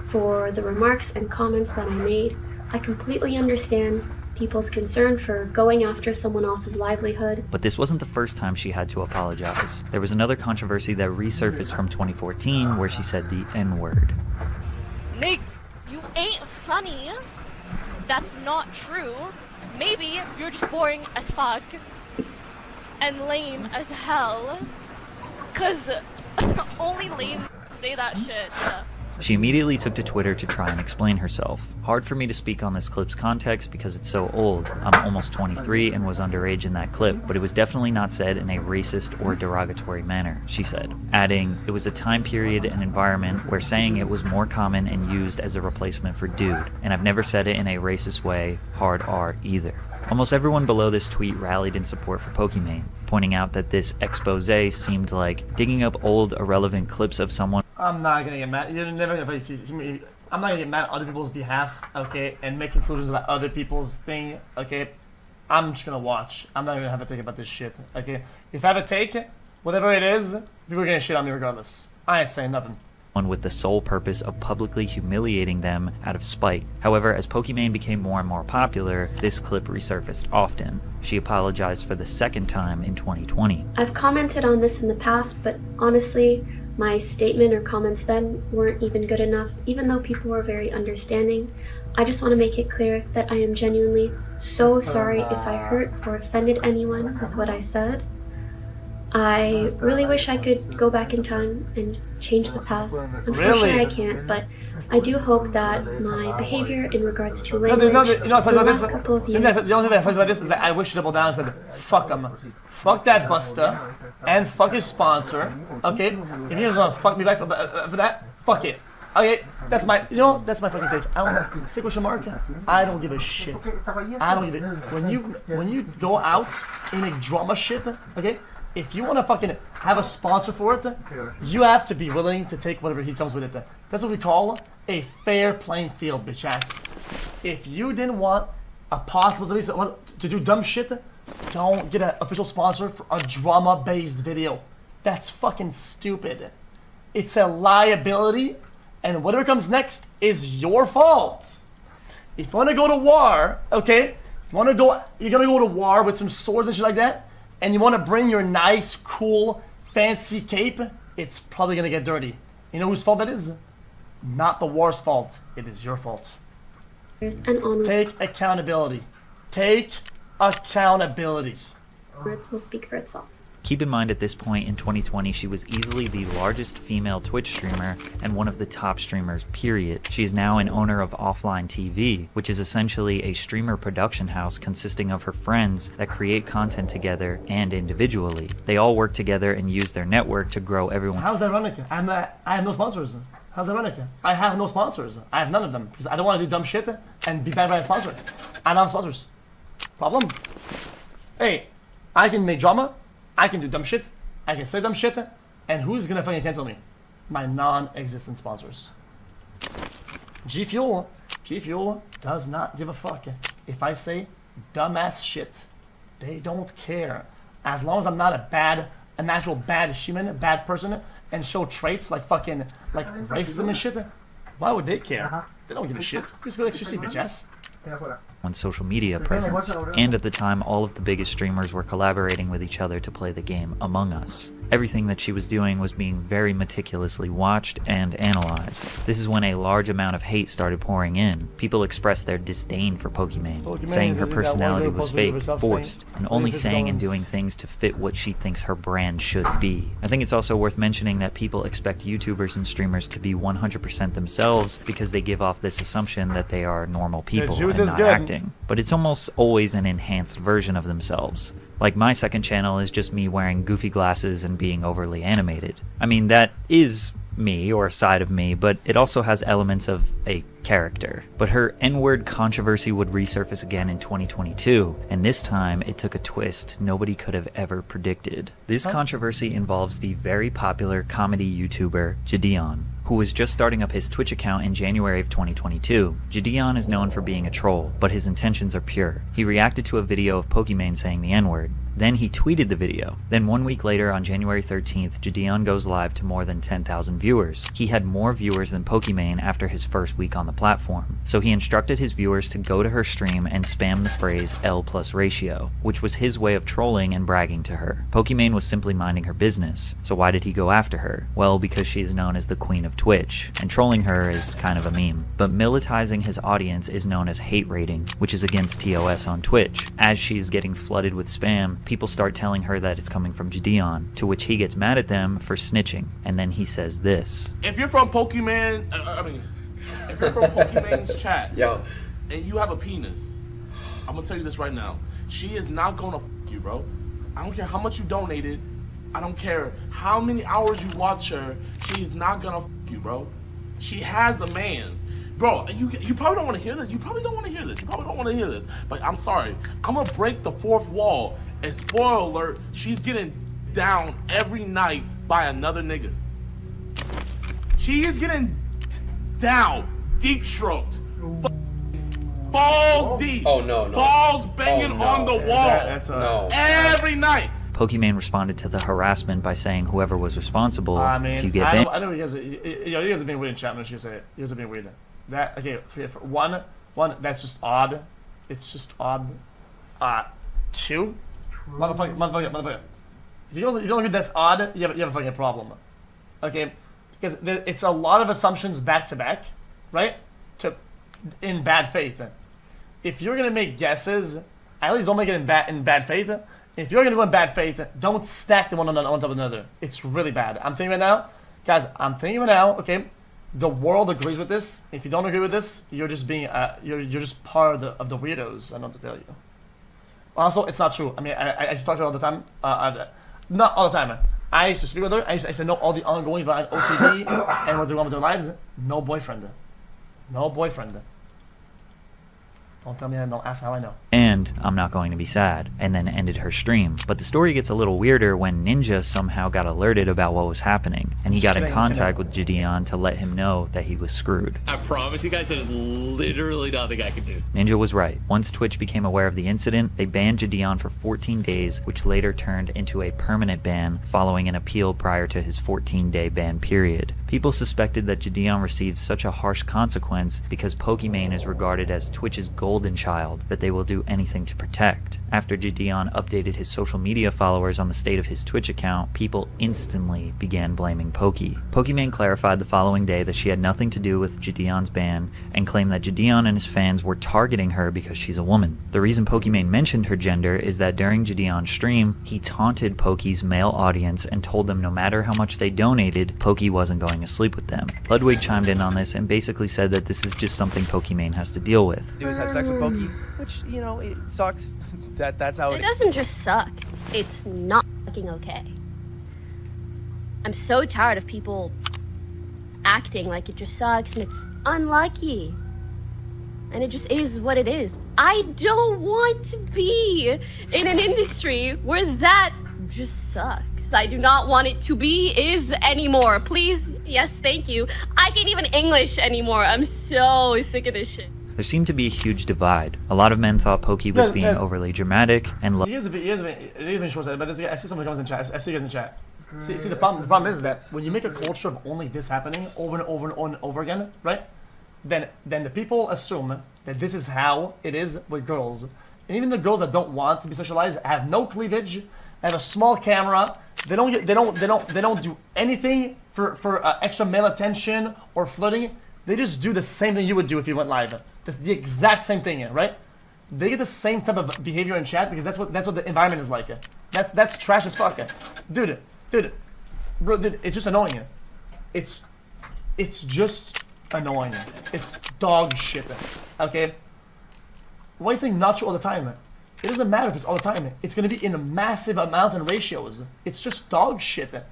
for the remarks and comments that I made. I completely understand people's concern for going after someone else's livelihood. But this wasn't the first time she had to apologize. There was another controversy that resurfaced from 2014 where she said the N-word. Nick, you ain't funny. That's not true. Maybe you're just boring as fuck and lame as hell. Cause only lame say that shit. She immediately took to Twitter to try and explain herself. Hard for me to speak on this clip's context because it's so old. I'm almost 23 and was underage in that clip, but it was definitely not said in a racist or derogatory manner, she said. Adding, it was a time period and environment where saying it was more common and used as a replacement for dude, and I've never said it in a racist way, hard R either. Almost everyone below this tweet rallied in support for Pokimane, pointing out that this expose seemed like digging up old, irrelevant clips of someone. I'm not gonna get mad. You're never gonna see me. I'm not gonna get mad on other people's behalf, okay, and make conclusions about other people's thing, okay. I'm just gonna watch. I'm not gonna have a take about this shit, okay. If I have a take, whatever it is, people are gonna shit on me regardless. I ain't saying nothing. With the sole purpose of publicly humiliating them out of spite. However, as Pokimane became more and more popular, this clip resurfaced often. She apologized for the second time in 2020. I've commented on this in the past, but honestly, my statement or comments then weren't even good enough, even though people were very understanding. I just want to make it clear that I am genuinely so sorry if I hurt or offended anyone with what I said. I really wish I could go back in time and change the past. Unfortunately, I can't, but I do hope that my behavior in regards to language you know, the last couple of years... The only thing that sucks about this is that I wish to double down and said, fuck him. Fuck that buster, and fuck his sponsor, okay? If he doesn't want to fuck me back for that, fuck it. Okay, that's my fucking take. I don't say question mark. I don't give a shit. I don't give it. When you go out and make drama shit, okay? If you want to fucking have a sponsor for it, you have to be willing to take whatever he comes with it. That's what we call a fair playing field, bitch ass. If you didn't want a possible to do dumb shit, don't get an official sponsor for a drama-based video. That's fucking stupid. It's a liability, and whatever comes next is your fault. If you want to go to war, okay? You're gonna go to war with some swords and shit like that, and you want to bring your nice, cool, fancy cape, it's probably gonna get dirty. You know whose fault that is? not the war's fault. It is your fault. And onwards Take accountability. Take accountability. will speak for itself. Keep in mind at this point in 2020, she was easily the largest female Twitch streamer and one of the top streamers, period. She is now an owner of Offline TV, which is essentially a streamer production house consisting of her friends that create content together and individually. They all work together and use their network to grow everyone. How's that running? I have no sponsors. How's that running? I have no sponsors. I have none of them because I don't want to do dumb shit and be bad by a sponsor. I don't have sponsors. Problem? Hey, I can make drama. I can do dumb shit. I can say dumb shit. And who's gonna fucking cancel me? My non-existent sponsors. G Fuel does not give a fuck if I say dumbass shit. They don't care. As long as I'm not an actual bad human, a bad person, and show traits like fucking racism and shit. Why would they care? They don't give a shit. Just go XQC, bitch ass. On social media presence, and at the time all of the biggest streamers were collaborating with each other to play the game Among Us. Everything that she was doing was being very meticulously watched and analyzed. This is when a large amount of hate started pouring in. People expressed their disdain for Pokimane, saying her personality was fake, forced, and only saying and doing things to fit what she thinks her brand should be. I think it's also worth mentioning that people expect YouTubers and streamers to be 100% themselves because they give off this assumption that they are normal people and not acting. But it's almost always an enhanced version of themselves. Like my second channel is just me wearing goofy glasses and being overly animated. I mean, that is me or a side of me, but it also has elements of a character. But her N-word controversy would resurface again in 2022, and this time it took a twist nobody could have ever predicted. This controversy involves the very popular comedy YouTuber Gideon, who was just starting up his Twitch account in January of 2022. Gideon is known for being a troll, but his intentions are pure. He reacted to a video of Pokimane saying the N-word. Then he tweeted the video. Then 1 week later, on January 13th, Gideon goes live to more than 10,000 viewers. He had more viewers than Pokimane after his first week on the platform. So he instructed his viewers to go to her stream and spam the phrase L plus ratio, which was his way of trolling and bragging to her. Pokimane was simply minding her business. So why did he go after her? Well, because she is known as the Queen of Twitch, and trolling her is kind of a meme. But militarizing his audience is known as hate raiding, which is against TOS on Twitch. As she's getting flooded with spam, people start telling her that it's coming from Gideon, to which he gets mad at them for snitching, and then he says this. If you're from Pokimane, if you're from Pokimane's chat, and you have a penis, I'm gonna tell you this right now. She is not gonna f you, bro. I don't care how much you donated. I don't care how many hours you watch her. She is not gonna f you, bro. She has a man's. Bro, you probably don't want to hear this. You probably don't want to hear this. But I'm sorry. I'm gonna break the fourth wall. And spoiler alert, she's getting down every night by another nigga. She is getting down, deep stroked, balls deep. Oh no. Balls banging on the wall every night. Pokimane responded to the harassment by saying whoever was responsible, if you get I banned. know you guys are being weird in chat. I'm just gonna say it. You guys are being weird. That okay? For one, that's just odd. It's just odd. Two. Motherfucker. If you don't agree that's odd, you have a fucking problem. Okay? Because it's a lot of assumptions back to back, right? In bad faith. If you're gonna make guesses, at least don't make it in bad faith. If you're gonna go in bad faith, don't stack them one on top of another. It's really bad. I'm telling you right now, guys. Okay? The world agrees with this. If you don't agree with this, you're just being you're just part of the weirdos. I don't know what to tell you. Also, it's not true. I mean, I just talk to her all the time. Not all the time. I used to speak with her. I used to know all the ongoings behind OCD and what they're going with their lives. No boyfriend. Don't tell me that. Don't ask how I know. And I'm not going to be sad, and then ended her stream. But the story gets a little weirder when Ninja somehow got alerted about what was happening, and he got in contact with Gideon to let him know that he was screwed. I promise you guys, there's literally nothing I can do. Ninja was right. Once Twitch became aware of the incident, they banned Gideon for 14 days, which later turned into a permanent ban following an appeal prior to his 14-day ban period. People suspected that Gideon received such a harsh consequence because Pokimane is regarded as Twitch's gold golden child that they will do anything to protect. After Gideon updated his social media followers on the state of his Twitch account, people instantly began blaming Pokey. Pokimane clarified the following day that she had nothing to do with Gideon's ban and claimed that Gideon and his fans were targeting her because she's a woman. The reason Pokimane mentioned her gender is that during Gideon's stream, he taunted Pokey's male audience and told them no matter how much they donated, Pokey wasn't going to sleep with them. Ludwig chimed in on this and basically said that this is just something Pokimane has to deal with. Do is have sex with Pokey, which, you know, it sucks. That's how it doesn't just suck. It's not fucking okay. I'm so tired of people acting like it just sucks and it's unlucky. And it just is what it is. I don't want to be in an industry where that just sucks. I do not want it to be is anymore. Please, yes, thank you. I can't even English anymore. I'm so sick of this shit. There seemed to be a huge divide. A lot of men thought Pokey was being overly dramatic and He is a bit short-sighted, but I see someone comes in chat. I see you guys in chat. See, the problem is that when you make a culture of only this happening over and over and over again, right? Then the people assume that this is how it is with girls. And even the girls that don't want to be sexualized have no cleavage, have a small camera. They don't do anything for extra male attention or flirting. They just do the same thing you would do if you went live. That's the exact same thing, right? They get the same type of behavior in chat because that's what the environment is like. That's trash as fuck. Dude, bro, it's just annoying. It's just annoying. It's dog shit. Okay? Why are you saying not true all the time? It doesn't matter if it's all the time. It's gonna be in massive amounts and ratios. It's just dog shit. If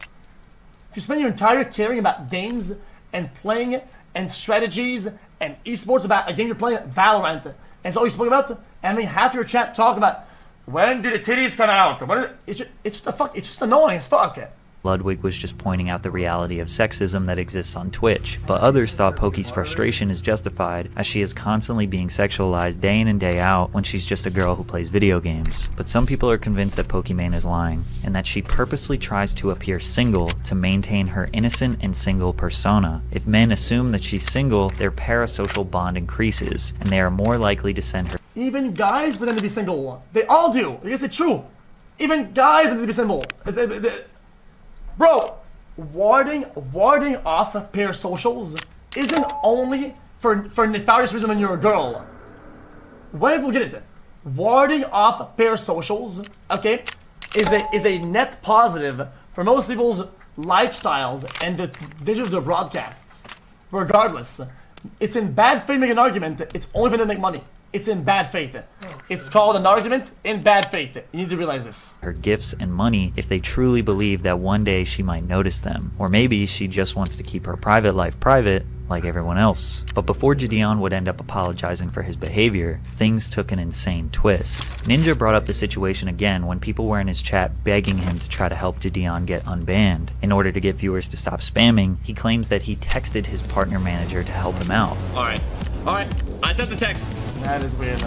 you spend your entire caring about games and playing and strategies and esports about a game you're playing, Valorant, and it's all you spoke about, and then half your chat talk about when did the titties come out? It's just annoying as fuck. Ludwig was just pointing out the reality of sexism that exists on Twitch, but others thought Pokey's frustration is justified as she is constantly being sexualized day in and day out when she's just a girl who plays video games. But some people are convinced that Pokimane is lying, and that she purposely tries to appear single to maintain her innocent and single persona. If men assume that she's single, their parasocial bond increases, and they are more likely to send her. Even guys pretend to be single. They all do. I guess it's true. Even guys pretend to be single. Bro, warding off parasocials isn't only for nefarious reason when you're a girl. When people get it, warding off parasocials, okay, is a net positive for most people's lifestyles and the digital of their broadcasts. Regardless, it's in bad faith to make an argument. It's only for them to make money. It's in bad faith. It's called an argument in bad faith. You need to realize this. Her gifts and money if they truly believe that one day she might notice them. Or maybe she just wants to keep her private life private like everyone else. But before Gideon would end up apologizing for his behavior, things took an insane twist. Ninja brought up the situation again when people were in his chat begging him to try to help Gideon get unbanned. In order to get viewers to stop spamming, he claims that he texted his partner manager to help him out. Alright, I sent the text. That is weird.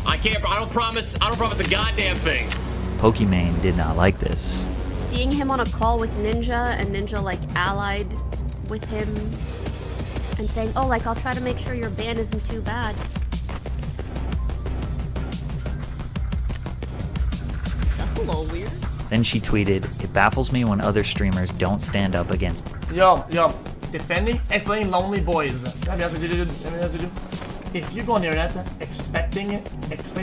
I don't promise a goddamn thing. Pokimane did not like this. Seeing him on a call with Ninja and Ninja like allied with him and saying, oh, like I'll try to make sure your ban isn't too bad. That's a little weird. Then she tweeted, "It baffles me when other streamers don't stand up against." Yo, defending, explaining lonely boys. Let me ask you, dude. If you go on the internet explaining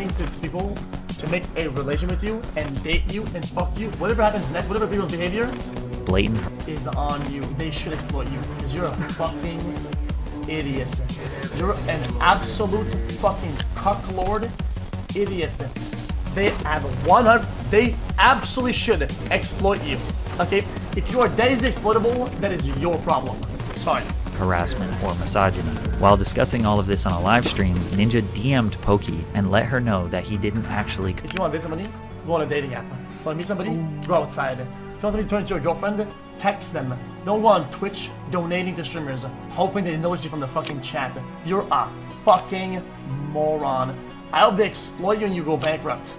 to people to make a relation with you and date you and fuck you, whatever happens next, whatever people's behavior, blatant is on you. They should exploit you because you're a fucking idiot. You're an absolute fucking cucklord idiot. They absolutely should exploit you. Okay? If you are that easily exploitable, that is your problem. Sorry. Harassment or misogyny. While discussing all of this on a live stream, Ninja DM'd Pokey and let her know that he didn't actually. If you want to date somebody, go on a dating app. If you want to meet somebody, go outside. If you want somebody to turn into your girlfriend, text them. Don't go on Twitch donating to streamers, hoping they notice you from the fucking chat. You're a fucking moron. I hope they exploit you and you go bankrupt.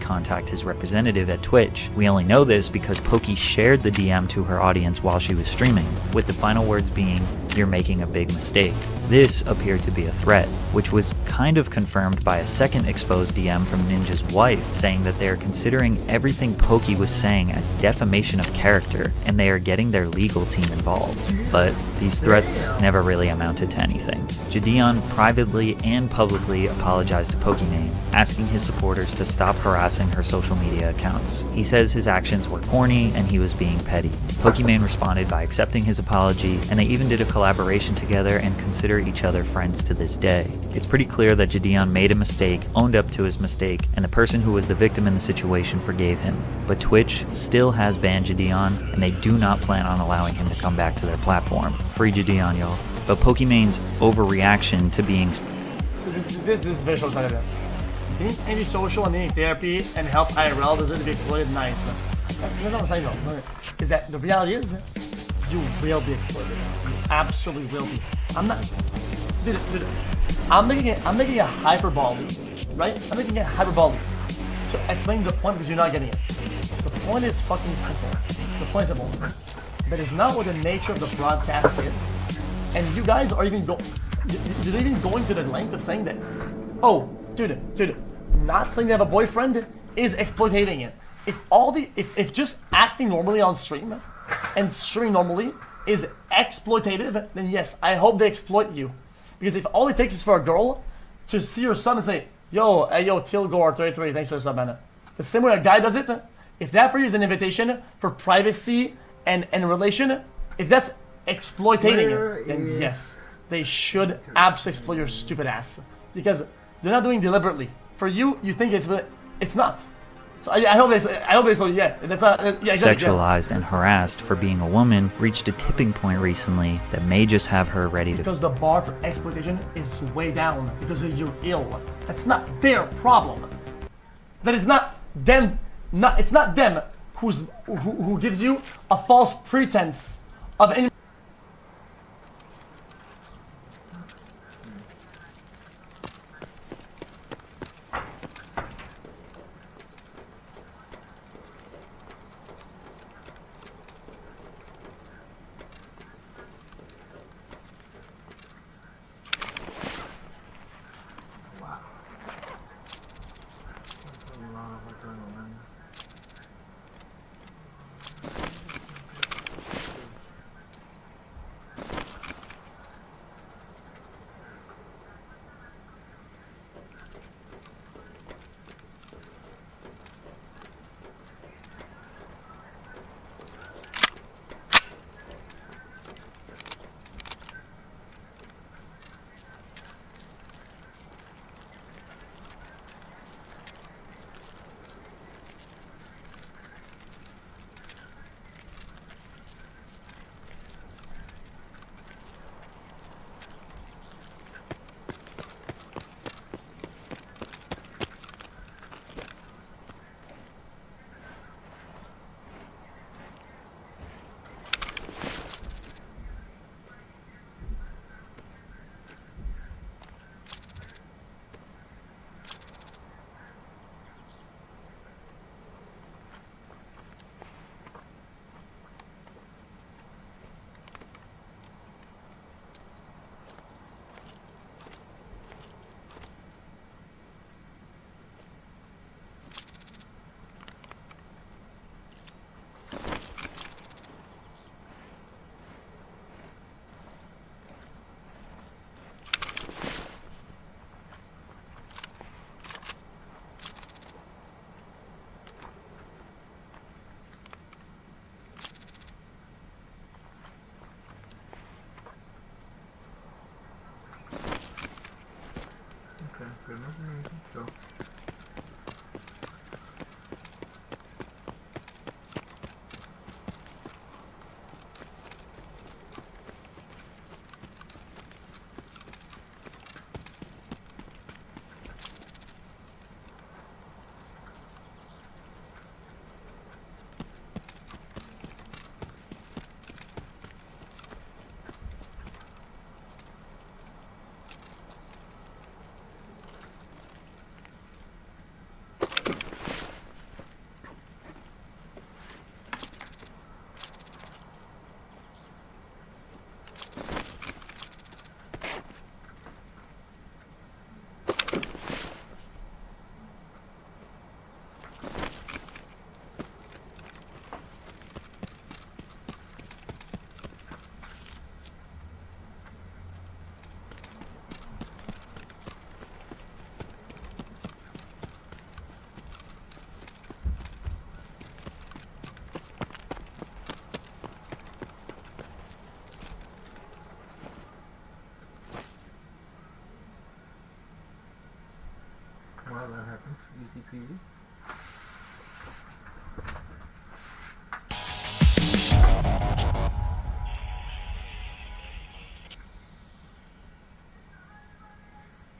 contact his representative at Twitch. We only know this because Pokey shared the DM to her audience while she was streaming, with the final words being, "You're making a big mistake." This appeared to be a threat, which was kind of confirmed by a second exposed DM from Ninja's wife, saying that they are considering everything Pokey was saying as defamation of character, and they are getting their legal team involved. But these threats never really amounted to anything. Gideon privately and publicly apologized to Pokimane, asking his supporters to stop harassing her social media accounts. He says his actions were corny and he was being petty. Pokimane responded by accepting his apology, and they even did a collaboration together and consider each other friends to this day. It's pretty clear that Gideon made a mistake, owned up to his mistake, and the person who was the victim in the situation forgave him. But Twitch still has banned Gideon, and they do not plan on allowing him to come back to their platform. Free Gideon, y'all. But Pokimane's overreaction to being... So this is visual side of it. Being antisocial and needing therapy and help IRL deserve to be exploited, nice. That's what I'm saying though, is that the reality is, you will be exploited. You absolutely will be. I'm not... Dude, I'm making a hyperbole, right? I'm making a hyperbole to explain the point because you're not getting it. The point is fucking simple. The point is simple. That is not what the nature of the broadcast is. And you guys are even you're even going to the length of saying that, oh, dude, not saying they have a boyfriend is exploiting it. If just acting normally on stream and streaming normally is exploitative, then yes, I hope they exploit you. Because if all it takes is for a girl to see your sub and say, yo, Tilgore33, thanks for the sub, man. The same way a guy does it, if that for you is an invitation for privacy and relation, if that's exploitating it, then yes, they should absolutely exploit your stupid ass. Because they're not doing it deliberately. For you, you think it's not. So I hope they yeah, that's not, yeah, exactly, sexualized and harassed for being a woman reached a tipping point recently that may just have her ready to... Because the bar for exploitation is way down because you're ill. That's not their problem. That is not them. It's not them who gives you a false pretense of any...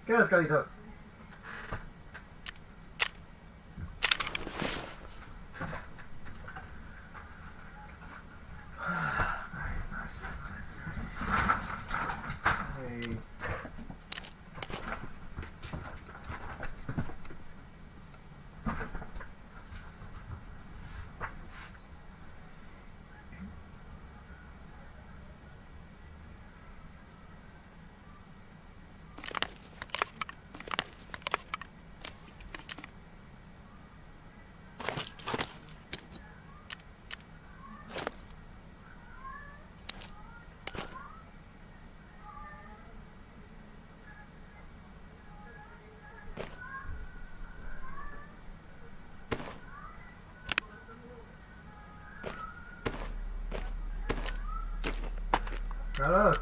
Gracias, Caritas. Carlos.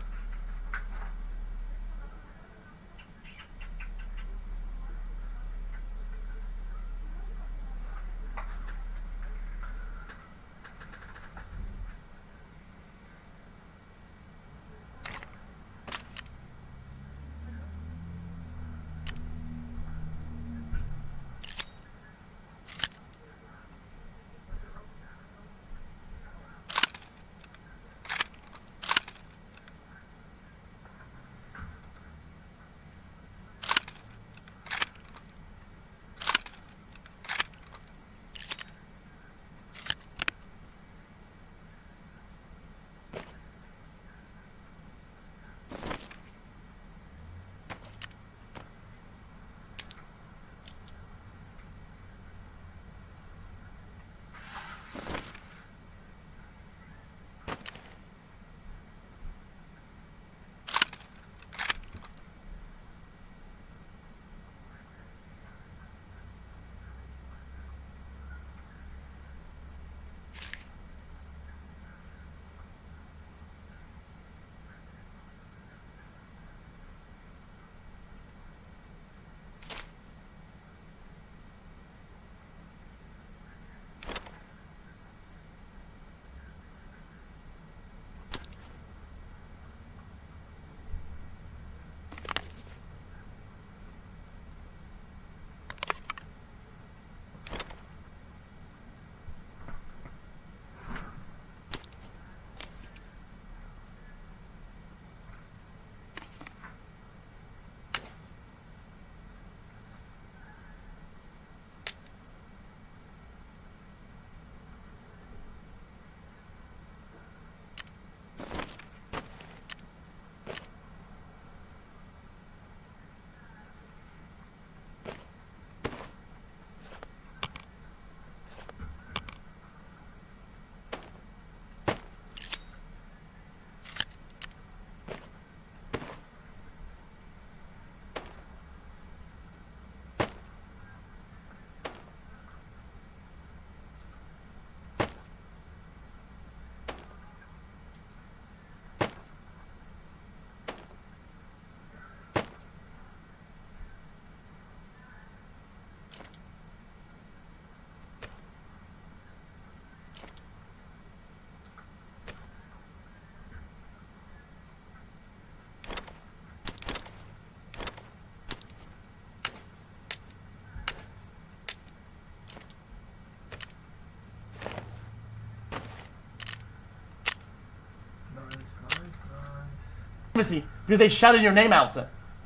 Because they shouted your name out.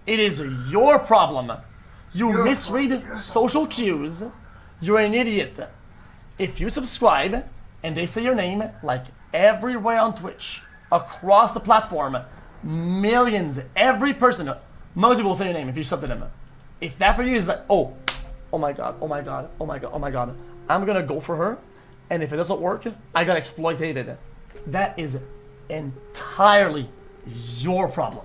It is your problem. You misread social cues. You're an idiot. If you subscribe and they say your name, like everywhere on Twitch, across the platform, millions, every person, most people will say your name if you sub to them. If that for you is like, oh my god, oh my god, oh my god, oh my god, I'm gonna go for her, and if it doesn't work, I got exploited. That is entirely your problem.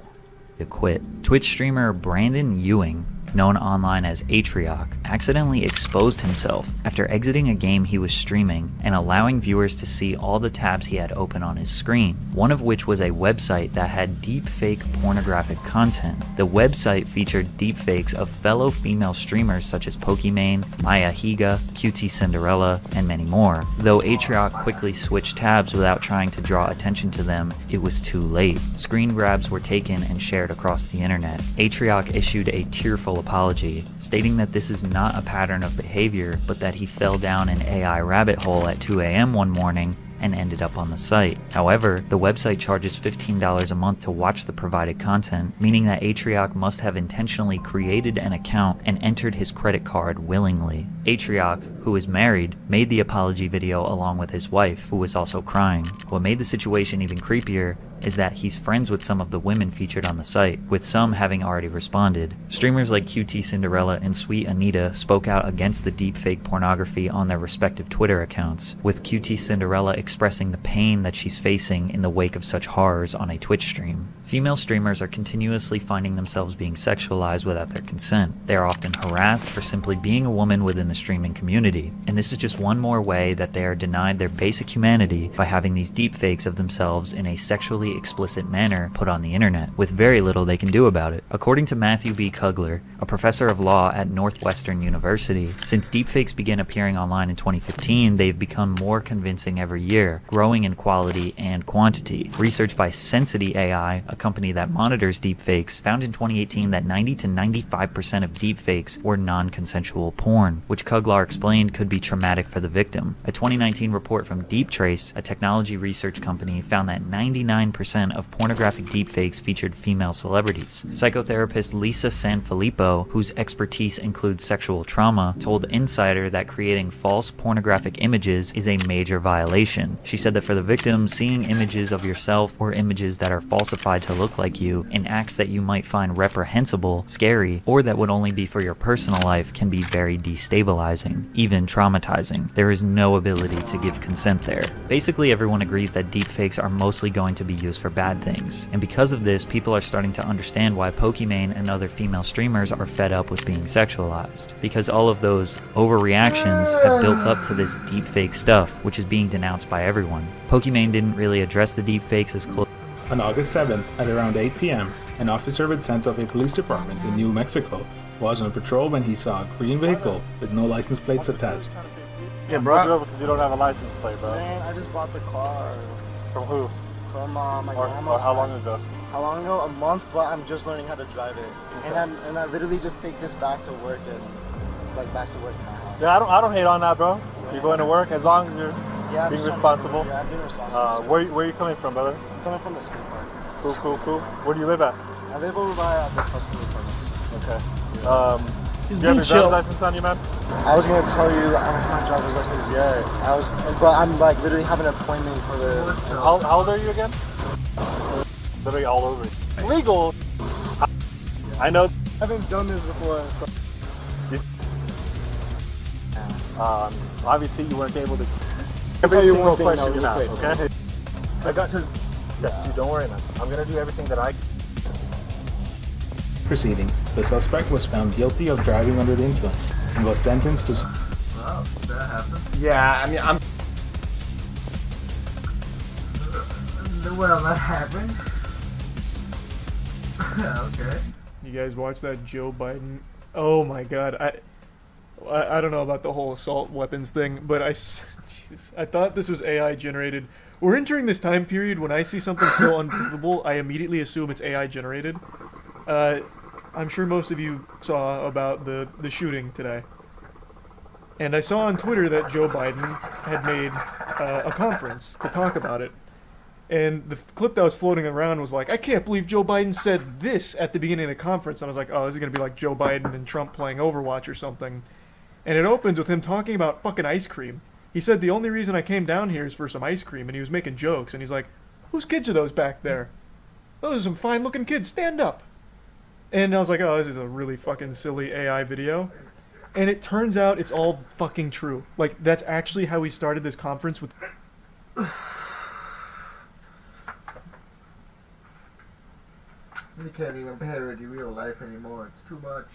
To quit. Twitch streamer Brandon Ewing known online as Atrioc, accidentally exposed himself after exiting a game he was streaming and allowing viewers to see all the tabs he had open on his screen, one of which was a website that had deepfake pornographic content. The website featured deepfakes of fellow female streamers such as Pokimane, Maya Higa, QT Cinderella, and many more. Though Atrioc quickly switched tabs without trying to draw attention to them, it was too late. Screen grabs were taken and shared across the internet. Atrioc issued a tearful apology, stating that this is not a pattern of behavior, but that he fell down an AI rabbit hole at 2 a.m. one morning and ended up on the site. However, the website charges $15 a month to watch the provided content, meaning that Atrioc must have intentionally created an account and entered his credit card willingly. Atrioc, who is married, made the apology video along with his wife, who was also crying. What made the situation even creepier is that he's friends with some of the women featured on the site, with some having already responded. Streamers like QT Cinderella and Sweet Anita spoke out against the deepfake pornography on their respective Twitter accounts, with QT Cinderella expressing the pain that she's facing in the wake of such horrors on a Twitch stream. Female streamers are continuously finding themselves being sexualized without their consent. They are often harassed for simply being a woman within the streaming community, and this is just one more way that they are denied their basic humanity by having these deepfakes of themselves in a sexually explicit manner put on the internet, with very little they can do about it. According to Matthew B. Kugler, a professor of law at Northwestern University, since deepfakes began appearing online in 2015, they've become more convincing every year, growing in quality and quantity. Research by Sensity AI, a company that monitors deepfakes, found in 2018 that 90 to 95% of deepfakes were non-consensual porn, which Kugler explained could be traumatic for the victim. A 2019 report from DeepTrace, a technology research company, found that 99% of pornographic deepfakes featured female celebrities. Psychotherapist Lisa Sanfilippo, whose expertise includes sexual trauma, told Insider that creating false pornographic images is a major violation. She said that for the victim, seeing images of yourself or images that are falsified to look like you in acts that you might find reprehensible, scary, or that would only be for your personal life can be very destabilizing, even traumatizing. There is no ability to give consent there. Basically, everyone agrees that deepfakes are mostly going to be used for bad things, and because of this, people are starting to understand why Pokimane and other female streamers are fed up with being sexualized, because all of those overreactions have built up to this deepfake stuff, which is being denounced by everyone. Pokimane didn't really address the deepfakes as close. On August 7th, at around 8 p.m., an officer with scent of a police department in New Mexico was on patrol when he saw a green vehicle with no license plates attached. Yeah, bro, because you don't have a license plate, bro. Man, I just bought the car. From who? From my grandma. Or how long ago? How long ago? A month, but I'm just learning how to drive it. Okay. And I literally just take this back to work and back to work in my house. Yeah, I don't hate on that, bro. You're going to work as long as you're being responsible. Yeah, I'm being responsible. Where are you coming from, brother? I'm coming from the skate park. Cool. Where do you live at? I live over by the customer apartment. Okay. Do you have your driver's license on you, man? I was gonna tell you I don't have my driver's license yet. But I'm like literally having an appointment for the. How old are you again? Literally all over. Legal. I know. I haven't done this before. So. Obviously you weren't able to. Every single question you have, okay? I got his. Yeah, don't worry, man. I'm gonna do everything that I. Proceedings. The suspect was found guilty of driving under the influence and was sentenced to. Wow, that happened. Yeah, I mean, I'm. Well, that happened. Okay. You guys watch that Joe Biden? Oh my God, I don't know about the whole assault weapons thing, but I thought this was AI generated. We're entering this time period when I see something so unbelievable, I immediately assume it's AI generated. I'm sure most of you saw about the shooting today. And I saw on Twitter that Joe Biden had made a conference to talk about it. And the clip that was floating around was like, I can't believe Joe Biden said this at the beginning of the conference. And I was like, oh, this is going to be like Joe Biden and Trump playing Overwatch or something. And it opens with him talking about fucking ice cream. He said, the only reason I came down here is for some ice cream. And he was making jokes. And he's like, whose kids are those back there? Those are some fine-looking kids. Stand up. And I was like, oh, this is a really fucking silly AI video. And it turns out it's all fucking true. Like, that's actually how we started this conference with... You can't even parody real life anymore. It's too much.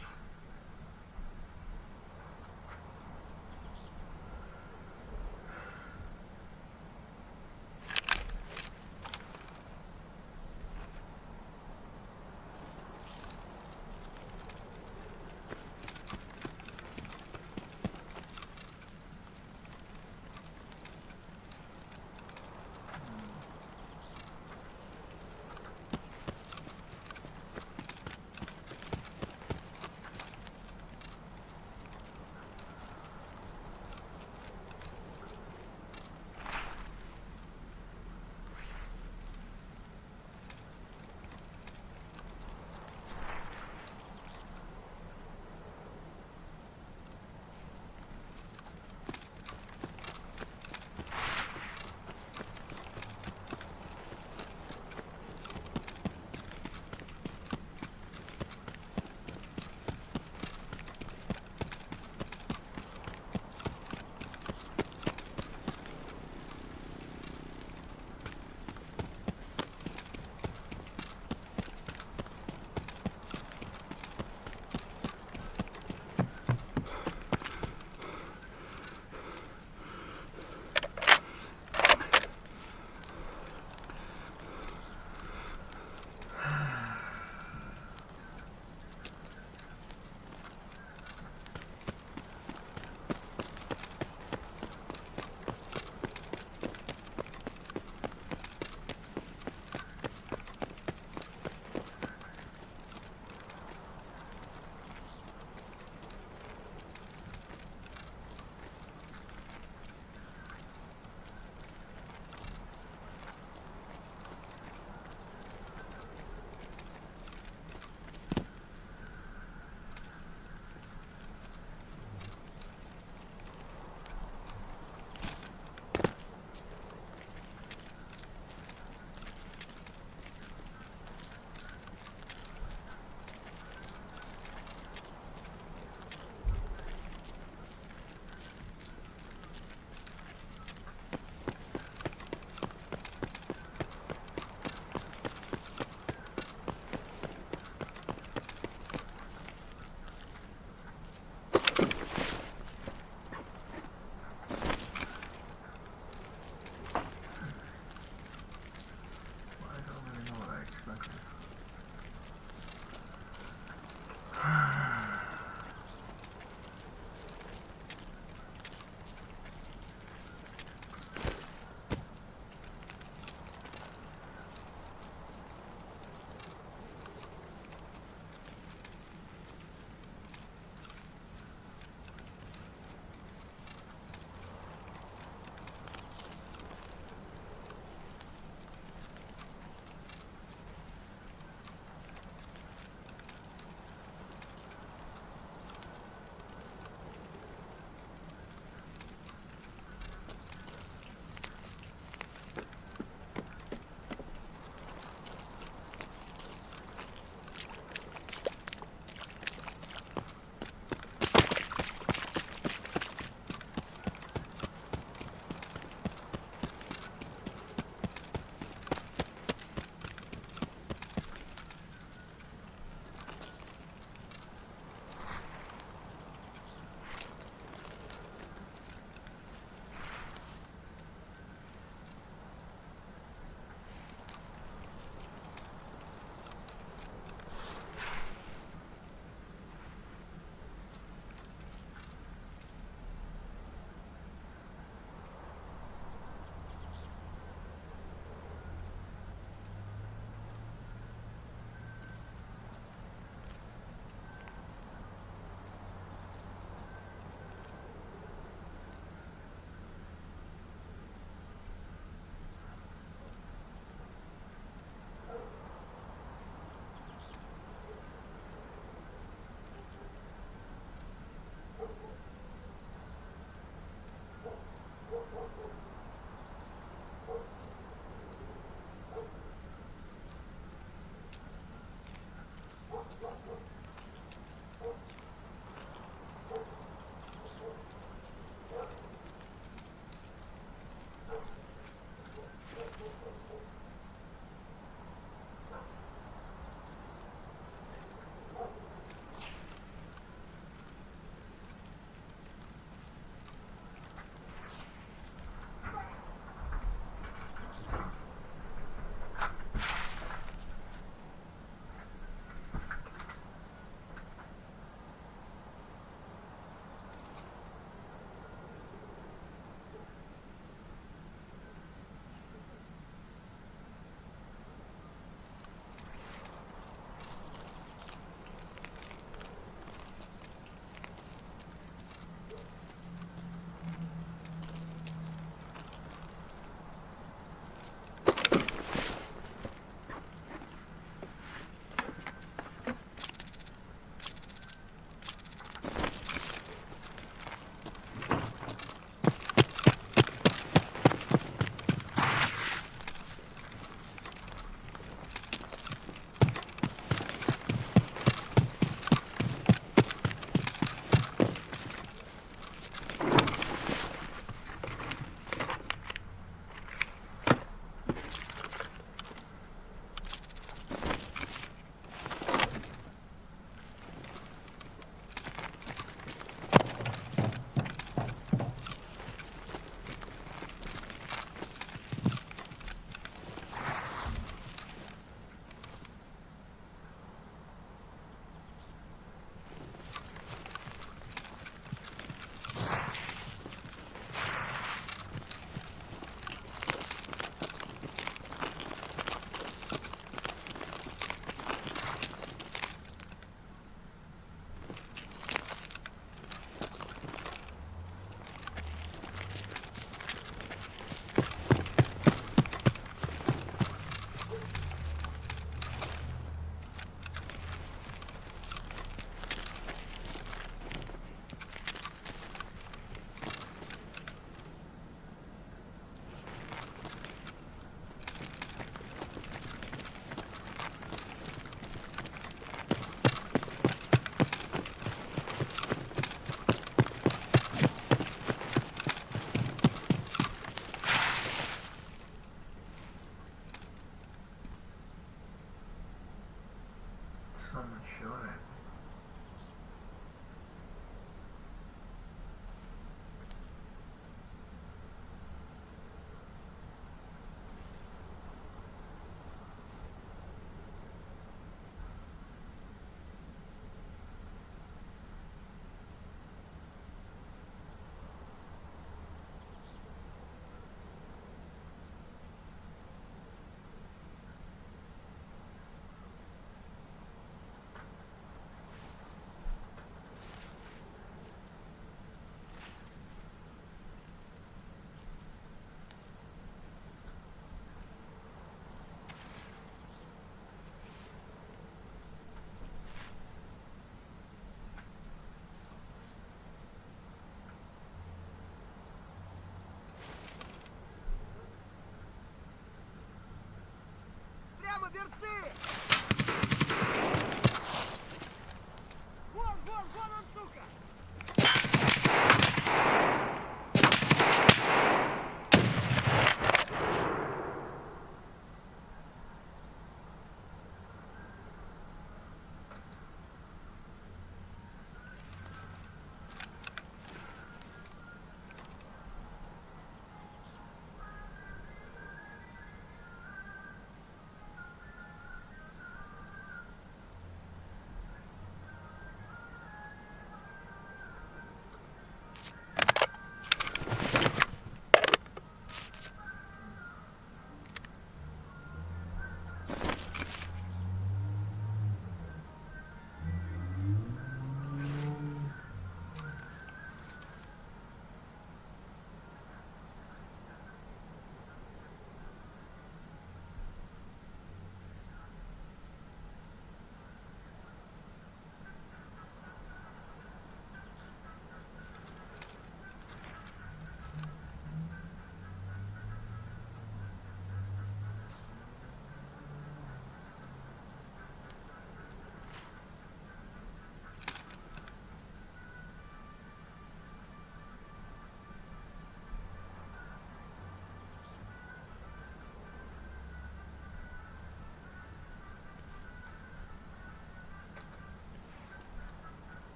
I'm not sure.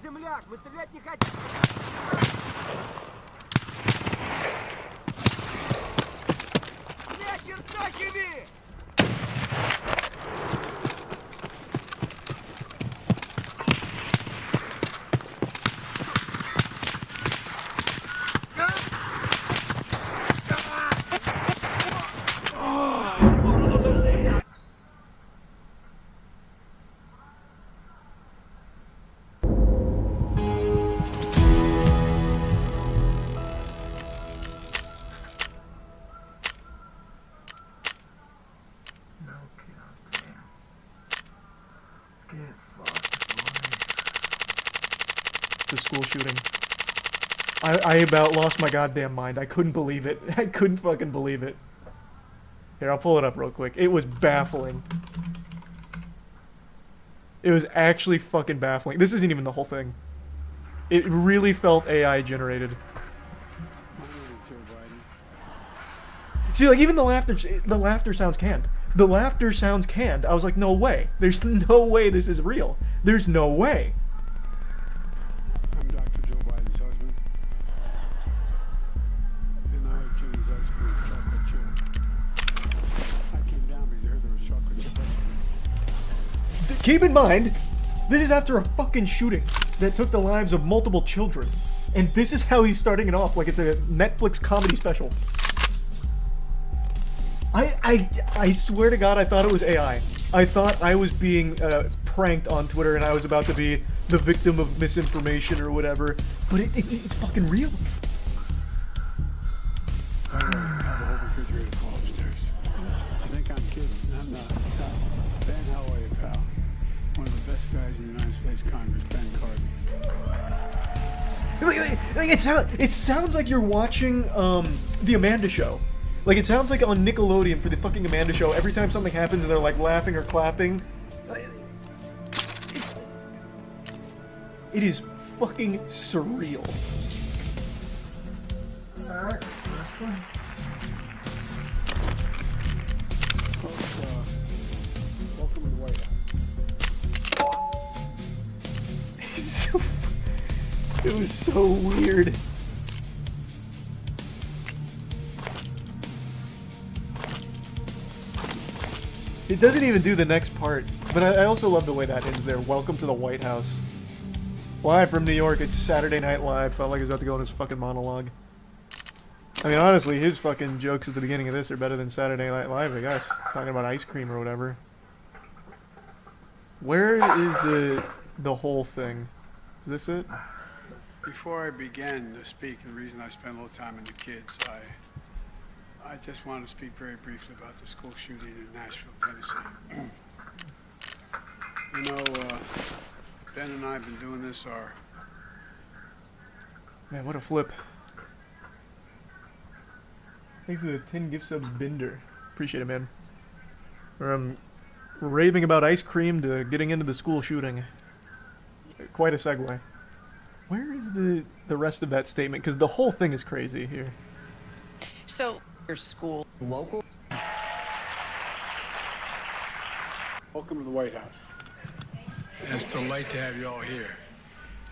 земляк, мы стрелять не хотим. Ветер, тахиви! The school shooting. I about lost my goddamn mind. I couldn't believe it. I couldn't fucking believe it. Here, I'll pull it up real quick. It was baffling. It was actually fucking baffling. This isn't even the whole thing. It really felt AI generated. See, like, even the laughter sounds canned. The laughter sounds canned. I was like, no way. There's no way this is real. There's no way. I'm Dr. Joe Biden's husband. And I have Jenny's ice cream chocolate chip. I came down because I heard there was chocolate chip. Keep in mind, this is after a fucking shooting that took the lives of multiple children. And this is how he's starting it off, like it's a Netflix comedy special. I swear to God, I thought it was AI. I thought I was being pranked on Twitter and I was about to be the victim of misinformation or whatever. But it's fucking real. I have a whole refrigerator full upstairs. I think I'm kidding. I'm not. Ben, how are you, pal? One of the best guys in the United States Congress, Ben Cardin. It sounds like you're watching the Amanda Show. Like, it sounds like on Nickelodeon for the fucking Amanda Show, every time something happens and they're like laughing or clapping. It is fucking surreal. Alright, that's fine. Folks, welcome to the White House. It's so... It was so weird. It doesn't even do the next part, but I also love the way that ends there. Welcome to the White House. Live from New York, it's Saturday Night Live. Felt like he was about to go on his fucking monologue. I mean, honestly, his fucking jokes at the beginning of this are better than Saturday Night Live, I guess. Talking about ice cream or whatever. Where is the whole thing? Is this it? Before I began to speak, the reason I spent a little time with the kids, I just wanted to speak very briefly about the school shooting in Nashville, Tennessee. You know, Ben and I have been doing this Man, what a flip. Thanks to the 10 gift subs, Binder. Appreciate it, man. From raving about ice cream to getting into the school shooting. Quite a segue. Where is the rest of that statement? Because the whole thing is crazy here. So, your school local? Welcome to the White House. It's a delight to have you all here.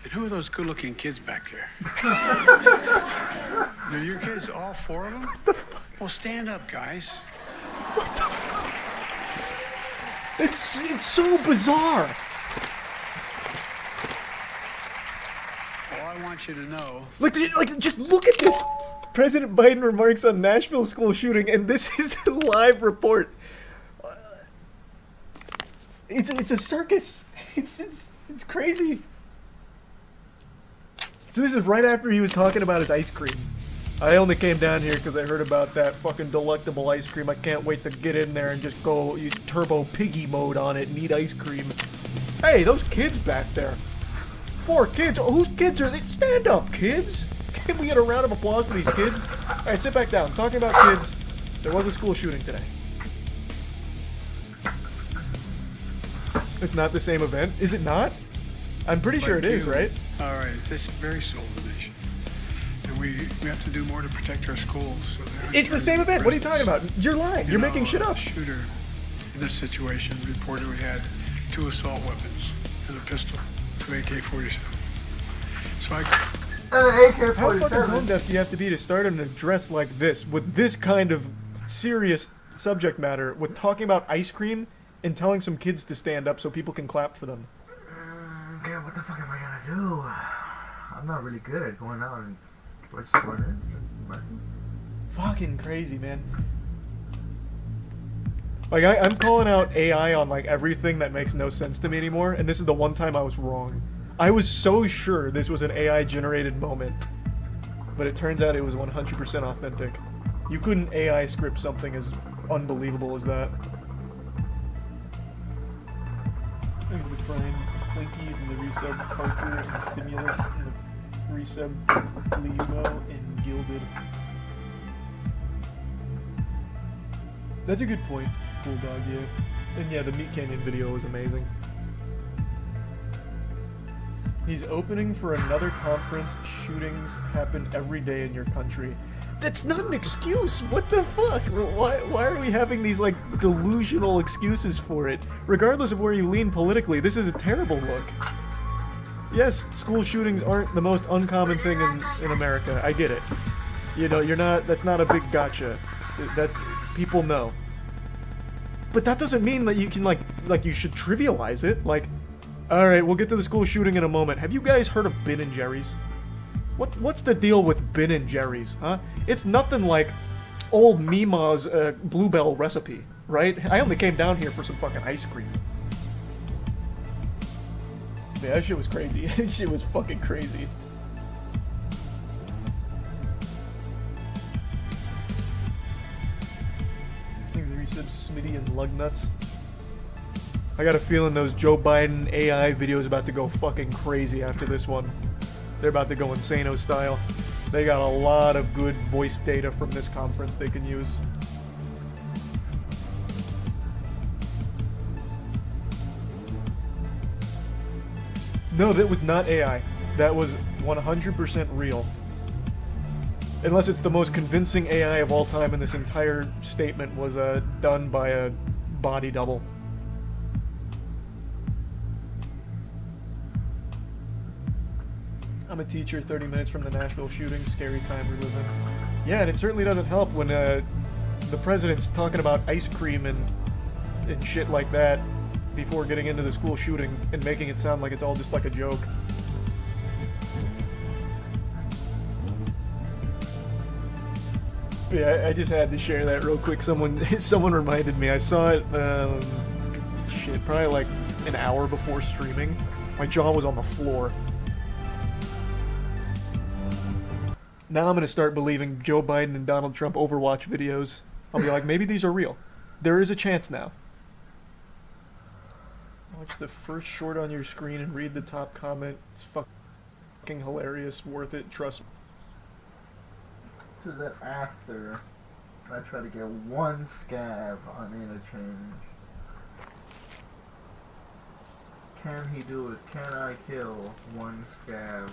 And who are those good-looking kids back there? Are your kids, all four of them? Well, stand up, guys. What the fuck? It's so bizarre. Well, I want you to know. Like, just look at this. President Biden remarks on Nashville school shooting, and this is a live report. It's a circus. It's crazy. So this is right after he was talking about his ice cream. I only came down here because I heard about that fucking delectable ice cream. I can't wait to get in there and just go use turbo piggy mode on it and eat ice cream. Hey, those kids back there. 4 kids. Whose kids are they? Stand up, kids. Can we get a round of applause for these kids? Alright, sit back down. Talking about kids, there was a school shooting today. It's not the same event. Is it not? I'm pretty sure it is, right? All right, this is very sold the nation. And we have to do more to protect our schools. So it's the same event. What are you talking about? You're lying. You're making shit up. The shooter in this situation reported we had 2 assault weapons and a pistol, 2 AK-47. So How fucking tone deaf do you have to be to start an address like this, with this kind of serious subject matter, with talking about ice cream and telling some kids to stand up so people can clap for them? Yeah, what the fuck am I gonna do? I'm not really good at going out and registering it. Fucking crazy, man. Like, I'm calling out AI on, like, everything that makes no sense to me anymore, and this is the one time I was wrong. I was so sure this was an AI-generated moment, but it turns out it was 100% authentic. You couldn't AI script something as unbelievable as that. Thanks for trying Twinkies and the resub Parker and Stimulus and the resub Leumo and Gilded. That's a good point, Bulldog, yeah. And yeah, the Meat Canyon video was amazing. He's opening for another conference. Shootings happen every day in your country. That's not an excuse. What the fuck? Why are we having these like delusional excuses for it? Regardless of where you lean politically, this is a terrible look. Yes, school shootings aren't the most uncommon thing in America. I get it. You know, that's not a big gotcha. That people know. But that doesn't mean that you can like you should trivialize it. Like, all right, we'll get to the school shooting in a moment. Have you guys heard of Ben and Jerry's? What's the deal with Ben and Jerry's, huh? It's nothing like old Mima's Bluebell recipe, right? I only came down here for some fucking ice cream. Yeah, that shit was crazy. That shit was fucking crazy. Thanks for resubs, Smitty and Lugnuts. I got a feeling those Joe Biden AI videos about to go fucking crazy after this one. They're about to go Insano style. They got a lot of good voice data from this conference they can use. No, that was not AI. That was 100% real. Unless it's the most convincing AI of all time and this entire statement was done by a body double. I'm a teacher 30 minutes from the Nashville shooting. Scary time we live in. Yeah, and it certainly doesn't help when the president's talking about ice cream and shit like that before getting into the school shooting and making it sound like it's all just like a joke. Yeah, I just had to share that real quick. Someone reminded me. I saw it, probably like an hour before streaming. My jaw was on the floor. Now I'm gonna start believing Joe Biden and Donald Trump Overwatch videos. I'll be like, maybe these are real. There is a chance now. Watch the first short on your screen and read the top comment. It's fucking hilarious, worth it, trust me. To that after, I try to get one scav on interchange. Can he do it? Can I kill one scav?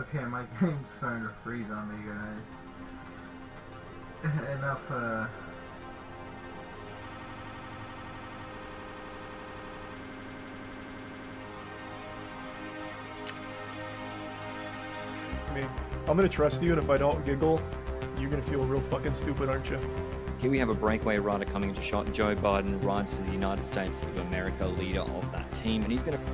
Okay, my game's starting to freeze on me, guys. Enough, I mean, I'm gonna trust you, and if I don't giggle, you're gonna feel real fucking stupid, aren't you? Here we have a breakaway rider coming into shot. Joe Biden rides for the United States of America, leader of that team, and he's going to...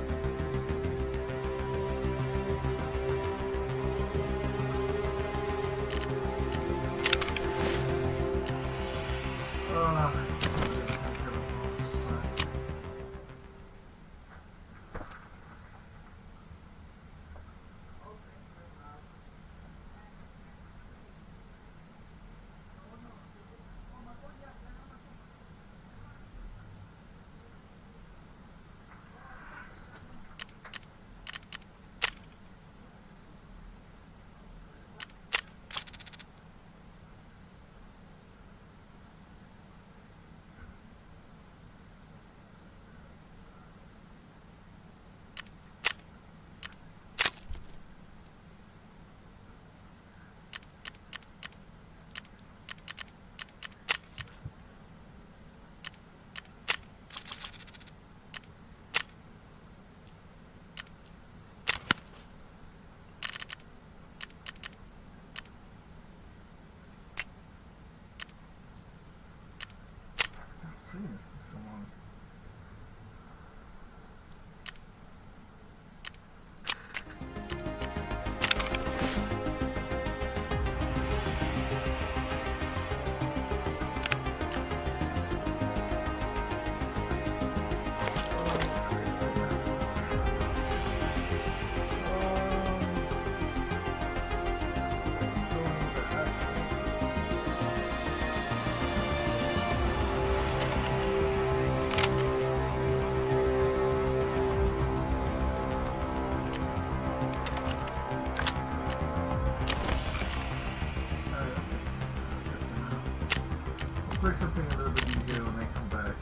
play something a little bit easier when I come back.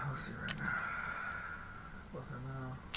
We'll see right now. But for now.